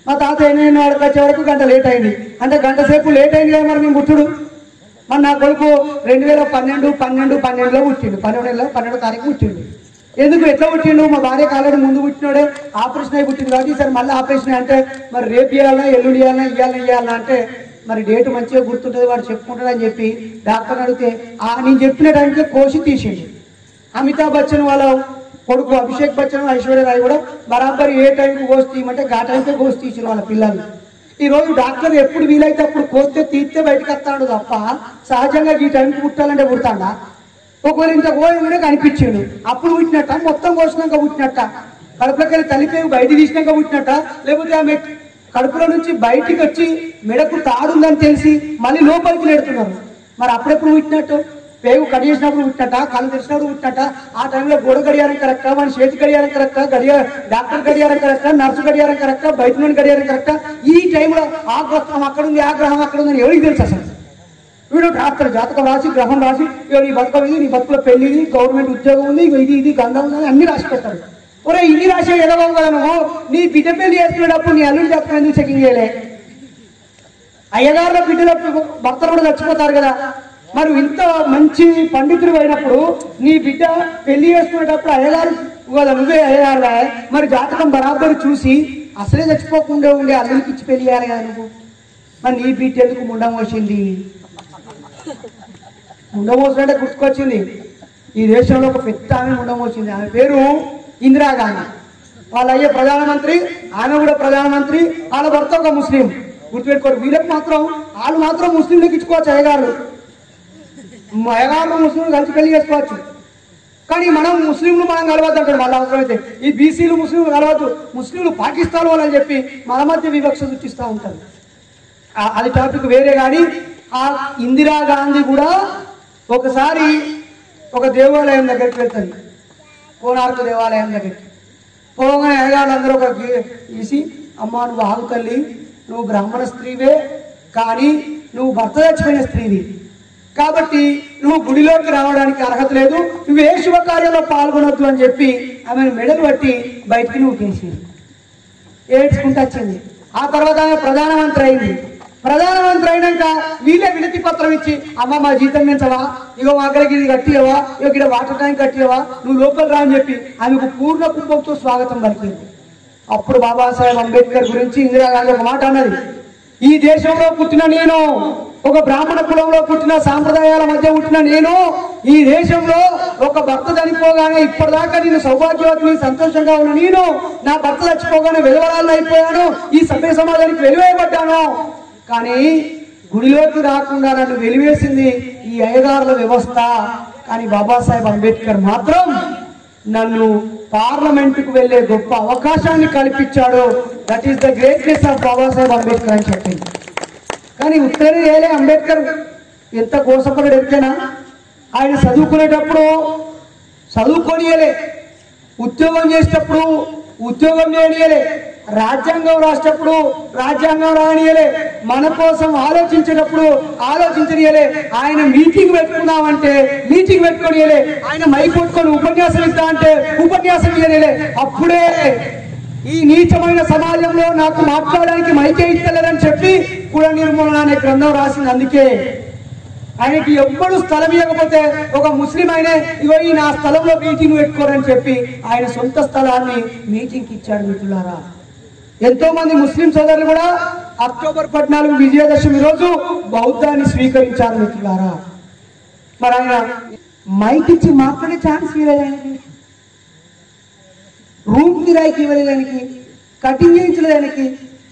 మా తాత 8 వాడికి వచ్చే వరకు గంట లేట్ అయింది. అంటే గంట సేపు లేట్ అయింది కదా మరి మేము పుట్టుడు. మరి నా కొడుకు 2012 12లో పుట్టిండు, 12వ తారీఖు పుట్టిండు. ఎందుకు ఎట్లా పుట్టిండు? మా భార్యకు ఆల్రెడీ ముందు పుట్టినోడే ఆపరేషన్ అయి పుట్టింది కాబట్టి ఈసారి మళ్ళీ ఆపరేషన్ అంటే మరి రేపు ఇవ్వాలన్నా, ఎల్లుండి ఇవ్వాలన్నా అంటే మరి డేట్ మంచిగా గుర్తుంటుంది, వాడు చెప్పుకుంటాడని చెప్పి డాక్టర్ని అడిగితే నేను చెప్పిన టైంకి కోసి తీసిండు. అమితాబ్ బచ్చన్ వాళ్ళ కొడుకు అభిషేక్ బచ్చన్, ఐశ్వర్య రాయ్ కూడా బరాబర్ ఏ టైంకి కోసి తీయమంటే ఆ టైంకే కోసి తీసిన వాళ్ళ పిల్లలు. ఈ రోజు డాక్టర్ ఎప్పుడు వీలైతే అప్పుడు కోస్తే తీస్తే బయటకు వస్తాడు తప్ప సహజంగా ఈ టైంకి పుట్టాలంటే పుడతాడా? ఒకవేళ ఇంత కోయగానే కనిపించాడు, అప్పుడు పుట్టినట్ట, మొత్తం కోసినాక పుట్టినట్ట, కడుపులోకి వెళ్ళి తల్లిపేగు బయట తీసినాక పుట్టినట్ట, లేకపోతే ఆమె కడుపులో నుంచి బయటికి వచ్చి మెడకు తాడుందని తెలిసి మళ్ళీ లోపలికి నెడుతున్నారు. మరి అప్పుడెప్పుడు పుట్టినట్టు? పేగు కడిగేసినప్పుడు పుట్టినట్ట, కళ్ళు తెచ్చినప్పుడు పుట్టినట్ట. ఆ టైంలో గోడ గడియారం కరెక్టా, మన చేతి గడియారం కరెక్టా, డాక్టర్ గడియారం కరెక్టా, నర్సు గడియారం కరెక్టా, బయట నుండి గడియారం కరెక్టా? ఈ టైంలో ఆ గ్రహం అక్కడ ఉంది, ఆ గ్రహం అక్కడ ఉందని ఎవరికి తెలుసు అసలు? వీడు డాక్టర్ జాతకం రాసి గ్రహం రాసి నీ బతుకం ఇది, నీ బతుకుల పెళ్లి, గవర్నమెంట్ ఉద్యోగం ఉంది, ఇది గంధం ఉంది అన్ని రాసి పెడతాడు. ఒరే ఇన్ని రాసే ఎదగవు కదా నువ్వు, నీ బిడ్డ పెళ్లి చేసుకునేటప్పుడు నీ అల్లుడి జాతకం ఎందుకు చెకింగ్ చేయలే? అయ్యగారుల బిడ్డల భర్తలు కూడా చచ్చిపోతారు కదా. మరి ఇంత మంచి పండితుడు అయినప్పుడు నీ బిడ్డ పెళ్లి చేసుకునేటప్పుడు అయ్యగారు కదా, నువ్వే అయ్యగారులా? మరి జాతకం బరాబరు చూసి అసలే చచ్చిపోకుండా ఉండే అల్లుడికి ఇచ్చి పెళ్లి చేయాలి కదా నువ్వు. మరి నీ బిడ్డ ఎందుకు ముండమోసింది? ముండమోసినట్టే గుర్తుకొచ్చింది. ఈ దేశంలో ఒక పెద్ద ఆమె ముండమోసింది. ఆమె పేరు ఇందిరాగాంధీ. వాళ్ళ అయ్యే ప్రధానమంత్రి, ఆమె కూడా ప్రధానమంత్రి, వాళ్ళ భర్త ఒక ముస్లిం. గుర్తుపెట్టుకోరు. వీళ్ళకి మాత్రం వాళ్ళు మాత్రం ముస్లింలకు ఇచ్చుకోవచ్చు, అయ్యగారు ముస్లింలు కలిసి పెళ్లి చేసుకోవచ్చు. కానీ మనం ముస్లింలు మనం కలవద్దు అంటాడు. మళ్ళీ అవసరమైతే ఈ బీసీలు ముస్లింలు కలవద్దు, ముస్లింలు పాకిస్తాన్ వాళ్ళని చెప్పి మన మధ్య వివక్ష సృష్టిస్తూ ఉంటారు. అది టాపిక్ వేరే. కానీ ఆ ఇందిరాగాంధీ కూడా ఒకసారి ఒక దేవాలయం దగ్గరికి వెళ్తుంది, కోనార్క్ దేవాలయం దగ్గరికి. పోగానే అయ్యగాళ్ళందరూ ఒక గీసి, అమ్మా నువ్వు ఆగు తల్లి, నువ్వు బ్రాహ్మణ స్త్రీవే కానీ నువ్వు భర్త చచ్చిపోయిన స్త్రీవి కాబట్టి నువ్వు గుడిలోకి రావడానికి అర్హత లేదు, నువ్వు ఏ శుభకార్యంలో పాల్గొనొద్దు అని చెప్పి ఆమెను మెడలు పట్టి బయటికి నువ్వు కేసింది. ఏడ్చుకుంటూ వచ్చింది. ఆ తర్వాత ఆమె ప్రధానమంత్రి అయింది. ప్రధానమంత్రి అయినాక వీళ్ళే వినతి పత్రం ఇచ్చి, అమ్మ మా జీతం పెంచవా, ఇగో మా అక్కడికి ఇది కట్టియవా, ఇగో ఇక్కడ వాటర్ ట్యాంక్ కట్టియవా, నువ్వు లోపల రా అని చెప్పి ఆమెకు పూర్ణ కుంభంతో స్వాగతం పలికింది. అప్పుడు బాబాసాహెబ్ అంబేద్కర్ గురించి ఇందిరాగాంధీ ఒక మాట అన్నది, ఈ దేశంలో పుట్టిన నేను, ఒక బ్రాహ్మణ కులంలో పుట్టిన సాంప్రదాయాల మధ్య పుట్టిన నేను, ఈ దేశంలో ఒక భర్త చనిపోగానే ఇప్పటిదాకా నేను సౌభాగ్యవతిని సంతోషంగా ఉన్న నేను, నా భర్త చచ్చిపోగానే వెలువరాలను అయిపోయాను, ఈ సభ్య సమాజానికి వెలువేయబడ్డాను. కానీ గుడిలోకి రాకుండా నన్ను వెలివేసింది ఈ అయ్యగారుల వ్యవస్థ. కానీ బాబాసాహెబ్ అంబేద్కర్ మాత్రం నన్ను పార్లమెంటుకు వెళ్లే గొప్ప అవకాశాన్ని కల్పించాడు. That is the greatness of Babasaheb Ambedkar అని చెప్పింది. కానీ ఉత్తరే చేయలే అంబేద్కర్. ఎంత కోసపడి ఎత్తేనా, ఆయన చదువుకునేటప్పుడు చదువుకోనియలే, ఉద్యోగం చేసేటప్పుడు ఉద్యోగం చేయనియలే, రాజ్యాంగం రాసేటప్పుడు రాజ్యాంగం రానియలే, మన కోసం ఆలోచించేటప్పుడు ఆలోచించనియలే. ఆయన మీటింగ్ పెట్టుకున్నామంటే మీటింగ్ పెట్టుకోనియలే, ఆయన మైక్ కొట్టుకొని ఉపన్యాసం ఇస్తా అంటే ఉపన్యాసం ఇయ్యనియలే. అప్పుడే ఈ నీచమైన సమాజంలో నాకు మాట్లాడడానికి మైకే ఇస్తలేదని చెప్పి కుల నిర్మూలన అనే గ్రంథం రాసింది. అందుకే ఆయనకి ఎవ్వడు స్థలం ఇవ్వకపోతే ఒక ముస్లిం ఆయన ఇగో ఈ నా స్థలంలో మీటింగ్ పెట్టుకోరని చెప్పి ఆయన సొంత స్థలాన్ని మీటింగ్కి ఇచ్చాడు మిత్రులారా. ఎంతో మంది ముస్లిం సోదరులు కూడా అక్టోబర్ 14 విజయదశమి రోజు బౌద్ధాన్ని స్వీకరించారు మిత్రులారా. మరి ఆయన మైక్ ఇచ్చి మాట్లాడే ఛాన్స్ ఇవ్వలేదానికి, రూమ్ కిరాయికి ఇవ్వలేదానికి, కటింగ్ చేయించలేదానికి,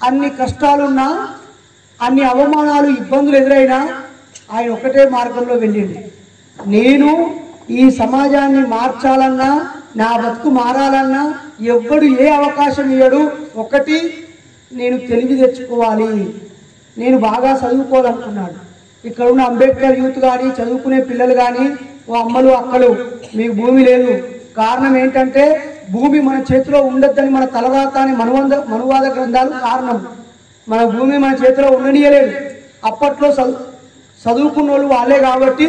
అన్ని కష్టాలున్నా అన్ని అవమానాలు ఇబ్బందులు ఎదురైనా ఆయన ఒకటే మార్గంలో వెళ్ళింది. నేను ఈ సమాజాన్ని మార్చాలన్నా నా బతుకు మారాలన్నా ఎవ్వడు ఏ అవకాశం ఇవ్వడు. ఒకటి నేను తెలివి తెచ్చుకోవాలి, నేను బాగా చదువుకోవాలనుకున్నాడు. ఇక్కడ ఉన్న అంబేద్కర్ యూత్ కానీ చదువుకునే పిల్లలు కానీ ఓ అమ్మలు అక్కలు మీకు భూమి లేదు. కారణం ఏంటంటే భూమి మన చేతిలో ఉండొద్దని మన తలరాత అని మనువాద గ్రంథాలు కారణం. మన భూమి మన చేతిలో ఉండనీయలేదు. అప్పట్లో చదువుకున్న వాళ్ళు వాళ్ళే కాబట్టి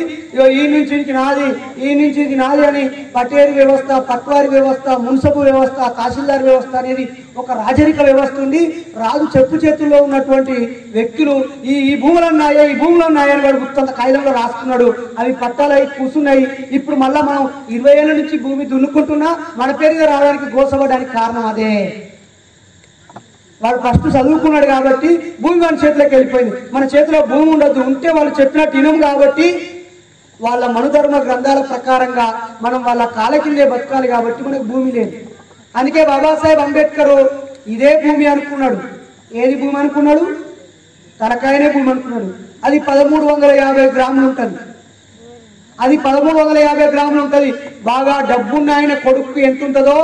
ఈ నుంచి ఇది నాది, ఈ నుంచి ఇది నాది అని పటేరు వ్యవస్థ, పట్వారి వ్యవస్థ, మున్సబు వ్యవస్థ, తహసీల్దార్ వ్యవస్థ అనేది ఒక రాజరిక వ్యవస్థ ఉంది. రాజు చెప్పు చేతుల్లో ఉన్నటువంటి వ్యక్తులు ఈ భూములు ఉన్నాయా, ఈ భూములు ఉన్నాయని వాడు గుర్తంత కాగితంలో రాసుకున్నాడు. అవి పట్టాలై కూర్చున్నాయి. ఇప్పుడు మళ్ళా మనం 20 ఏళ్ళ నుంచి భూమి దున్నుకుంటున్నా మన పేరుగా రావడానికి గోసపడడానికి కారణం అదే. వాడు ఫస్ట్ చదువుకున్నాడు కాబట్టి భూమి మన చేతిలోకి వెళ్ళిపోయింది. మన చేతిలో భూమి ఉండదు, ఉంటే వాళ్ళు చెప్పినట్టు వినం కాబట్టి వాళ్ళ మనుధర్మ గ్రంథాల ప్రకారంగా మనం వాళ్ళ కాళ్ళ కిందే బతకాలి కాబట్టి మనకు భూమి లేదు. అందుకే బాబాసాహెబ్ అంబేద్కర్ ఇదే భూమి అనుకున్నాడు. ఏది భూమి అనుకున్నాడు? తలకాయనే భూమి అనుకున్నాడు. అది 1350 గ్రాములు ఉంటుంది. అది 1350 గ్రాములు ఉంటుంది. బాగా డబ్బున్న ఆయన కొడుకు ఎంత ఉంటుందో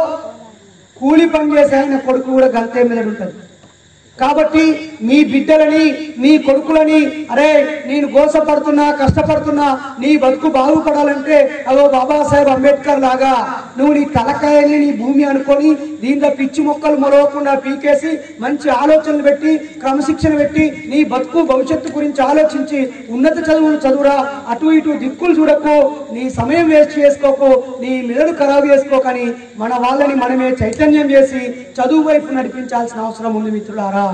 కూలి పని చేసే ఆయన కొడుకు కూడా గంతే మీద ఉంటుంది. కాబట్టి మీ బిడ్డలని, మీ కొడుకులని, అరే నేను గోసపడుతున్నా, కష్టపడుతున్నా, నీ బతుకు బాగుపడాలంటే అదో బాబాసాహెబ్ అంబేద్కర్ లాగా నువ్వు నీ తలకాయని నీ భూమి అనుకొని దీంట్లో పిచ్చి మొక్కలు మొలవకుండా పీకేసి మంచి ఆలోచనలు పెట్టి క్రమశిక్షణ పెట్టి నీ బతుకు భవిష్యత్తు గురించి ఆలోచించి ఉన్నత చదువులు చదువురా. అటు ఇటు దిక్కులు చూడకు, నీ సమయం వేస్ట్ చేసుకోకు, నీ మెదడు ఖరాబు చేసుకోకని మన వాళ్ళని మనమే చైతన్యం చేసి చదువు వైపు నడిపించాల్సిన అవసరం ఉంది మిత్రులారా.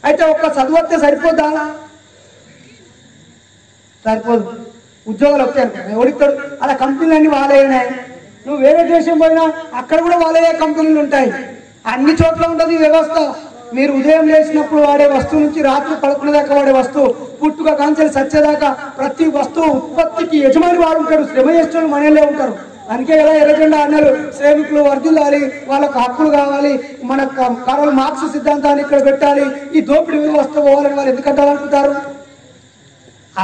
అయితే ఒక్క చదువు వస్తే సరిపోద్దా? సరిపోదు. ఉద్యోగాలు వస్తాయి ఎవరిస్తాడు? అలా కంపెనీలన్నీ వాళ్ళేనే. నువ్వు వేరే దేశం పోయినా అక్కడ కూడా వాళ్ళే కంపెనీలు ఉంటాయి. అన్ని చోట్ల ఉంటుంది వ్యవస్థ. మీరు ఉదయం లేచినప్పుడు వాడే వస్తువు నుంచి రాత్రి పడుకునేదాకా వాడే వస్తువు, పుట్టుక కాంచెలు సచ్చేదాకా ప్రతి వస్తువు ఉత్పత్తికి యజమాని వాడు ఉంటాడు. శ్రమ చేస్తున్న మనలే ఉంటారు. అందుకే ఎలా ఎర్రజెండా అన్నారు, శ్రామికులు వర్ధిల్లాలి, వాళ్ళకు హక్కులు కావాలి, మన కార్ల్ మార్క్స్ సిద్ధాంతాన్ని ఇక్కడ పెట్టాలి, ఈ దోపిడీ వ్యవస్థ పోవాలని వాళ్ళు ఎందుకు అంటారనుకుంటారు?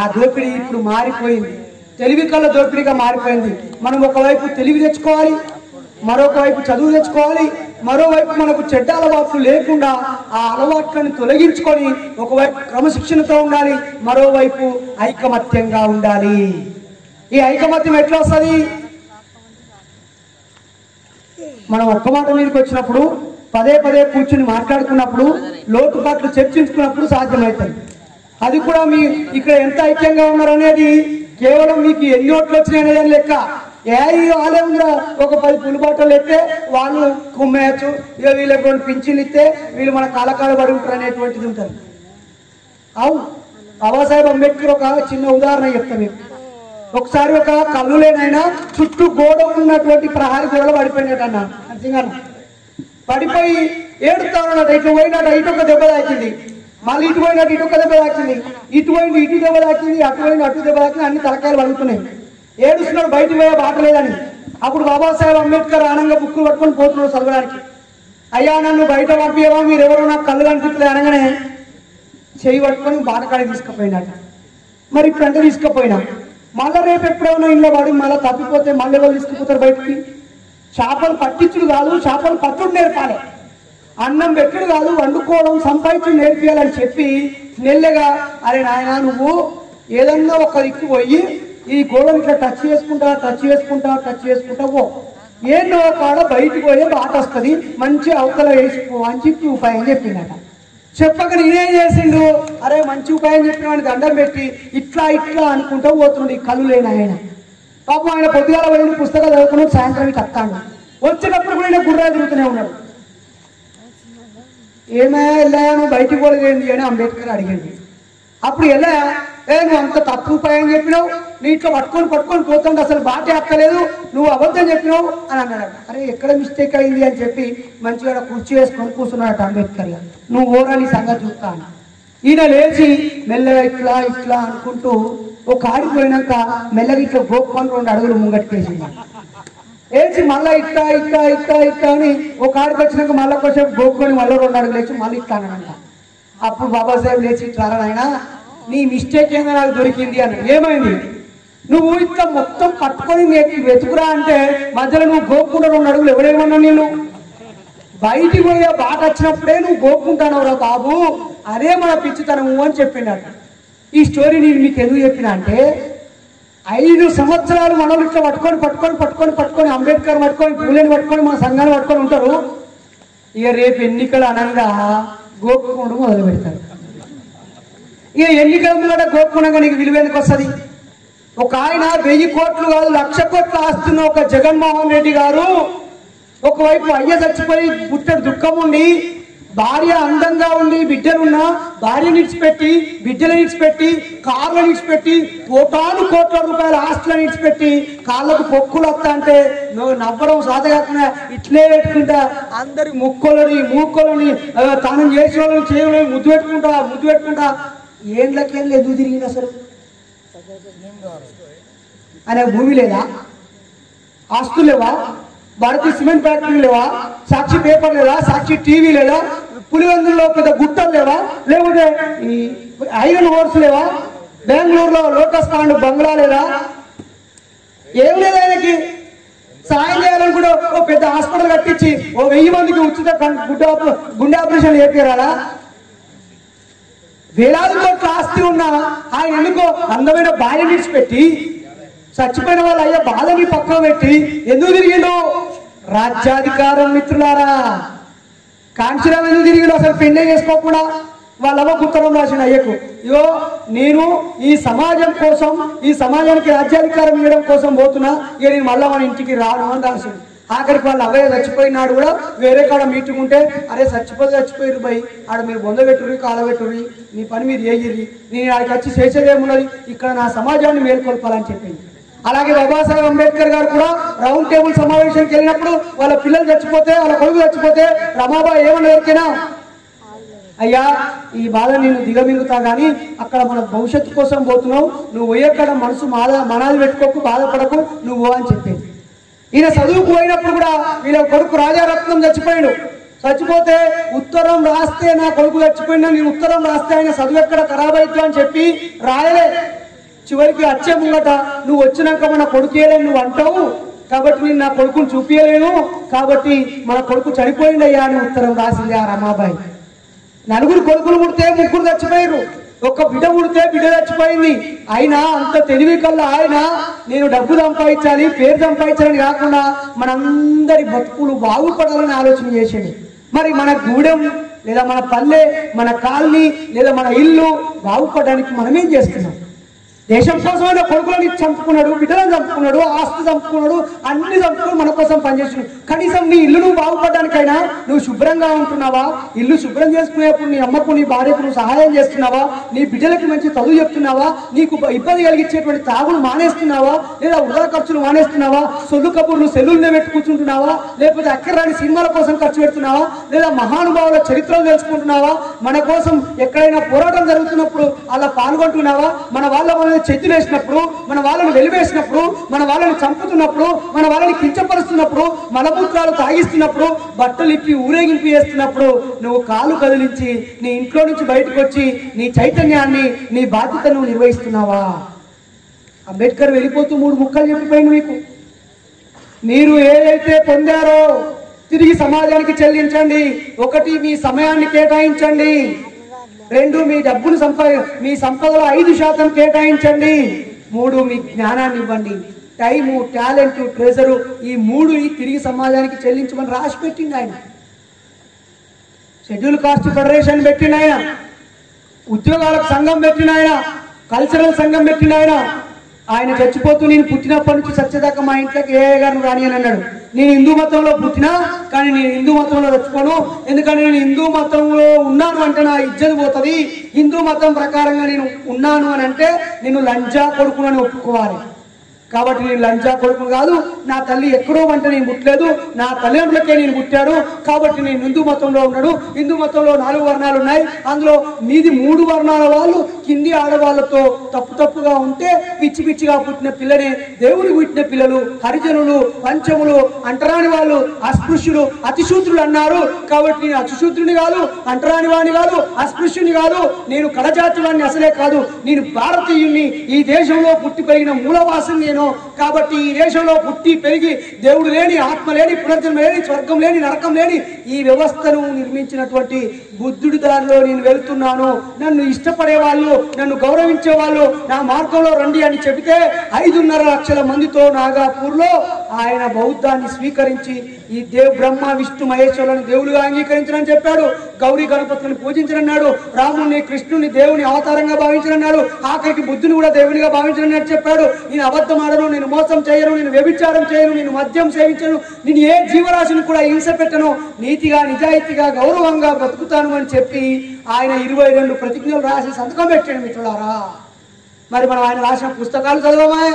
ఆ దోపిడీ ఇప్పుడు మారిపోయింది, తెలివి కళ్ళ దోపిడీగా మారిపోయింది. మనం ఒకవైపు తెలివి తెచ్చుకోవాలి, మరొక వైపు చదువు తెచ్చుకోవాలి, మరోవైపు మనకు చెడ్డ అలవాట్లు లేకుండా ఆ అలవాట్లను తొలగించుకొని ఒకవైపు క్రమశిక్షణతో ఉండాలి, మరోవైపు ఐకమత్యంగా ఉండాలి. ఈ ఐకమత్యం ఎట్లా వస్తుంది? మనం ఒక్క మాట మీదకి వచ్చినప్పుడు పదే పదే కూర్చుని మాట్లాడుకున్నప్పుడు లోటుపాట్లు చర్చించుకున్నప్పుడు సాధ్యమవుతుంది. అది కూడా మీ ఇక్కడ ఎంత ఐక్యంగా ఉన్నారు అనేది కేవలం మీకు ఎన్ని ఓట్లు వచ్చినాయి అనేది లెక్క. వాళ్ళే ఉందా ఒక 10 పులిబాటలు ఎత్తే వాళ్ళు కుమ్మేయచ్చు, ఇక వీళ్ళకి 2 పింఛన్లు ఇస్తే వీళ్ళు మన కాలకాల పడి ఉంటారు అనేటువంటిది ఉంటుంది. అవును, బాబాసాహెబ్ అంబేద్కర్ ఒక చిన్న ఉదాహరణ చెప్తా మీకు. ఒకసారి ఒక కళ్ళు లేనైనా చుట్టూ గోడ ఉన్నటువంటి ప్రహారీ గోడలు పడిపోయినట్టు అన్న నరసింహన్న పడిపోయి ఏడుతానట. ఇటు పోయినట్టు ఇటు ఒక దెబ్బ తాకింది, మళ్ళీ ఇటు పోయినట్టు ఇటు ఒక దెబ్బ తాకింది, ఇటు పోయింది ఇటు దెబ్బ తాకింది, అటు పోయింది అటు దెబ్బ తాకింది, అన్ని తలకాయలు పడుతున్నాయి. ఏడుస్తున్నాడు, బయటకు పోయే బాట లేదని. అప్పుడు బాబాసాహెబ్ అంబేద్కర్ ఆనందంగా బుక్కులు పట్టుకొని పోతున్నాడు చదవడానికి. అయ్యా నన్ను బయట పంపియవా, మీరెవరో నాకు కళ్ళు కనిపించలేదు అనగానే చేయి పట్టుకొని బాటకాడికి తీసుకుపోయినాట. మరి ఇప్పుడు అంటే తీసుకుపోయినా మళ్ళీ రేపు ఎప్పుడైనా ఇంట్లో పడి మళ్ళీ తప్పిపోతే మళ్ళీ వాళ్ళు తీసుకుపోతారు బయటికి. చేపలు పట్టించుడు కాదు, చేపలు పట్టుడు నేర్పాలి. అన్నం పెట్టుడు కాదు, వండుకోవడం సంపాదించుడు నేర్పియాలని చెప్పి నెల్లగా అరే నాయన నువ్వు ఏదన్నా ఒక దిక్కు పోయి ఈ గోడలు ఇట్లా టచ్ చేసుకుంటా పో, ఏదో కాడ బయటకు పోయే బాట వస్తుంది, మంచి అవతల వేసిపో అని చెప్పి ఉపాయం చెప్పిందట. చెప్పక నేనేం చేసిండు, అరే మంచి ఉపాయం చెప్పిన వాడిని దండం పెట్టి ఇట్లా ఇట్లా అనుకుంటూ పోతుండే కళ్ళు లేని ఆయన. పాపం ఆయన పొద్దుగాల పోయిన పుస్తకాలు చదువుకున్నాడు, సాయంత్రానికి వస్తాడు. వచ్చేటప్పుడు కూడా ఆయన గుర్రా తిరుగుతూనే ఉన్నాడు. ఏమైనా వెళ్ళా నువ్వు బయటికి పోలేదు అని అంబేద్కర్ అడిగింది. అప్పుడు ఎలా నువ్వు అంత తప్పు ఉపాయం చెప్పినావు, నీ ఇట్లా పట్టుకొని పోతుంటే అసలు బాట ఎక్కలేదు, నువ్వు అబద్ధం చెప్పినావు అని అన్నాడు. అరే ఎక్కడ మిస్టేక్ అయింది అని చెప్పి మంచిగా కుర్చీ వేసుకొని కూర్చున్నాడు అంబేద్కర్ గారు. నువ్వు ఓరా నీ సంగతి చూస్తాను. ఈయన లేచి మెల్లగా ఇట్లా ఇట్లా అనుకుంటూ ఒక ఆడికి పోయినాక మెల్లగా ఇట్లా గోపుకొని 2 అడుగులు ముంగట్టుకేసింది. వేసి మళ్ళీ ఇట్లా ఇట్లా ఇట్లా ఇట్లా అని ఒక ఆడికి వచ్చినాక మళ్ళీ కొంచెం గోపుకొని మళ్ళీ 2 అడుగులు లేచి మళ్ళీ ఇట్లా అన్నాడంట. అప్పుడు బాబాసాహెబ్ లేచి ఇట్లా ఆయన నీ మిస్టేక్ ఏమైనా నాకు దొరికింది అని. ఏమైంది? నువ్వు ఇట్లా మొత్తం పట్టుకొని వెతుకురా అంటే మధ్యలో నువ్వు గోపుకుంటా 2 అడుగులు ఎవరేమన్నా నేను బయటికి పోయే బాట వచ్చినప్పుడే నువ్వు గోపుకుంటానవరా బాబు, అదే మన పిచ్చితనము అని చెప్పినాడు. ఈ స్టోరీ నేను మీకు ఎందుకు చెప్పిన అంటే 5 సంవత్సరాలు మనల్ని ఇట్లా పట్టుకొని అంబేద్కర్ పట్టుకొని పూలేని పట్టుకొని మన సంఘాన్ని పట్టుకొని ఉంటారు. ఇక రేపు ఎన్నికలు అనగా గోపుకోవడం మొదలు పెడతారు. ఇక ఎన్నికల ముందట గోపుకోవడంగా నీకు విలువ ఎందుకు వస్తుంది? ఒక ఆయన 1000 కోట్లు కాదు 1,00,000 కోట్లు ఆస్తున్న ఒక జగన్మోహన్ రెడ్డి గారు ఒకవైపు అయ్య చచ్చిపోయి పుట్టడు దుఃఖం ఉండి, భార్య అందంగా ఉండి బిడ్డలున్నా భార్యని ఇచ్చిపెట్టి బిడ్డలను ఇచ్చిపెట్టి కార్లను ఇచ్చిపెట్టి కోట్ల రూపాయల ఆస్తులను ఇచ్చిపెట్టి కాళ్ళకు పొక్కులు వస్తా అంటే నువ్వు నవ్వడం సాధగాకుండా ఇట్లే పెట్టుకుంటా అందరి మూక్కోలని తాను చేసిన వాళ్ళని చేయడం ముద్దు పెట్టుకుంటా ఏండ్లకేళ్ళు ఎందుకు తిరిగింది అసలు? అనే భూమి లేదా, ఆస్తులు లేవా, భారతీయ సిమెంట్ ఫ్యాక్టరీ లేవా, సాక్షి పేపర్ లేదా, సాక్షి టీవీ లేదా, పులివెందుల్లో పెద్ద గుట్టలు లేవా, లేకపోతే ఈ ఐరన్ హోర్స్ లేవా, బెంగళూరులో లోటస్ పాండ్ బంగ్లా లేదా? ఏం లేదు. ఆయనకి సాయం చేయాలని కూడా ఓ పెద్ద హాస్పిటల్ కట్టించి 1000 మందికి ఉచిత గుండె ఆపరేషన్ చేయాలా? వేలాది కోట్ల ఆస్తి ఉన్న ఆయన ఎందుకో అందమైన భార్య విడిచిపెట్టి చచ్చిపోయిన వాళ్ళు అయ్యే బాధని పక్కన పెట్టి ఎందుకు తిరిగిండు? రాజ్యాధికారం మిత్రులారా. కాంచీరామ్ ఎందుకు తిరిగిండు? అసలు పెళ్లి చేసుకోకుండా వాళ్ళ ఉత్తరం రాసిన అయ్యకు, ఇగో నేను ఈ సమాజం కోసం ఈ సమాజానికి రాజ్యాధికారం ఇవ్వడం కోసం పోతున్నా, ఇక నేను మళ్ళా మన ఇంటికి రాను అని రాసిండు. ఆఖరికి వాళ్ళు అవే చచ్చిపోయినాడు కూడా వేరే కాడ మీటింగ్ ఉంటే, అరే చచ్చిపోయారు బై, ఆడ మీరు బొందబెట్టుర్రి కాలబెట్టుర్రి, మీ పని మీరు చేయిర్రి, నేను ఆడికి వచ్చి చేసేదేమున్నది, ఇక్కడ నా సమాజాన్ని మేల్కొల్పాలని చెప్పింది. అలాగే బాబాసాహెబ్ అంబేద్కర్ గారు కూడా రౌండ్ టేబుల్ సమావేశానికి వెళ్ళినప్పుడు వాళ్ళ పిల్లలు చచ్చిపోతే, వాళ్ళ కొడుకు చచ్చిపోతే రమాబాయి ఏమన్నా ఎరికినా, అయ్యా ఈ బాధ నేను దిగమింగుతా కానీ అక్కడ మన భవిష్యత్తు కోసం పోతున్నావు, నువ్వు పోయేక్కడ మనసు మనాలు పెట్టుకోకు, బాధపడకు నువ్వు అని చెప్పింది. ఈయన చదువుకు పోయినప్పుడు కూడా వీళ్ళ కొడుకు రాజారత్నం చచ్చిపోతే ఉత్తరం రాస్తే నా కొడుకు చచ్చిపోయినా నేను ఉత్తరం రాస్తే ఆయన చదువు ఎక్కడ ఖరాబ్ అవుతుంది అని చెప్పి రాయలే. చివరికి వచ్చే ముంగట నువ్వు వచ్చినాక మన కొడుకేలే నువ్వు అంటావు కాబట్టి నేను నా కొడుకుని చూపించలేను, కాబట్టి మన కొడుకు చనిపోయిందయ్యా అని ఉత్తరం రాసింది ఆ రమాబాయి. 4 కొడుకులు పుడితే 3 చచ్చిపోయారు, ఒక బిడ్డ పుడితే బిడ్డ చచ్చిపోయింది. అయినా అంత తెలివి కల్లా ఆయన నేను డబ్బు సంపాదించాలి పేరు సంపాదించాలని కాకుండా మనందరి బతుకులు బాగుపడాలని ఆలోచన చేసేది. మరి మన గూడెం లేదా మన పల్లె మన కాలనీ లేదా మన ఇల్లు బాగుపడడానికి మనం ఏం చేస్తున్నాం? దేశం కోసమైన కొడుకులని చంపుకున్నాడు, బిడ్డలను చంపుకున్నాడు, ఆస్తి చంపుకున్నాడు, అన్ని చంపుకుని మన కోసం పనిచేస్తున్నాడు. కనీసం నీ ఇల్లు నువ్వు బాగుపడడానికైనా నువ్వు శుభ్రంగా ఉంటున్నావా? ఇల్లు శుభ్రం చేసుకునేప్పుడు నీ అమ్మకు నీ భార్యకు నువ్వు సహాయం చేస్తున్నావా? నీ బిడ్డలకి మంచి చదువు చెప్తున్నావా? నీకు ఇబ్బంది కలిగించేటువంటి తాగులు మానేస్తున్నావా? లేదా వృధా ఖర్చులు మానేస్తున్నావా? సొల్లు కబుర్లు సెల్లుల్నే పెట్టి కూర్చుంటున్నావా? లేకపోతే అక్కర్రాని సినిమాల కోసం ఖర్చు పెడుతున్నావా? లేదా మహానుభావుల చరిత్రలు తెలుసుకుంటున్నావా? మన కోసం ఎక్కడైనా పోరాటం జరుగుతున్నప్పుడు అలా పాల్గొంటున్నావా? మన వాళ్ళ చెట్టులు వేసినప్పుడు, మన వాళ్ళని వెలివేసినప్పుడు, మన వాళ్ళని చంపుతున్నప్పుడు, మన వాళ్ళని కించపరుస్తున్నప్పుడు, మలమూత్రాలు తాగిస్తున్నప్పుడు, బట్టలు ఇప్పి ఊరేగింపు చేస్తున్నప్పుడు నువ్వు కాలు కదిలించి నీ ఇంట్లో నుంచి బయటకు వచ్చి నీ చైతన్యాన్ని నీ బాధ్యతను నిర్వహిస్తున్నావా? అంబేద్కర్ వెళ్ళిపోతూ 3 ముక్కలు చెప్పిపోయింది మీకు. మీరు ఏదైతే పొందారో తిరిగి సమాజానికి చెల్లించండి. 1 మీ సమయాన్ని కేటాయించండి. 2 మీ డబ్బును మీ సంపదలో 5% కేటాయించండి. 3 మీ జ్ఞానాన్ని ఇవ్వండి. టైము టాలెంట్ ట్రెజరు ఈ 3 తిరిగి సమాజానికి చెల్లించమని రాసి పెట్టింది ఆయన. షెడ్యూల్ కాస్ట్ ఫెడరేషన్ పెట్టిన ఆయన, ఉద్యోగాలకు సంఘం పెట్టిన ఆయన, కల్చరల్ సంఘం పెట్టిన ఆయన. ఆయన చచ్చిపోతూ నేను పుట్టినప్పటి నుంచి చచ్చేదాకా మా ఇంట్లోకి ఏ గారిని రాని అని అన్నాడు. నేను హిందూ మతంలో పుట్టినా కానీ నేను హిందూ మతంలో చచ్చిపోను. ఎందుకంటే నేను హిందూ మతంలో ఉన్నాను అంటే నా ఇజ్జత్ పోతుంది. హిందూ మతం ప్రకారంగా నేను ఉన్నాను అని అంటే నేను లంజా కొడుకునని ఒప్పుకోవాలి. కాబట్టి నేను లంజా కొడుకు కాదు. నా తల్లి ఎక్కడో అంటే నేను పుట్టలేదు, నా తల్లిదండ్రులకే నేను పుట్టాడు. కాబట్టి నేను హిందూ మతంలో ఉన్నాడు. హిందూ మతంలో 4 వర్ణాలు ఉన్నాయి. అందులో మీది 3 వర్ణాల వాళ్ళు కింది ఆడవాళ్ళతో తప్పుగా ఉంటే పిచ్చి పిచ్చిగా పుట్టిన పిల్లని దేవుడికి పుట్టిన పిల్లలు, హరిజనులు, పంచములు, అంటరాని వాళ్ళు, అస్పృశ్యులు, అతిశూద్రులు అన్నారు. కాబట్టి నేను అతిశూద్రుని కాదు, అంటరాని వాడిని కాదు, అస్పృశ్యుని కాదు, నేను కడజాతి వాడిని అసలే కాదు. నేను భారతీయుని, ఈ దేశంలో పుట్టి పెరిగిన మూలవాసిని నేను. కాబట్టి ఈ దేశంలో పుట్టి పెరిగి దేవుడు లేని, ఆత్మ లేని, పునర్జన్మ లేని, స్వర్గం లేని, నరకం లేని ఈ వ్యవస్థను నిర్మించినటువంటి బుద్ధుడి దారిలో నేను వెళ్తున్నాను. నన్ను ఇష్టపడే వాళ్ళు, నన్ను గౌరవించే వాళ్ళు నా మార్గంలో రండి అని చెబితే 5.5 లక్షల మందితో నాగాపూర్లో ఆయన బౌద్ధాన్ని స్వీకరించి ఈ బ్రహ్మ విష్ణు మహేశ్వరులను దేవుడిగా అంగీకరించనని చెప్పాడు. గౌరీ గణపతులను పూజించనన్నాడు. రాముని, కృష్ణుని దేవుని అవతారంగా భావించనన్నాడు. ఆఖరికి బుద్ధుని కూడా దేవునిగా భావించనని చెప్పాడు. నేను అబద్ధం ఆడను, నేను మోసం చేయను, నేను వ్యభిచారం చేయను, నేను మద్యం సేవించను, నేను ఏ జీవరాశిని కూడా హింస పెట్టను, నీతిగా నిజాయితీగా గౌరవంగా బతుకుతాను అని చెప్పి ఆయన 22 ప్రతిజ్ఞలు రాసి సంతకం పెట్టాడు. మిత్రులారా, మరి మనం ఆయన రాసిన పుస్తకాలు చదవమాయే,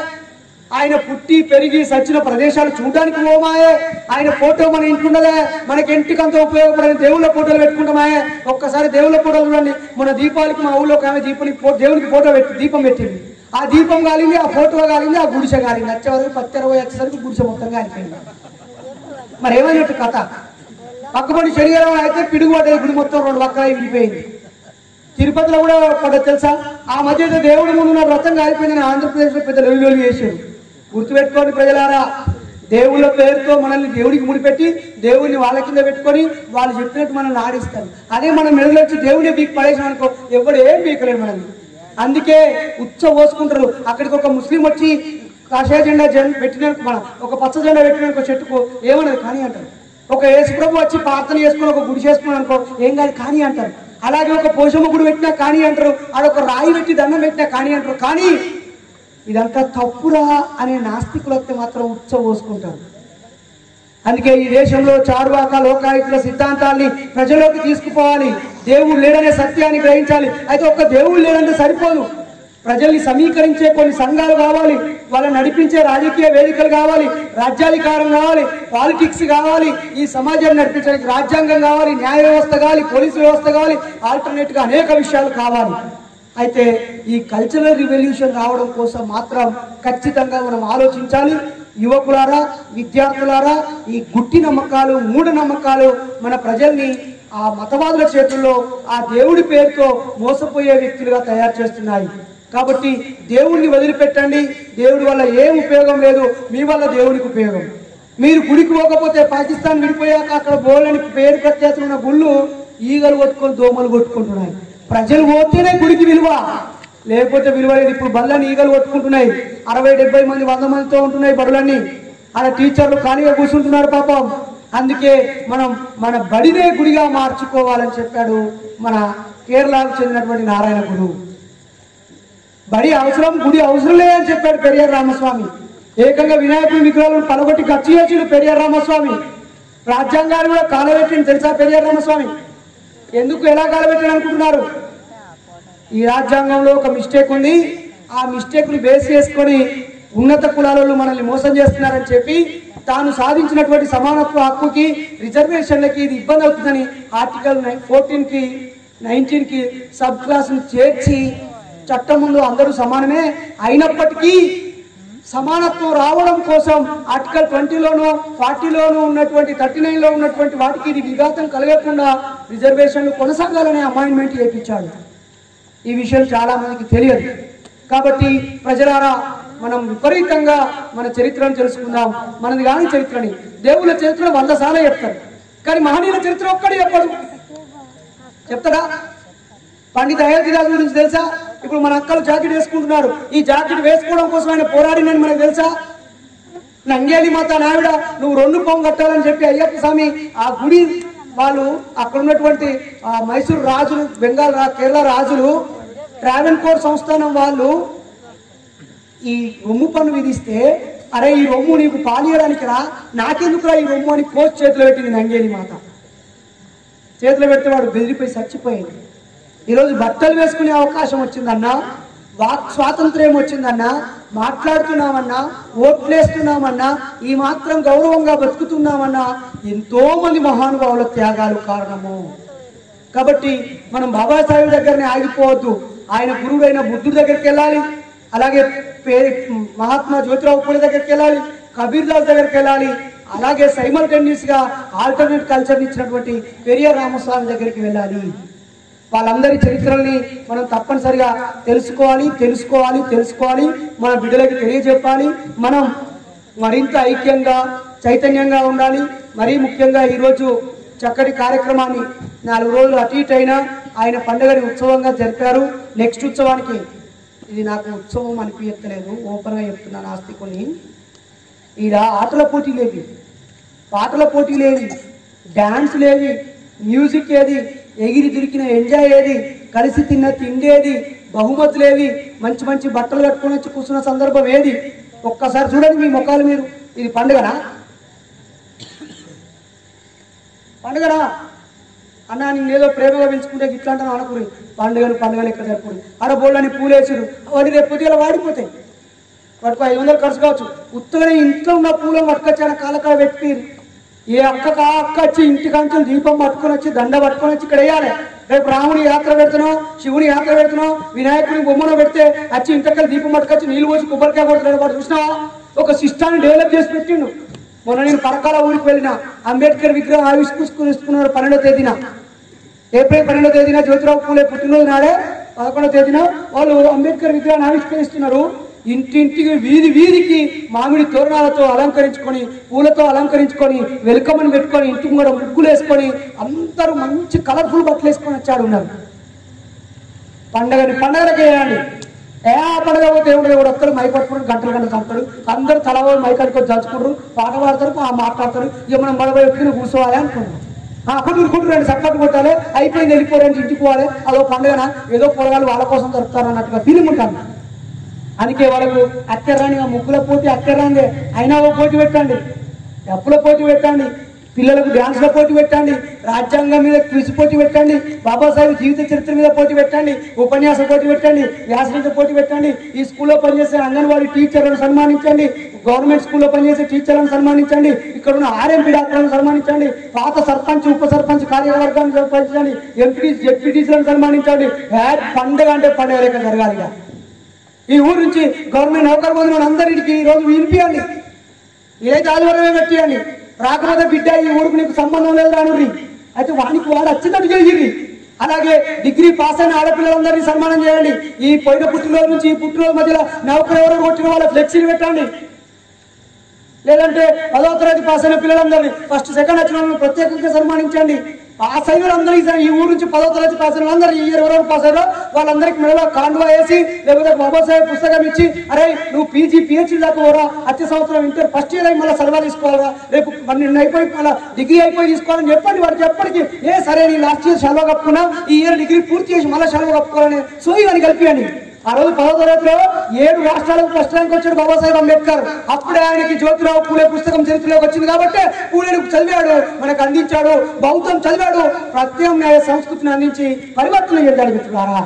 ఆయన పుట్టి పెరిగి సచ్చిన ప్రదేశాలు చూడడానికి పోమాయే, ఆయన ఫోటో మన ఇంట్లోనే మనకి ఇంటికంత ఉపయోగపడే దేవుళ్ళ ఫోటోలు పెట్టుకుంటామాయే. ఒక్కసారి దేవుళ్ళ ఫోటోలు చూడండి. మన దీపాలకి మా ఊళ్ళో ఆమె దేవునికి ఫోటో దీపం పెట్టింది. ఆ దీపం కాలింది, ఆ ఫోటో కాలింది, ఆ గుడిసె కాలింది. వచ్చేవరకు 10-20 వచ్చేసరికి గుడిసె మొత్తం కాలిపోయింది. మరి ఏమైనట్టు కథ? పక్కపడి శరీరం అయితే పిడుగుపడ్డది, గుడి మొత్తం 2 పక్కల విడిపోయింది. తిరుపతిలో కూడా పడ్డది తెలుసా? ఆ మధ్య దేవుడి ముందు నా వ్రతం కాలిపోయిందని ఆంధ్రప్రదేశ్లో పెద్ద లొల్లి చేశారు. గుర్తుపెట్టుకోండి ప్రజలారా, దేవుళ్ళ పేరుతో మనల్ని దేవుడికి ముడిపెట్టి దేవుడిని వాళ్ళ కింద పెట్టుకొని వాళ్ళు చెప్పినట్టు మనల్ని ఆడిస్తారు. అదే మనం మెడలో వచ్చి దేవుడిని పీకి పడేసాం అనుకో, ఎవడు ఏం పీకలేడు మనల్ని. అందుకే ఉచ్చ పోసుకుంటారు. అక్కడికి ఒక ముస్లిం వచ్చి కాషాయ జెండా పెట్టినాక, మన ఒక పచ్చ జెండా పెట్టినాక చెట్టుకు ఏమన్నది కానీ అంటారు. ఒక యేసుప్రభు వచ్చి ప్రార్థన చేసుకుని ఒక గుడి చేసుకుని అనుకో, ఏం కాదు కానీ అంటారు. అలాగే ఒక పోషమ్మ గుడి పెట్టినా కానీ అంటారు. ఆడొక రాయి పెట్టి దండం పెట్టినా కానీ అంటారు. కానీ ఇదంతా తప్పురా అనే నాస్తికులతో మాత్రం ఉచ్చ పోసుకుంటారు. అందుకే ఈ దేశంలో చార్వాక లోకాయుతుల సిద్ధాంతాన్ని ప్రజల్లోకి తీసుకుపోవాలి. దేవుడు లేడనే సత్యాన్ని గ్రహించాలి. అయితే ఒక్క దేవుడు లేదంటే సరిపోదు. ప్రజల్ని సమీకరించే కొన్ని సంఘాలు కావాలి, వాళ్ళని నడిపించే రాజకీయ వేదికలు కావాలి, రాజ్యాధికారం కావాలి, పాలిటిక్స్ కావాలి, ఈ సమాజాన్ని నడిపించడానికి రాజ్యాంగం కావాలి, న్యాయ వ్యవస్థ కావాలి, పోలీసు వ్యవస్థ కావాలి, ఆల్టర్నేట్గా అనేక విషయాలు కావాలి. అయితే ఈ కల్చరల్ రివల్యూషన్ రావడం కోసం మాత్రం ఖచ్చితంగా మనం ఆలోచించాలి. యువకులారా, విద్యార్థులారా, ఈ గుట్టి నమ్మకాలు, మూఢనమ్మకాలు మన ప్రజల్ని ఆ మతవాదుల చేతుల్లో ఆ దేవుడి పేరుతో మోసపోయే వ్యక్తులుగా తయారు చేస్తున్నాయి. కాబట్టి దేవుణ్ణి వదిలిపెట్టండి. దేవుడి వల్ల ఏం ఉపయోగం లేదు, మీ వల్ల దేవుడికి ఉపయోగం. మీరు గుడికి పోకపోతే పాకిస్తాన్ విడిపోయాక అక్కడ బోలని పేరు ప్రత్యేకత ఉన్న గుళ్ళు ఈగలు కొట్టుకొని దోమలు కొట్టుకుంటున్నాయి. ప్రజలు పోతేనే గుడికి విలువ, లేకపోతే విలువ లేదు. ఇప్పుడు బళ్ళని ఈగలు కొట్టుకుంటున్నాయి. 60-70 మంది 100 మందితో ఉంటున్నాయి బడులన్నీ. ఆడ టీచర్లు ఖాళీగా కూర్చుంటున్నారు పాపం. అందుకే మనం మన బడినే గుడిగా మార్చుకోవాలని చెప్పాడు మన కేరళకు చెందినటువంటి నారాయణ గురువు. బడి అవసరం, గుడి అవసరం లేదని చెప్పాడు పెరియార్ రామస్వామి. ఏకంగా వినాయకుడి విగ్రహాలను పలగొట్టి ఖర్చు చేసిండు పెరియార్ రామస్వామి. రాజ్యాంగాన్ని కూడా కాలబెట్టింది తెలుసా పెరియార్ రామస్వామి. ఎందుకు ఎలా కాలబెట్టాడు అనుకుంటున్నారు? ఈ రాజ్యాంగంలో ఒక మిస్టేక్ ఉంది. ఆ మిస్టేక్ని బేస్ చేసుకొని ఉన్నత కులాలలో మనల్ని మోసం చేస్తున్నారని చెప్పి తాను సాధించినటువంటి సమానత్వ హక్కుకి, రిజర్వేషన్లకి ఇది ఇబ్బంది అవుతుందని ఆర్టికల్ 14కి 19కి సబ్ క్లాసును చేర్చి చట్టం ముందు అందరూ సమానమే అయినప్పటికీ సమానత్వం రావడం కోసం ఆర్టికల్ 20లోనూ 40లోనూ ఉన్నటువంటి 39లో ఉన్నటువంటి వాటికి ఇది విఘాతం కలగకుండా రిజర్వేషన్లు కొనసాగాలనే అమైన్మెంట్ చేయించాడు. ఈ విషయం చాలా మందికి తెలియదు. కాబట్టి ప్రజలారా, మనం విపరీతంగా మన చరిత్రను తెలుసుకుందాం. మనది కాని చరిత్రని, దేవుళ్ళ చరిత్ర 100 సార్లు చెప్తారు, కానీ మహనీయుల చరిత్ర ఒక్కడే చెప్పడు. చెప్తాడా? పండిత అయోధ్యరాజు గురించి తెలుసా? ఇప్పుడు మన అక్కలు జాకెట్ వేసుకుంటున్నారు. ఈ జాకెట్ వేసుకోవడం కోసం ఆయన పోరాడినని మనకు తెలుసా? నంగేలి మాత నాయుడ నువ్వు 2 పొంగు కట్టాలని చెప్పి అయ్యప్ప స్వామి ఆ గుడి వాళ్ళు అక్కడ ఉన్నటువంటి మైసూరు రాజులు, కేరళ రాజులు, ట్రావెన్కోర్ సంస్థానం వాళ్ళు ఈ రొమ్ము పన్ను విధిస్తే అరే ఈ రొమ్ము నీకు పాలియడానికి రా, నాకెందుకురా ఈ రొమ్ము అని కోచ్ చేతిలో పెట్టింది నంగేలి మాత. చేతిలో పెడితే వాడు బెదిరిపోయి చచ్చిపోయింది. ఈరోజు బట్టలు వేసుకునే అవకాశం వచ్చిందన్నా, వాక్ స్వాతంత్ర్యం వచ్చిందన్నా, మాట్లాడుతున్నామన్నా, ఓట్లేస్తున్నామన్నా, ఈ మాత్రం గౌరవంగా బతుకుతున్నామన్నా ఎంతో మంది మహానుభావుల త్యాగాలు కారణము. కాబట్టి మనం బాబాసాహెబ్ దగ్గరనే ఆగిపోవద్దు, ఆయన గురువైన బుద్ధుడి దగ్గరికి వెళ్ళాలి, అలాగే మహాత్మా జ్యోతిరావు పూలే దగ్గరికి వెళ్ళాలి, కబీర్ దాస్ దగ్గరికి వెళ్ళాలి, అలాగే సైమల్టేనియస్ గా ఆల్టర్నేట్ కల్చర్ ఇచ్చినటువంటి పెరియార్ రామస్వామి దగ్గరికి వెళ్ళాలి. వాళ్ళందరి చరిత్రల్ని మనం తప్పనిసరిగా తెలుసుకోవాలి, మన బిడ్డలకి తెలియజెప్పాలి. మనం మరింత ఐక్యంగా చైతన్యంగా ఉండాలి. మరీ ముఖ్యంగా ఈరోజు చక్కటి కార్యక్రమాన్ని 4 రోజులు అటు ఇటు అయినా ఆయన పండుగని ఉత్సవంగా జరిపారు. నెక్స్ట్ ఉత్సవానికి ఇది నాకు ఉత్సవం అనిపించలేదు, ఓపెన్గా చెప్తున్నాను ఆస్తికుని. ఈడ ఆటల పోటీ లేవి, పాటల పోటీ లేవి, డ్యాన్స్ లేవి, మ్యూజిక్ ఏది, ఎగిరి దిరికిన ఎంజాయ్ ఏది, కలిసి తిన్న తిండేది, బహుమతులేవి, మంచి మంచి బట్టలు కట్టుకొని వచ్చి కూర్చున్న సందర్భం ఏది? ఒక్కసారి చూడండి మీ ముఖాలు మీరు. ఇది పండుగనా అన్న? నేను ఏదో ప్రేమగా పెంచుకుంటే ఇట్లా అంటాను అనకూరి. పండుగలు ఎక్కడ జరుపుకుని అరబోళ్ళని పూలేసారు, అవన్నీ రేపు పొద్దుగా వాడిపోతాయి. వాటికి 500 ఖర్చు కావచ్చు. ఉత్తగానే ఇంట్లో ఉన్న పూలను పట్టుకొచ్చి కాలకాడ పెట్టి ఏ అక్క వచ్చి ఇంటికాంచెలు దీపం పట్టుకొని వచ్చి దండ పట్టుకొని వచ్చి ఇక్కడ వేయాలి. రేపు రాముని యాత్ర పెడుతున్నావు, శివుని యాత్ర పెడుతున్నావు, వినాయకుని బొమ్మను పెడితే వచ్చి ఇంటికల్ దీపం పట్టుకొచ్చి నీళ్ళు పోసి కొబ్బరికాయ కొడుతున్నాడు. వాడు చూసినావా? ఒక సిస్టాన్ని డెవలప్ చేసి పెట్టిండు. మొన్న నేను పరకాల ఊరికి వెళ్ళిన, అంబేద్కర్ విగ్రహం ఆవిష్కరిస్తున్నారు 12వ తేదీన, ఏప్రిల్ 12వ తేదీన జ్యోతిరావు పూలే పుట్టినరోజు నాడే 11వ తేదీన వాళ్ళు అంబేద్కర్ విగ్రహాన్ని ఆవిష్కరిస్తున్నారు. ఇంటింటికి వీధికి మామిడి తోరణాలతో అలంకరించుకొని, పూలతో అలంకరించుకొని, వెల్కమ్ అని పెట్టుకొని, ఇంటికి కూడా ముగ్గులు వేసుకొని అందరూ మంచి కలర్ఫుల్ బట్టలు వేసుకొని వచ్చాడు ఉన్నారు. పండగలకి వేయండి. పండుగ పోతే ఏమిటో కూడా వస్తారు, మైక్ పట్టుకుంటారు, గంటలు చంపుతారు, అందరూ తలవాళ్ళు మైక్ అనుకొని చదువుకుంటారు, పాట పాడతారు, మాట్లాడతారు. ఇక మనం బడబై ఎత్తుకుని కూర్చోవాలి అనుకుంటున్నాం. కుదురుకుంటారు, సక్కట్టు కొట్టాలి, అయిపోయింది వెళ్ళిపోరండి, ఇంటికి పోవాలి, అదో పండుగన ఏదో పొరగాలు వాళ్ళ కోసం దొరుకుతారు అన్నట్టుగా ఫీలింగ్ ఉంటాను. అందుకే వాళ్ళకు అక్కర్రాని ముగ్గుల పోటీ అక్కర్రాందే, అయినా ఓ పోటీ పెట్టండి, డప్పుల పోటీ పెట్టండి, పిల్లలకు డ్యాన్స్ల పోటీ పెట్టండి, రాజ్యాంగం మీద క్విజ్ పోటీ పెట్టండి, బాబాసాహెబ్ జీవిత చరిత్ర మీద పోటీ పెట్టండి, ఉపన్యాస పోటీ పెట్టండి, వ్యాసరచన పోటీ పెట్టండి, ఈ స్కూల్లో పనిచేసే అంగన్వాడీ టీచర్లను సన్మానించండి, గవర్నమెంట్ స్కూల్లో పనిచేసే టీచర్లను సన్మానించండి, ఇక్కడ ఉన్న ఆర్ఎంపీ డాక్టర్లను సన్మానించండి, పాత సర్పంచ్ ఉప సర్పంచ్ కార్యవర్గాన్ని సన్మానించండి, ఎంపీటీస్ జెడ్పీటీసీలను సన్మానించండి. పండుగ అంటే పండుగ లేక జరగాలిగా. ఈ ఊరు నుంచి గవర్నమెంట్ నౌకరు పొందిన అందరికి ఈ రోజు వినిపించండి, ఇదైతే ఆదివారమే పెట్టియండి. రాకపోతే బిడ్డ ఈ ఊరికి నీకు సంబంధం లేదు రానుర్రి, అయితే వాడికి వాడు వచ్చినట్టు చేసిర్రి. అలాగే డిగ్రీ పాస్ అయిన ఆడపిల్లలందరినీ సన్మానం చేయండి. ఈ పోయిన పుట్టినరోజు నుంచి ఈ పుట్టినరోజు మధ్యలో నౌకరు ఎవరు కొట్టిన వాళ్ళ ఫ్లెక్సీలు పెట్టండి. లేదంటే 10వ తరగతి పాస్ అయిన పిల్లలందరినీ, ఫస్ట్ సెకండ్ వచ్చిన వాళ్ళని ప్రత్యేకంగా సన్మానించండి. పాస్ అయిన వాళ్ళందరూ ఈ ఊరు నుంచి 10వ తరగతి పాస్ అయిన వాళ్ళందరూ ఈ ఇయర్ ఎవరెవరు పాస్ అయ్యారో వాళ్ళందరికీ మెడలో కాండువా వేసి, లేకపోతే బాబాసాహెబ్ పుస్తకం ఇచ్చి, అరే నువ్వు పీజీ పిహెచ్డీ దాకా పోరా, వచ్చే సంవత్సరం ఇంటర్ ఫస్ట్ ఇయర్ అయి మళ్ళీ సెలవు తీసుకోవాలా, రేపు నిన్న అయిపోయి మళ్ళీ డిగ్రీ అయిపోయి తీసుకోవాలని చెప్పండి. వాడికి ఎప్పటికీ సరే నీ లాస్ట్ ఇయర్ సెలవు కప్పుకున్నా, ఈ ఇయర్ డిగ్రీ పూర్తి చేసి మళ్ళీ సెలవు కప్పుకోవాలని సోయి అని కలిపియండి. ఆ రోజు 10వ తరగతిలో 7 రాష్ట్రాలకు ఫస్ట్ ర్యాంక్ వచ్చాడు బాబాసాహెబ్ అంబేద్కర్. అప్పుడే ఆయనకి జ్యోతిరావు పూలే పుస్తకం చరిత్రలోకి వచ్చింది కాబట్టి పూలేని చదివాడు, మనకు అందించాడు, బౌద్ధం చదివాడు, ప్రత్యామ్నాయ సంస్కృతిని అందించి పరివర్తన చెందాడు మిత్రులారా.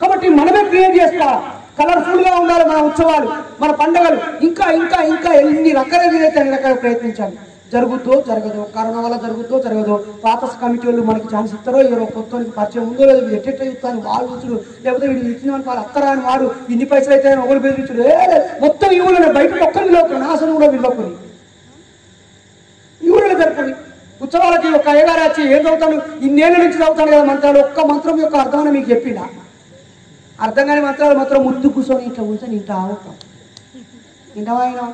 కాబట్టి మనమే క్రియేట్ చేసుకోవాలి, కలర్ఫుల్ గా ఉండాలి మన ఉత్సవాలు, మన పండుగలు. ఇంకా ఇంకా ఇంకా ఎన్ని రకాల వీలైతే అన్ని రకాల ప్రయత్నించాలి. జరుగుద్దో జరగదో, కరోనా వల్ల జరుగుద్దో జరగదో, పాత కమిటీ వాళ్ళు మనకి ఛాన్స్ ఇస్తారో ఎవరో కొత్తకి పరిచయం ఉందో లేదు, ఎట్ట చెప్తాను వాళ్ళు చూచుడు, లేకపోతే వీడు ఇచ్చిన వాళ్ళు అక్కరా అని వాడు ఇన్ని పైసలు అయితే ఒకరు బెదిరించుడు. మొత్తం ఈ ఊళ్ళో బయట ఒక్కరు వీళ్ళొకరు, నాశనం కూడా వీళ్ళొకరు, ఈ ఊళ్ళో జరుపుని ఉత్సవాలకి ఒక అయ్యగారు వచ్చి ఏం చదువుతాను, ఇన్నేళ్ళ నుంచి చదువుతాను కదా మంత్రాలు, ఒక్క మంత్రం యొక్క అర్థమని మీకు చెప్పిందా? అర్థం కాని మంత్రాలు మాత్రం ముందు కూర్చొని ఇట్లా కూర్చొని ఇంత ఆవుతాం ఇంటవాయినా.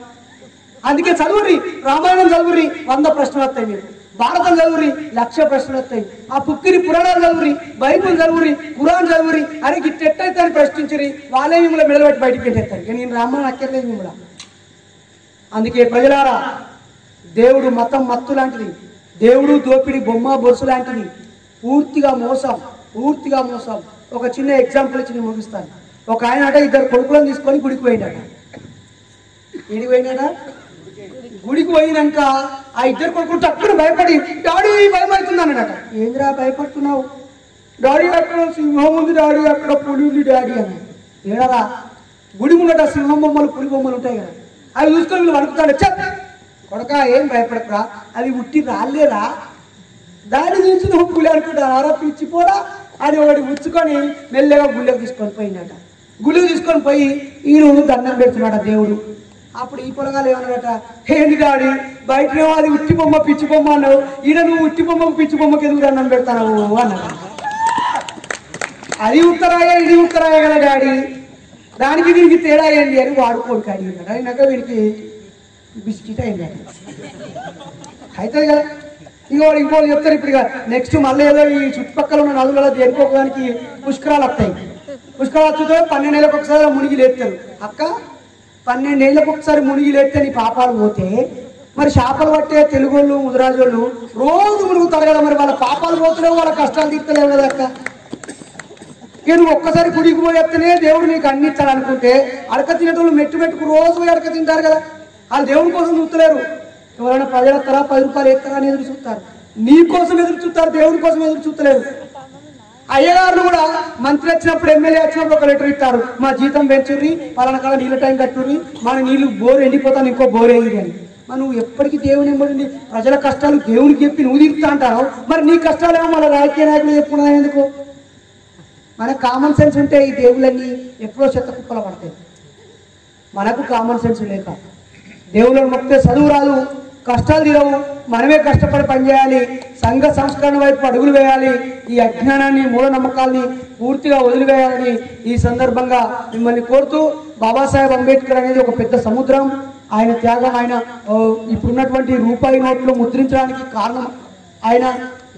అందుకే చదువురి, రామాయణం చదువురి, 100 ప్రశ్నలు వస్తాయి. మీరు భారతం చదువురి, 1,00,000 ప్రశ్నలు వస్తాయి. ఆ పుక్కిరి పురాణాలు చదువురి, బైబుల్ చదువురి, ఖురాన్ చదువురి. అరే గిట్టెట్టయితే అని ప్రశ్నించరి, వాళ్ళే మిమ్మల్ని మెడబెట్టి బయటికి పెట్టేస్తారు. కానీ నేను రామాయణం అక్కర్లేదు మిమ్మల్ని. అందుకే ప్రజలారా, దేవుడు మతం మత్తు లాంటిది, దేవుడు దోపిడి బొమ్మ బొరుసు లాంటిది, పూర్తిగా మోసం. ఒక చిన్న ఎగ్జాంపుల్ ఇచ్చి నేను ముగిస్తాను. ఒక ఆయన 2 కొడుకులను తీసుకొని గుడికి పోయిందట. ఏడికి పోయినాడా గుడికి పోయినాక ఆ ఇద్దరు కొడుకులు తక్కువ భయపడి డాడీ భయం అవుతుంది అన్నాడట. ఏంద్రా భయపడుతున్నావు? డాడీ అక్కడ సింహం ఉంది డాడీ, అక్కడ పులి ఉంది డాడీ అన్నాడు. ఏడరా గుడి ముంగట సింహం బొమ్మలు పులి బొమ్మలు ఉంటాయి కదా, అవి చూసుకొని వీళ్ళు వణుకుతాడు. చెప్ కొడక ఏం భయపడకురా, అవి ఉట్టి రాలేరా, దాన్ని చూసి నువ్వు పులి అనుకుంటారా, పిచ్చిపోరా అని ఒకటి ఉచ్చుకొని మెల్లగా గుళ్ళకి తీసుకొని పోయినట. గుళ్ళకి తీసుకొని పోయి ఈయన దండం పెడుతున్నాడు దేవుడు. అప్పుడు ఈ పొలగాలు ఏమన్నాడట, ఏంది డాడీ బయటనేమో అది ఉట్టి బొమ్మ పిచ్చి బొమ్మ అన్నావు, ఈడ నువ్వు ఉట్టి బొమ్మకు పిచ్చి బొమ్మకి ఎందుకు దండం పెడతావు అన్నాడు. అది ఉత్తరాయ ఇది ఉత్తరాయ కదా డాడీ, దానికి దీనికి తేడా ఏంటి అని వాడుకోండి అడిగినాడు. అయినాక వీడికి బిస్కెట్ అయిందట. అవుతుంది కదా. ఇంకోటి చెప్తారు ఇప్పుడు. ఇక నెక్స్ట్ మళ్ళీ ఏదో ఈ చుట్టుపక్కల ఉన్న నదులలో దేనికోవడానికి పుష్కరాలు వస్తాయి. పుష్కరాలు వస్తుంటే 12 ఏళ్ళకి ఒకసారి మునిగి లేపుతారు. అక్క 12 ఏళ్ళకి ఒకసారి మునిగి లేపితే నీ పాపాలు పోతే మరి చేపలు పట్టే తెలుగోళ్ళు ముదిరాజోళ్ళు రోజు మునుగుతారు కదా, మరి వాళ్ళ పాపాలు పోతలేవు, వాళ్ళ కష్టాలు తీర్తలేవు కదా అక్క. ఇక నువ్వు ఒక్కసారి గుడికి పోయి చెప్తేనే దేవుడు నీకు అన్ని ఇస్తాడు అనుకుంటే అడక తినేటోళ్ళు మెట్టుకు రోజు పోయి అడక తింటారు కదా, వాళ్ళు దేవుడి కోసం చూస్తలేరు. ఎవరైనా ప్రజలు ఎత్తారా 10 రూపాయలు ఎత్తారా అని ఎదురు చూస్తారు, నీ కోసం ఎదురు చూస్తారు, దేవుడి కోసం ఎదురు చూస్తలేరు. అయ్యగారులు కూడా మంత్రి వచ్చినప్పుడు ఎమ్మెల్యే వచ్చినప్పుడు ఒక లెటర్ ఇస్తారు, మా జీతం పెంచుర్రి, పలానా కాలం నీళ్ళ టైం కట్టుర్రి, మన నీళ్లు బోర్ ఎండిపోతాను ఇంకో బోర్ వేయరు అని. మరి నువ్వు ఎప్పటికీ దేవుని ఎంబడి ప్రజల కష్టాలు దేవునికి చెప్పి నువ్వు తీరుతా అంటావు, మరి నీ కష్టాలేమో మన రాజకీయ నాయకులు చెప్పుకున్నా ఎందుకు? మనకు కామన్ సెన్స్ ఉంటే ఈ దేవుళ్ళన్నీ ఎప్పుడో చెత్త కుప్పలు పడతాయి. మనకు కామన్ సెన్స్ లేక దేవుళ్ళని మొక్కితే చదువు రాదు, కష్టాలు తీరవు, మనమే కష్టపడి పనిచేయాలి, సంఘ సంస్కరణ వైపు అడుగులు వేయాలి, ఈ అజ్ఞానాన్ని మూఢనమ్మకాల్ని పూర్తిగా వదిలివేయాలని ఈ సందర్భంగా మిమ్మల్ని కోరుతూ, బాబాసాహెబ్ అంబేద్కర్ అనేది ఒక పెద్ద సముద్రం. ఆయన త్యాగం, ఆయన ఇప్పుడున్నటువంటి రూపాయి నోట్లు ముద్రించడానికి కారణం, ఆయన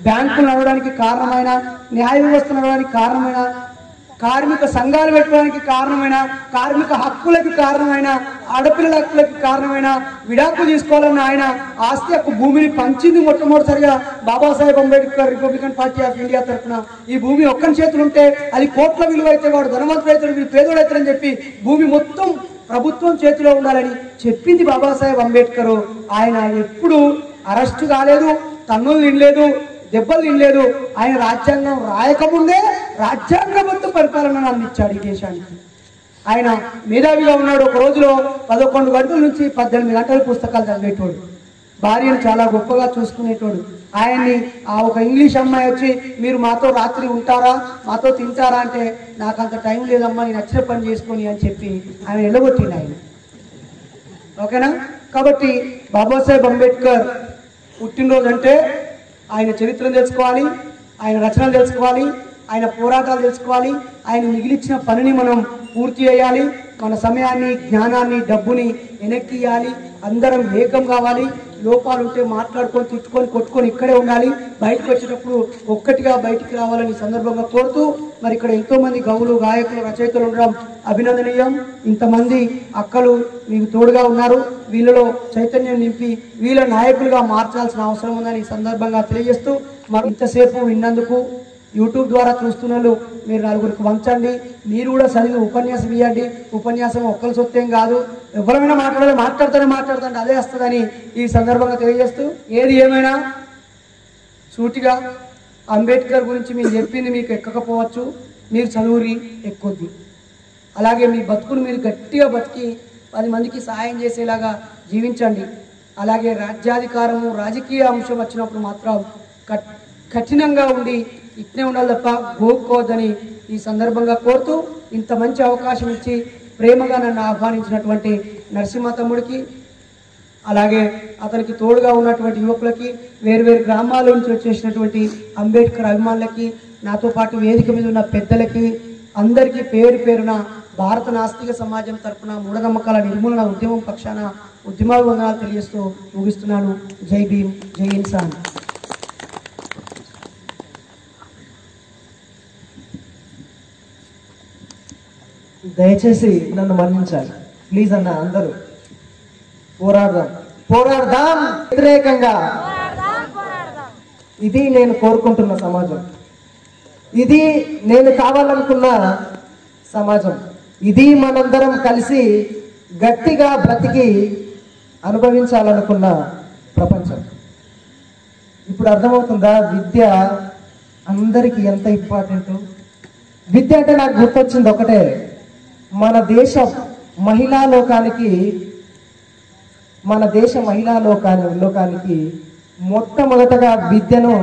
బ్యాంకులు నడవడానికి కారణమైన, న్యాయ వ్యవస్థ నడవడానికి కారణమైన, కార్మిక సంఘాలు పెట్టడానికి కారణమైన, కార్మిక హక్కులకి కారణమైన, ఆడపిల్లల హక్కులకి కారణమైన, విడాకులు తీసుకోవాలన్న ఆయన ఆస్తి హక్కు భూమిని పంచింది మొట్టమొదటిసారిగా Babasaheb Ambedkar Republican party of India తరఫున. ఈ భూమి ఒక్కని చేతులు ఉంటే అది కోట్ల విలువ అయితే వాడు ధనవంతుడు అవుతాడు, వీడు పేదోడు అవుతాడని చెప్పి భూమి మొత్తం ప్రభుత్వం చేతిలో ఉండాలని చెప్పింది బాబాసాహెబ్ అంబేద్కర్. ఆయన ఎప్పుడు అరెస్టు కాలేదు, తన్నులు తినలేదు, దెబ్బలు తినలేదు. ఆయన రాజ్యాంగం రాయకముందే రాజ్యాంగబద్ధ పరిపాలనను అందించాడు ఈ దేశానికి. ఆయన మేధావిగా ఉన్నాడు. ఒక రోజులో 11 గంటల నుంచి 18 గంటల పుస్తకాలు చదివేటోడు, భార్యను చాలా గొప్పగా చూసుకునేటోడు. ఆయన్ని ఒక ఇంగ్లీష్ అమ్మాయి వచ్చి మీరు మాతో రాత్రి ఉంటారా, మాతో తింటారా అంటే నాకు అంత టైం లేదమ్మా, నేను నచ్చిన పని చేసుకొని అని చెప్పి ఆయన వెళ్ళగొట్టింది ఆయన. ఓకేనా? కాబట్టి బాబాసాహెబ్ అంబేద్కర్ పుట్టినరోజు అంటే ఆయన చరిత్రను తెలుసుకోవాలి, ఆయన రచనలు తెలుసుకోవాలి, ఆయన పోరాటాలు తెలుసుకోవాలి, ఆయన మిగిలిచ్చిన పనిని మనం పూర్తి చేయాలి, మన సమయాన్ని, జ్ఞానాన్ని, డబ్బుని వెనక్కి ఇవ్వాలి, అందరం ఏకం కావాలి, లోపాలు ఉంటే మాట్లాడుకొని, తిట్టుకొని, కొట్టుకొని ఇక్కడే ఉండాలి, బయటకు వచ్చేటప్పుడు ఒక్కటిగా బయటికి రావాలని సందర్భంగా కోరుతూ, మరి ఇక్కడ ఎంతో మంది గౌలు, గాయకులు, రచయితలు ఉండడం అభినందనీయం. ఇంతమంది అక్కలు మీకు తోడుగా ఉన్నారు, వీళ్ళలో చైతన్యం నింపి వీళ్ళ నాయకులుగా మార్చాల్సిన అవసరం ఉందని ఈ సందర్భంగా తెలియజేస్తూ, మరి ఇంతసేపు విన్నందుకు యూట్యూబ్ ద్వారా చూస్తున్న మీరు 4గురికి వంచండి. మీరు కూడా చదివి ఉపన్యాసం ఇవ్వండి. ఉపన్యాసం ఒక్కరి సొత్తేం కాదు, ఎవరైనా మాట్లాడతానే అదే వస్తుందని ఈ సందర్భంగా తెలియజేస్తూ, ఏది ఏమైనా సూటిగా అంబేద్కర్ గురించి మీరు చెప్పింది మీకు ఎక్కకపోవచ్చు, మీరు చదువురి ఎక్కొద్ది. అలాగే మీ బతుకును మీరు గట్టిగా బతికి 10 మందికి సహాయం చేసేలాగా జీవించండి. అలాగే రాజ్యాధికారము, రాజకీయ అంశం వచ్చినప్పుడు మాత్రం కఠినంగా ఉండి ఇట్నే ఉండాలి తప్ప గోక్కోవద్దని ఈ సందర్భంగా కోరుతూ, ఇంత మంచి అవకాశం ఇచ్చి ప్రేమగా నన్ను ఆహ్వానించినటువంటి నరసింహ తమ్ముడికి, అలాగే అతనికి తోడుగా ఉన్నటువంటి యువకులకి, వేరువేరు గ్రామాల నుంచి వచ్చేసినటువంటి అంబేద్కర్ అభిమానులకి, నాతో పాటు వేదిక మీద ఉన్న పెద్దలకి, అందరికీ పేరు పేరున భారత నాస్తిక సమాజం తరఫున మూఢనమ్మకాల నిర్మూలన ఉద్యమం పక్షాన ఉద్యమాభివందనాలు తెలియజేస్తూ ముగిస్తున్నాను. జై భీమ్, జై ఇన్సాన్. దయచేసి నన్ను మన్నించాలి ప్లీజ్ అన్న. అందరూ పోరాడదాం వ్యతిరేకంగా. ఇది నేను కోరుకుంటున్న సమాజం, ఇది నేను కావాలనుకున్న సమాజం, ఇది మనందరం కలిసి గట్టిగా బ్రతికి అనుభవించాలనుకున్న ప్రపంచం. ఇప్పుడు అర్థమవుతుందా విద్య అందరికీ ఎంత ఇంపార్టెంట్? విద్య అంటే నాకు గుర్తొచ్చింది ఒకటే, మన దేశ మహిళా లోకానికి మొట్టమొదటగా విద్యను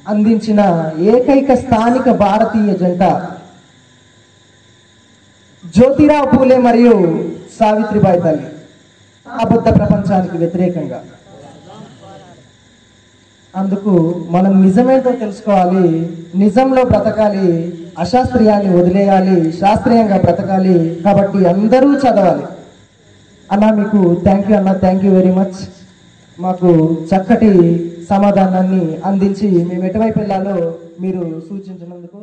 అందించిన ఏకైక స్థానిక భారతీయ జంట జ్యోతిరావు పూలే మరియు సావిత్రిబాయి తల్లి. అబద్ధ ప్రపంచానికి వ్యతిరేకంగా. అందుకు మనం నిజమేంటో తెలుసుకోవాలి, నిజంలో బ్రతకాలి, అశాస్త్రీయాన్ని వదిలేయాలి, శాస్త్రీయంగా బ్రతకాలి. కాబట్టి అందరూ చదవాలి. అన్న మీకు థ్యాంక్ యూ అన్న, థ్యాంక్ యూ వెరీ మచ్. మాకు చక్కటి సమాధానాన్ని అందించి మేము ఎటువైపు వెళ్ళాలో మీరు సూచించినందుకు.